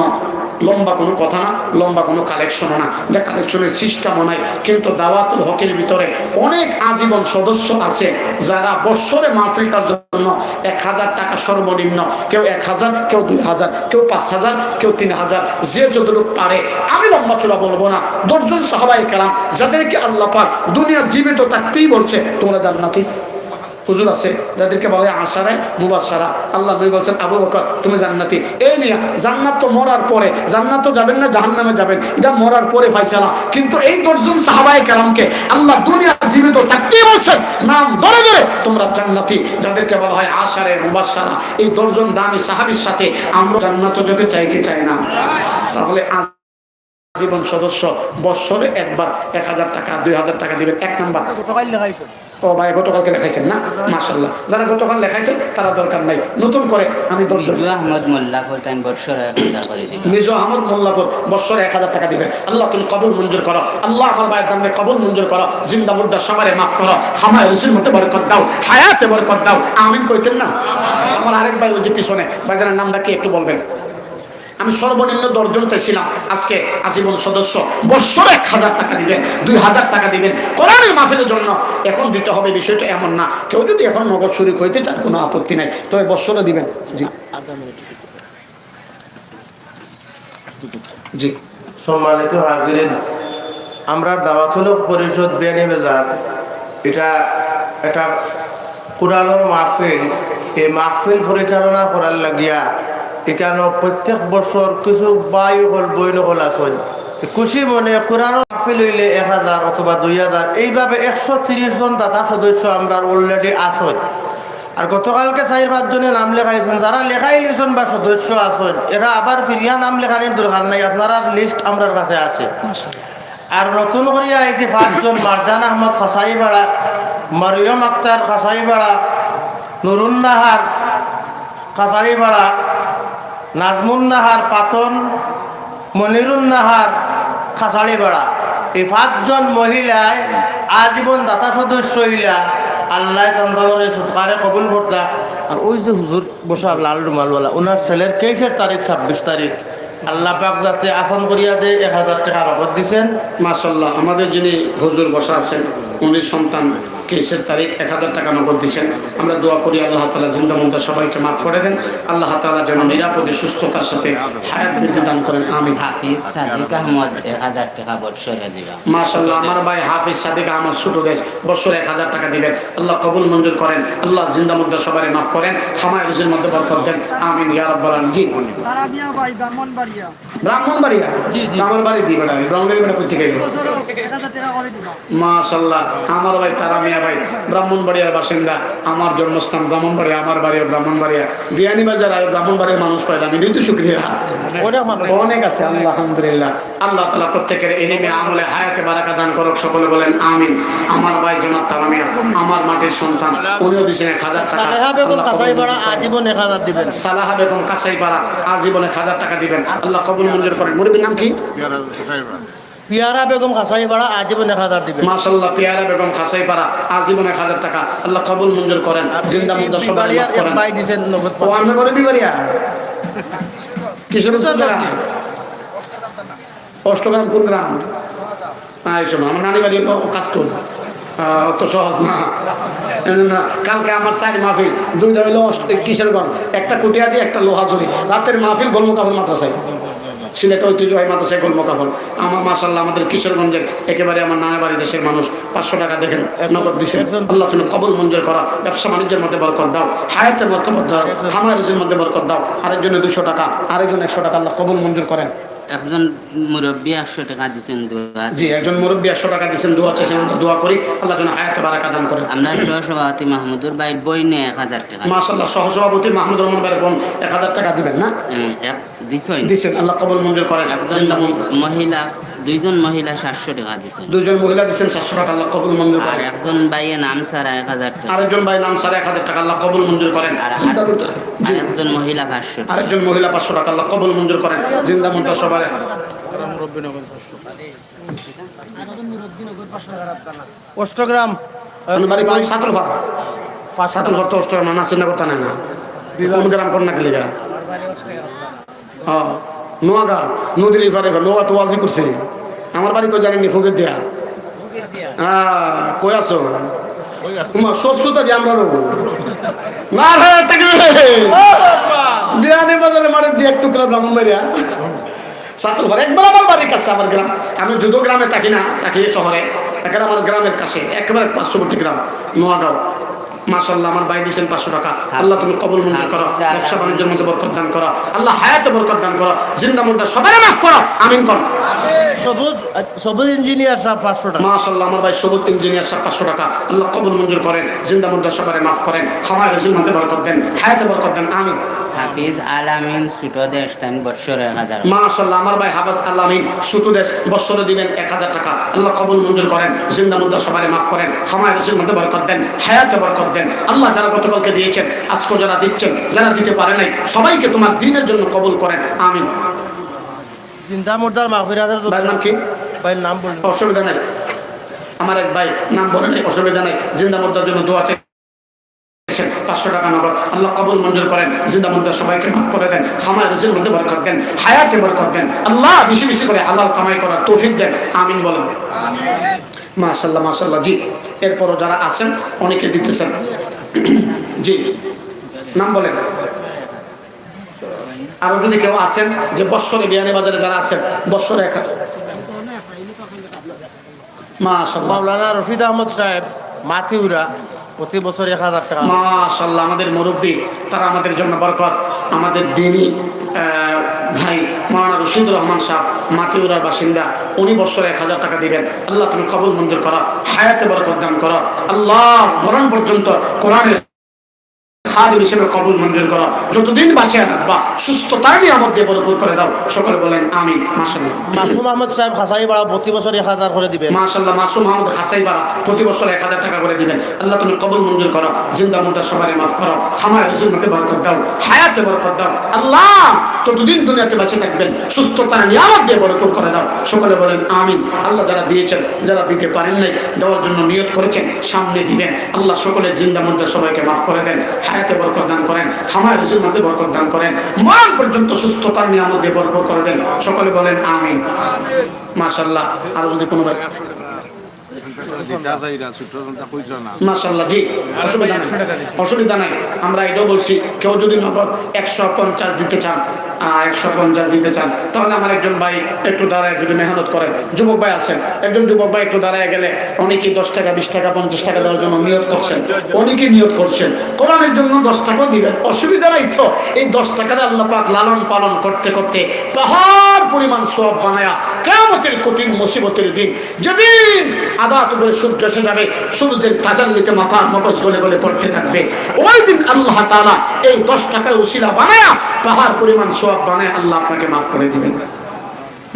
লম্বা কোনো কথা না, লম্বা কোনো কালেকশনও না, এটা কালেকশনের সিস্টেমও নাই। কিন্তু দাওয়াতুল হকের ভিতরে অনেক আজীবন সদস্য আছে যারা বৎসরে মাহফিলটার জন্য 1000 টাকা সর্বনিম্ন, কেউ 1000, কেউ 2000, কেউ 5000, কেউ 3000, যে যতটুকু পারে। আমি লম্বা চূড়া বলবো না। 10 জন সাহাবায়ে কেরাম যাদেরকে আল্লাহ পাক দুনিয়া জীবিত থাকতেই বলছে তোমরা জান্নাতি হুজুর আছে, যাদেরকে বলে আশারায়ে মুবাশশারা, আল্লাহ নবী বলেন আবু বকর তুমি জান্নাতি। এই নিয়ে জান্নাত তো মরার পরে, জান্নাত তো যাবেন না জাহান্নামে যাবেন, এটা মরার পরে ফয়সালা। কিন্তু এই 10 জন সাহাবায়ে কেরামকে আল্লাহ দুনিয়া জীবিত থাকতেই বলছেন নাম ধরে ধরে তোমরা জান্নাতি, যাদেরকে বলা হয় আশারায়ে মুবাশশারা। এই 10 জন দামি সাহাবীর সাথে আমরা জান্নাত যেতে চাই কি চাই না? তাহলে জীবন সদস্য বৎসরে একবার 1000 টাকা 2000 টাকা দিবেন। 1 নাম্বার। ও ভাই গতকালকে লেখাইছেন না? মাশাআল্লাহ, যারা গতকাল লেখাইছেন তারা দরকার নাই, নতুন করে আমি মিজু আহমদ মোল্লাপুর তাই বৎসরে 1000 করে দিবেন। মিজু আহমদ মোল্লাপুর বৎসরে 1000 টাকা দিবেন। আল্লাহ তুমি কবুল মঞ্জুর করো, আল্লাহ আমার ভাইয়ের দামে কবুল মঞ্জুর করো, জিন্দা মুর্দা সবারে মাফ করো, খামায় রুচির মধ্যে বরকত দাও, হায়াতে বরকত দাও। আমিন কইতেন না? আমার আরেক ভাই ওই যে পিছনে ভাইজানের নামটা কি একটু বলবেন? আমি সর্বনিম্ন 10 জন চাইছিলাম, আজকে আজীবন সদস্য বৎসরে 1000 টাকা দিবেন, 2000 টাকা দিবেন কোরআনের মাহফিলের জন্য। এখন দিতে হবে, বিষয়টা এমন না। কেউ যদি এখন নগদ শরীক হইতে চান কোনো আপত্তি নাই, তবে বৎসরে দিবেন। জি জি। সম্মানিত হাজিরিন, আমরা দাওয়াতুল হক পরিষদ বিয়ানীবাজার এটা কোরআনের মাহফিল, এই মাহফিল পরিচালনা করার লাগিয়া এখানে প্রত্যেক বছর কিছু বায়ু হল বই নহল আসন খুশি মনে কোরআনের মাহফিল হইলে 1000 অথবা 2000, এইভাবে 130 জন দাতা সদস্য আমরা অলরেডি আসন। আর গতকালকে 4-5 জনে নাম লেখাইছেন, যারা লেখাই লিছেন বা সদস্য আসন, এরা আবার ফিরিয়া নাম লেখানোর দরকার নাই, আপনারা লিস্ট আমার কাছে আছে। আর নতুন করে আইছে 5 জন, মারজান আহমদ খাসাইপাড়া, মারিয়ম আক্তার খাসাইপাড়া, নুরুন নাহার খাসাইপাড়া, নাজমুন নাহার পাতন, মনিরুন নাহার খাসাড়িপাড়া। এই 5 জন মহিলায় আজীবন দাতা সদস্য হইলা আল্লাহ তান্দারে সৎকারে কবুল করতা। আর ওই যে হুজুর বসা লাল রুমালওয়ালা, ওনার ছেলের 23 তারিখ 26 তারিখ আল্লাহ পাক যাতে আসান করিয়া দে 1000 টাকা নগদ দিছেন। মাশাআল্লাহ, আমাদের যিনি হুজুর বসা আছেন উনির সন্তান কেসের তারিখ 1000 টাকা নগদ দিচ্ছেন। আমরা দোয়া করি আল্লাহ তাআলা জিন্দা মুর্দা সবাইকে মাফ করে দেন। আল্লাহ তাআলা যেন নিরাপদে সুস্থতার সাথে হায়াত বৃদ্ধি দান করেন, আমিন। হাফিজ সাদিক আহমদ 1000 টাকা বৎসরে দিবা। মাশাআল্লাহ, আমার ভাই হাফিজ সাদিক আহমদ ছোট দেশ বছরে 1000 টাকা দিবেন। আল্লাহ কবুল মঞ্জুর করেন, আল্লাহ জিন্দা মুর্দা সবাই মাফ করেন, খামায় রুজির মধ্যে বরকত দেন, আমিন ইয়া রাব্বাল আলামিন। জি তারাবিয়া ভাই ব্রাহ্মণবাড়িয়া ব্রাহ্মণবাড়িয়া, জি, জি। আমার বাড়ি দিবেন, ব্রাহ্মণবাড়িয়া কই থেকে? বছরে 1000 টাকা করে দিবা। মাশাআল্লাহ, আমার ভাই তারা মিয়া ভাই ব্রাহ্মণবাড়িয়ার বাসিন্দা, আমার জন্মস্থান ব্রাহ্মণবাড়িয়া, আমার বাড়িও ব্রাহ্মণবাড়িয়া, বিয়ানীবাজার আর ব্রাহ্মণবাড়িয়ার মানুষ পাইলাম, আমি তো শুকরিয়া। অনেক মানুষ অনেক আছে, আলহামদুলিল্লাহ। আল্লাহ তাআলা প্রত্যেকের ইলমে আমলে হায়াতে বারাকা দান করুক, সকলে বলেন আমিন। আমার ভাই জনাব তারা মিয়া আমার মাটির সন্তান, উনিও দিয়েছেন 1000 টাকা। সালেহা বেগম কাছাইপাড়া আজীবন 1000 দিবেন। সালাহা বেগম কাছাইপাড়া আজীবনে 1000 টাকা দিবেন, আল্লাহ কবুল মঞ্জুর করেন। মুরব্বির নাম কি? পিয়ারা বেগম কাছাইপাড়া আজীবন 1000 দিবেন। মাশাআল্লাহ, পিয়ারা বেগম খাসাইপাড়া আজীবনে 1000 টাকা, আল্লাহ কবুল মঞ্জুর করেন, জিন্দা মুর্দা সবাই বিবাড়িয়ার মাফ এক করেন। ভাই দিছেন নগদ ও আমরা করে বিবাড়িয়া কিশোর অষ্টগ্রাম কোন গ্রাম? শোনো, আমার নানি বাড়ি হলো কাস্তুর, অত সহজ না। না, কালকে আমার 4 মাহফিল, 2টা হইলো কিশোরগঞ্জ, একটা কুটিয়াদি, একটা লোহাজুরি। রাতের মাহফিল গোলমুকাফর মাদ্রাসায়, সিলেট ঐতিহ্যবাহী মাদ্রাসায় গোলমুকাফর। আমার মাশাআল্লাহ আমাদের কিশোরগঞ্জের একেবারে আমার নানা বাড়ি দেশের মানুষ 500 টাকা দেখেন নগদ দিচ্ছেন। আল্লাহ তুমি কবুল মঞ্জুর করো, ব্যবসা বাণিজ্যের মধ্যে বরকত দাও, হায়াতের বরকত দাও, খামার রিজিকের মধ্যে বরকত দাও। আরেকজনে 200 টাকা, আরেকজন 100 টাকা, আল্লাহ কবুল মঞ্জুর করেন। একজন মুরব্বী 800 টাকা দিচ্ছেন দোয়া। জি, একজন মুরব্বী 100 টাকা দিচ্ছেন, দোয়া চাইছেন, আমরা দোয়া করি আল্লাহ যেন হায়াতে বারাকা দান করেন। আপনার সহসভাপতি মাহমুদুর ভাই বইনে 1000 টাকা মাশাআল্লাহ, সহসভাপতি মাহমুদ রহমান ভাইয়ের বোন 1000 টাকা দিবেন না? দিছেন। দিচ্ছেন, আল্লাহ কবুল মঞ্জুর করেন। একজন মহিলা, 2জন মহিলা 700 টাকা দিছেন। 2জন মহিলা দিচ্ছেন 700 টাকা, আল্লাহ কবুল মঞ্জুর আর করেন। একজন ভাইয়ের নাম ছাড়া 1000 টাকা। আরেকজন ভাই নাম সাড়ে 1000 টাকা, আল্লাহ কবুল মঞ্জুর করেন। আর চিন্তা করতে জি, একজন মহিলা 500 টাকা। আরেকজন মহিলা 500 টাকা, আল্লাহ কবুল মঞ্জুর করেন, জিন্দা মুর্দা সবাই। অষ্টগ্রাম আমার বাড়ি কোন? সাতলফা। সাতলফা তো অষ্টগ্রাম না, চিন্তা করতে নাই না। কোন গ্রাম কোন না গেলে নোয়াগাঁও, নদীর ইফারে নোয়া তো ওয়াজি করছে। আমার বাড়ি কই জানেননি? ফকির দিয়া। কই আছো? তোমার সস্তুতা যে আমরা রোগ না রে বিয়ানি বাজারে মারে দিয়ে একটু করে ব্রাহ্মণবাড়িয়া সাতলফার একবার আমার বাড়ির কাছে, আমার গ্রাম। আমি যদিও গ্রামে থাকি না, থাকি শহরে, এখানে আমার গ্রামের কাছে একেবারে পার্শ্ববর্তী গ্রাম নোয়াগাঁও। মাশাআল্লাহ, আমার ভাই দিয়েছেন 500 টাকা, আল্লাহ তুমি কবুল মঞ্জুর করো, ব্যবসা বাণিজ্যের মধ্যে বরকত দান করো, আল্লাহ হায়াতে বরকত দান করো, জিন্দা মুর্দা সবাই মাফ করো, আমিন করো। সবুজ সবুজ ইঞ্জিনিয়ার সাহেব 500 টাকা। মাশাআল্লাহ, আমার ভাই সবুজ ইঞ্জিনিয়ার সাহেব 500 টাকা, আল্লাহ কবুল মঞ্জুর করেন, জিন্দা মুর্দা সবাই মাফ করেন, খামায় রুজির মধ্যে বরকত দেন, হায়াতে বরকত দেন, আমিন। হাফিজ আলামিন ছোট দেশ তাই বৎসরে 1000। মাশাআল্লাহ, আমার ভাই হাফেজ আলামিন ছোট দেশ বৎসরে দিবেন 1000 টাকা, আল্লাহ কবুল মঞ্জুর করেন, জিন্দা মুর্দা সবাই মাফ করেন, খামায় রুজির মধ্যে বরকত দেন, হায়াতে বরকত দেন। আল্লাহ যারা গতকালকে দিয়েছেন, আজকে যারা দিচ্ছেন, যারা দিতে পারে নাই, সবাইকে তোমার দ্বীনের জন্য কবুল করেন, আমিন। জিন্দা মুর্দার মাগফিরাতের ভাইয়ের নাম কি? ভাইয়ের নাম বলুন। অসুবিধা নাই, আমার এক ভাই নাম বলে নাই, অসুবিধা নাই। জিন্দা মুর্দার জন্য দোয়া চাই, 500 টাকা নগদ, আল্লাহ কবুল মঞ্জুর করেন, জিন্দা মুর্দা সবাইকে মাফ করে দেন, খামায় রুজির মধ্যে বরকত দেন, হায়াতে বরকত দেন, আল্লাহ বেশি বেশি করে হালাল কামাই করার তৌফিক দেন, আমিন বলেন। মাশাআল্লাহ, মাশাআল্লাহ। জি, এরপরও যারা আছেন অনেকে দিতেছেন। জি, নাম বলেন। আরো যদি কেউ আছেন যে বৎসরে বিয়ানী বাজারে যারা আছেন বৎসরে মাশাআল্লাহ। মাওলানা রশিদ আহমদ সাহেব মাতিউরা প্রতি বছর 1000 টাকা। মাশাআল্লাহ, আমাদের মুরব্বী, তারা আমাদের জন্য বরকত। আমাদের দিনী ভাই মাওলানা রশিদ রহমান সাহেব মাতিউরার বাসিন্দা, উনি বৎসরে 1000 টাকা দিবেন, আল্লাহ তুমি কবুল মঞ্জুর করো, হায়াতে বরকত দান করো, আল্লাহ মরণ পর্যন্ত কোরআনের খাদিম হিসেবে কবুল মঞ্জুর করো, যতদিন বাঁচিয়ে রাখবা সুস্থতার নিয়ামত দিয়ে ভরপুর করে দাও, সকলে বলেন আমিন। মাশাআল্লাহ। মাসুম আহমদ সাহেব খাসাইপাড়া প্রতি বছর 1000 করে দিবেন। মাশাআল্লাহ, মাসুম আহমদ খাসাইপাড়া প্রতি বছর 1000 টাকা করে দিবেন, আল্লাহ তুমি কবুল মঞ্জুর করো, জিন্দা মুর্দা সবাই মাফ করো, খামায় রুজির মধ্যে বরকত দাও, হায়াতে বরকত দাও, আল্লাহ যতদিন দুনিয়াতে বেঁচে থাকবেন সুস্থতার নিয়ামত দিয়ে ভরপুর করে দাও, সকলে বলেন আমিন। আল্লাহ যারা দিয়েছেন, যারা দিতে পারেন নাই, দেওয়ার জন্য নিয়ত করেছেন, সামনে দিবেন, আল্লাহ সকলের জিন্দা মুর্দা সবাইকে মাফ করে দেন, হায়াতে বরকত দান করেন, খামায় রুজির মধ্যে বরকত দান করেন, মরণ পর্যন্ত সুস্থতার নিয়ামত দিয়ে বরকত করে দেন। সকলে বলেন আমিন। মাশাআল্লাহ। আর যদি কোনো ভাই মাশাআল্লাহ, জি, অসুবিধা নাই। আমরা এটাও বলছি, কেউ যদি নগদ 150 দিতে চান, 150 দিতে চান, তাহলে আমার একজন ভাই একটু দাঁড়ায় যদি মেহনত করেন, যুবক ভাই আছেন, একজন যুবক ভাই একটু দাঁড়ায় গেলে, অনেকেই 10 টাকা 20 টাকা 50 টাকা দেওয়ার জন্য নিয়ত করছেন, অনেকেই নিয়ত করছেন কোরআনের জন্য 10 টাকাও দিবেন, অসুবিধা নাই তো। এই 10 টাকাটা আল্লাহ পাক লালন পালন করতে করতে পাহাড় পরিমাণ সওয়াব বানায়া কিয়ামতের কঠিন মুসিবতের দিন, যেদিন আদাত উপরে সূর্য এসে যাবে, সূর্যের তাজাল্লিতে মাথার মগজ গলে গলে পড়তে থাকবে, ওই দিন আল্লাহ তাআলা এই 10 টাকার উসিলা বানায়া পাহাড় পরিমাণ সওয়াব বানায় আল্লাহ আপনাকে মাফ করে দিবেন।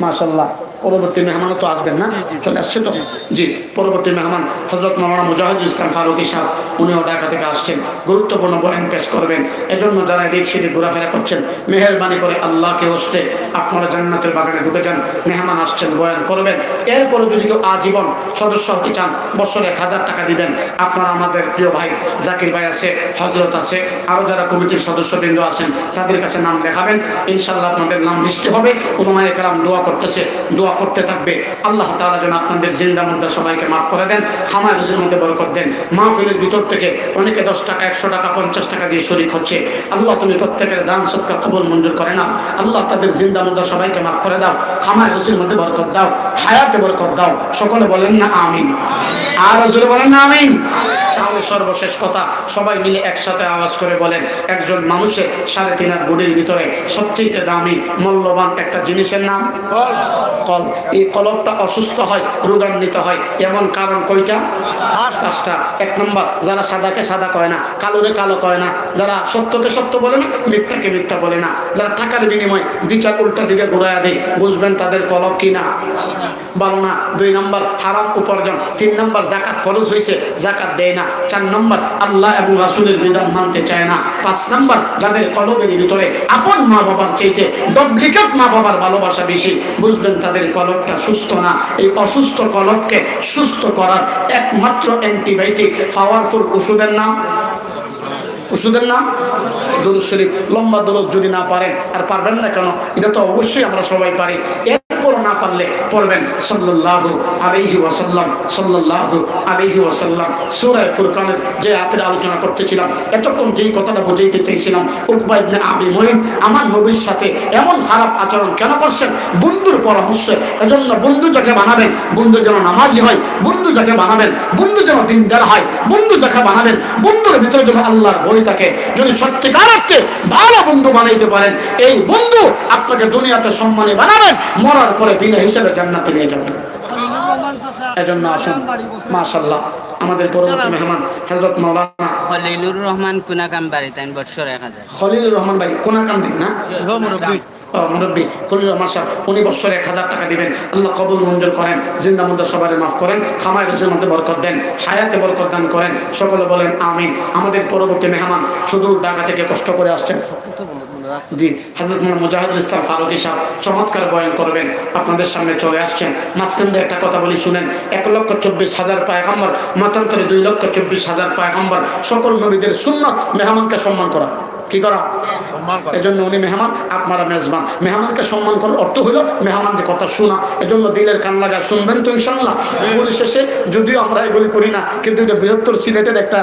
মাশাআল্লাহ। পরবর্তী মেহমান তো আসবেন না? চলে আসছে তো? জি, পরবর্তী মেহমান হযরত মাওলানা মুজাহিদুল ইসলাম ফারুকী সাহেব, উনিও ঢাকা থেকে আসছেন, গুরুত্বপূর্ণ বয়ান পেশ করবেন। এজন্য যারা এদিক সেদিক ঘোরাফেরা করছেন, মেহেরবানি করে আল্লাহকে হস্তে আপনারা জান্নাতের বাগানে ঢুকে যান। মেহমান আসছেন, বয়ান করবেন। এরপরে যদি কেউ আজীবন সদস্য হতে চান, বছরে 1000 টাকা দিবেন। আপনারা আমাদের প্রিয় ভাই জাকির ভাই আছে, হযরত আছে, আরও যারা কমিটির সদস্যবৃন্দ আছেন, তাদের কাছে নাম লেখাবেন। ইনশাআল্লাহ আপনাদের নাম লিস্টে হবে। উলামায়ে কেরাম দোয়া করতেছে, দোয়া করতে থাকবে। আল্লাহ তাআলা যেন আপনাদের জিন্দা মুর্দা সবাইকে মাফ করে দেন, খামায় রুজির মধ্যে বরকত দেন। মাহফিলের ভিতর থেকে অনেকে 10 টাকা 100 টাকা 50 টাকা দিয়ে শরীক হচ্ছে। আল্লাহ তুমি প্রত্যেকের দান সদকা কবুল মঞ্জুর করে না। আল্লাহ তাদের জিন্দা মুর্দা সবাইকে মাফ করে দাও, খামায় রুজির মধ্যে বরকত দাও, হায়াতে বরকত দাও। সকলে বলেন না আমিন। আর জোরে বলেন না আমিন। তাহলে সর্বশেষ কথা, সবাই মিলে একসাথে আওয়াজ করে বলেন, একজন মানুষের 3.5 বডির ভিতরে সবচেয়ে দামি মূল্যবান একটা জিনিসের নাম কল। এই কলবটা অসুস্থ হয়, রোগান্বিত হয়, এমন কারণ কয়টা? 5টা। 1 নম্বর, যারা সাদাকে সাদা কয় না, কালোরে কালো কয় না, যারা সত্যকে সত্য বলে না, মিথ্যাকে মিথ্যা বলে না, যারা টাকার বিনিময়ে বিচার উল্টা দিকে ঘুরাইয়া দেয়, বুঝবেন তাদের কলব কি না? ভালো না। 2 নম্বর, হারাম উপার্জন। 3 নম্বর, জাকাত ফরজ হয়েছে, জাকাত দেয় না। 4 নম্বর, আল্লাহ এবং রাসূলের বিধান মানতে চায় না। 5 নম্বর, যাদের কলবের ভিতরে আপন মা বাবার চাইতে ডুপ্লিকেট মা বাবার ভালোবাসা বেশি, বুঝবেন তাদের কলবটা সুস্থ না। এই অসুস্থ কলবকে সুস্থ করার একমাত্র অ্যান্টিবায়োটিক পাওয়ারফুল ওষুধের নাম দুরূদ শরীফ। লম্বা দুরূদ যদি না পারেন, আর পারবেন না কেন, এটা তো অবশ্যই আমরা সবাই পারি, এরপরও না পারলে পড়বেন সাল্লাল্লাহু আলাইহি ওয়াসাল্লাম, সাল্লাল্লাহু আলাইহি ওয়াসাল্লাম। সূরা ফুরকানের যে আয়াতের আলোচনা করতেছিলাম, এতক্ষণ যেই কথাটা বুঝাইতে চাইছিলাম, উকবা ইবনে আবি মুয়িত আমার নবীর সাথে এমন খারাপ আচরণ কেন করছেন? বন্ধুর পরামর্শে। এজন্য বন্ধু যাকে বানাবেন, বন্ধু যেন নামাজি হয়, বন্ধু যাকে বানাবেন, বন্ধু যেন দিনদার হয়, বন্ধু যাকে বানাবেন, বন্ধুর ভিতরে যেন আল্লাহর ভয় থাকে। যদি সত্যিকার অর্থে ভালো বন্ধু বানাইতে পারেন, এই বন্ধু আপনাকে দুনিয়াতে সম্মানে বানাবেন, মরার পরে বিনা হিসেবে জান্নাতে নিয়ে যাবেন। এজন্য আসুন। মাশাআল্লাহ। আমাদের পরবর্তী মেহমান হযরত মাওলানা খলিলুর রহমান কুনাকাম বাড়ি, তাই বছর 1000। খলিলুর রহমান ভাই কোনাকাম দিন না? মুরব্বী খলিল রহমান সাহেব, উনি বছরে 1000 টাকা দিবেন। আল্লাহ কবুল মঞ্জুর করেন, জিন্দা মুর্দা সবারে মাফ করেন, খামায় রুজির মধ্যে বরকত দেন, হায়াতে বরকত দান করেন। সকলে বলেন আমিন। আমাদের পরবর্তী মেহমান সুদূর ঢাকা থেকে কষ্ট করে আসছেন, জি, হযরত মুজাহিদুল ইসলাম ফারুকী সাহেব চমৎকার বয়ান করবেন, আপনাদের সামনে চলে আসছেন। মাঝখান দিয়ে একটা কথা বলি শুনেন। 1,24,000 পয়গম্বর, মতান্তরে 2,24,000 পয়গম্বর, সকল নবীদের সুন্নাত মেহমানকে সম্মান করা। কি করা? এজন্য উনি মেহমান, আপনারা মেজবান। মেহমানকে সম্মান করার অর্থ হলো মেহমানদের কথা শোনা। এজন্য দিলের কান লাগা শুনবেন তো ইনশাআল্লাহ। পরিশেষে যদিও আমরা এগুলি করি না, কিন্তু এটা বৃহত্তর সিলেটের একটা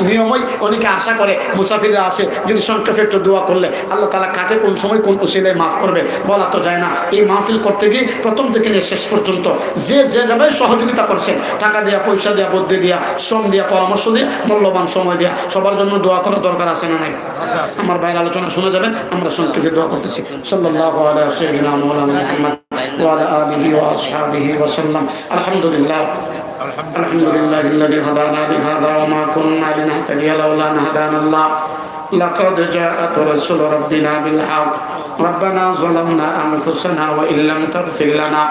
নিয়মই। অনেকে আশা করে মুসাফিররা আসে, যদি সংক্ষেপে একটু দোয়া করলে আল্লাহ তাআলা কাকে কোন সময় কোন উসিলায় মাফ করবে বলা তো যায় না। এই মাহফিল করতে গিয়ে প্রথম থেকে নিয়ে শেষ পর্যন্ত যে যাবে সহযোগিতা করছেন, টাকা দিয়া, পয়সা দিয়া, বুদ্ধি দিয়া, শ্রম দিয়া, পরামর্শ দিয়ে, মূল্যবান সময় দিয়া, সবার জন্য দোয়া করার দরকার আছে না নাই? আমার ভাইয়ের আলোচনা শুনে যাবেন, আমরা সংক্ষেপে দোয়া করতেছি। সাল্লাল্লাহু আলা সাইয়্যিদিনা মাওলানা মুহাম্মদ ওয়া আলা আলিহি ওয়া আসহাবিহি ওয়া সাল্লাম। আলহামদুলিল্লাহ, আলহামদুলিল্লাহিল্লাযী হাদানা লিহাযা ওয়া মা কুন্না লিনাহতাদিয়া লাওলা আন হাদানাল্লাহ। لقد جاءت رسول ربنا بالحق ربنا ظلمنا أنفسنا وإن لم تغفر لنا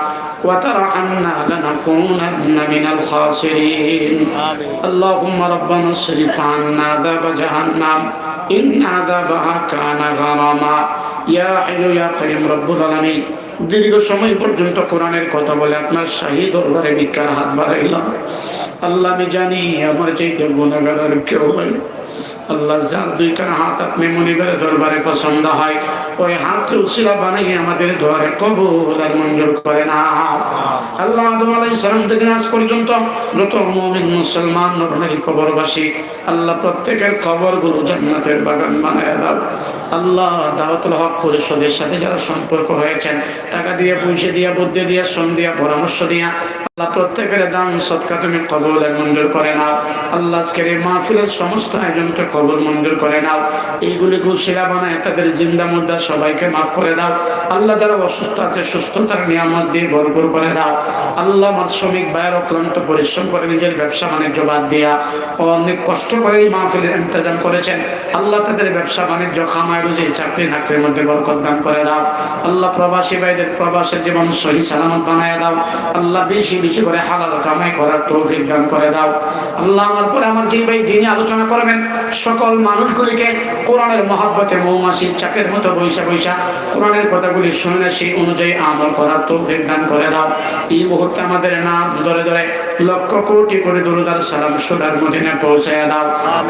وترحمنا لنكونن من الخاسرين اللهم ربنا اصرف عنا عذاب جهنم إن عذابها كان غراما يا حي يا قيوم رب العالمين। দীর্ঘ সময় পর্যন্ত কোরআনের কথা বলে আপনার শাহী দরবারে ভিক্ষার হাত বাড়াইলাম। আল্লাহ, আমি জানি আমার চাইতে গুনাহগার আর কেউ নাই। আল্লাহ যার দুইখানা হাত আপনি মনিবের দরবারে পছন্দ হয় ওই হাতকে উসিলা বানিয়ে আমাদের দোয়ারে কবুল আর মঞ্জুর করে না। আল্লাহ আদম আলাইহিস সালাম থেকে আজ পর্যন্ত যত মুমিন মুসলমান নরনারী কবরবাসী আল্লাহ প্রত্যেকের কবরগুলো জান্নাতের বাগান বানায় দাও। আল্লাহ দাওয়াতুল হক পরিষদের সাথে যারা সম্পর্ক হয়েছেন টাকা দিয়ে, পয়সা দিয়ে, বুদ্ধি দিয়ে, শ্রম দিয়ে, পরামর্শ দিয়ে আল্লাহ প্রত্যেকের দান সদকা তুমি কবুল আর মঞ্জুর করে নাও। আল্লাহ আজকের এই মাহফিলের সমস্ত আয়োজনকে কবুল মঞ্জুর করে নাও। এইগুলি গুছিলা বানায় তাদের জিন্দা মুর্দা সবাইকে মাফ করে দাও। আল্লাহ যারা অসুস্থ আছে সুস্থতার নিয়ামত দিয়ে ভরপুর করে দাও। আল্লাহ আমার শ্রমিক ভাইয়ের অক্লান্ত পরিশ্রম করে নিজের ব্যবসা বাণিজ্য বাদ দিয়া অনেক কষ্ট করে এই মাহফিলের ইন্তজাম করেছেন। আল্লাহ তাদের ব্যবসা বাণিজ্য, খামায় রুজি, চাকরি নাকরির মধ্যে বরকত দান করে দাও। আল্লাহ প্রবাসী ভাইদের প্রবাসের জীবন সহি সালামত বানায় দাও। আল্লাহ বেশি বেশি করে হালাল কামাই করার তৌফিক দান করে দাও। আল্লাহ আমার পরে আমার যে ভাই দিনে আলোচনা করবেন সকল মানুষগুলিকে কোরআনের মহব্বতে মৌমাছির চাকের মতো বৈশা বৈশা কোরআনের কথাগুলি শুনে সেই অনুযায়ী আমল করার তৌফিক দান করে দাও। এই মুহূর্তে আমাদের নাম ধরে ধরে লক্ষ কোটি করে দরুদ আর সালাম সুরার মদিনায় পৌঁছায় দাও।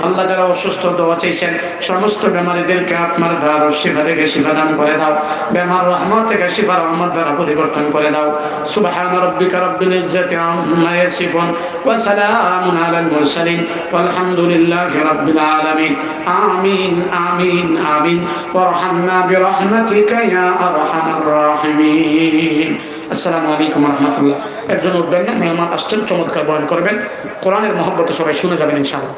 আল্লাহ যারা অসুস্থ দোয়া চাইছেন সমস্ত বেমারীদেরকে আপনার দ্বারা শিফা থেকে শিফা দান করে দাও। বেমার রহমত থেকে শিফা রহমত দ্বারা পরিবর্তন করে দাও। সুবহান রাব্বিকা রাব্বিল ইজ্জাতি আম্মা ইয়াসিফুন ওয়া সালামুন আলাল মুরসালিন ওয়ালহামদুলিল্লাহি রাব্বিল আলামিন। আমিন আমিন আমিন। ওয়ারহামনা বিরহমাতিকা ইয়া আরহামার রাহিমিন। আসসালামু আলাইকুম ওয়া রাহমাতুল্লাহ। একজন উঠবেন না, মেহমান আসছেন, চমৎকার বয়ান করবেন। কোরআনের মহব্বতে সবাই শুনে যাবেন ইনশাআল্লাহ।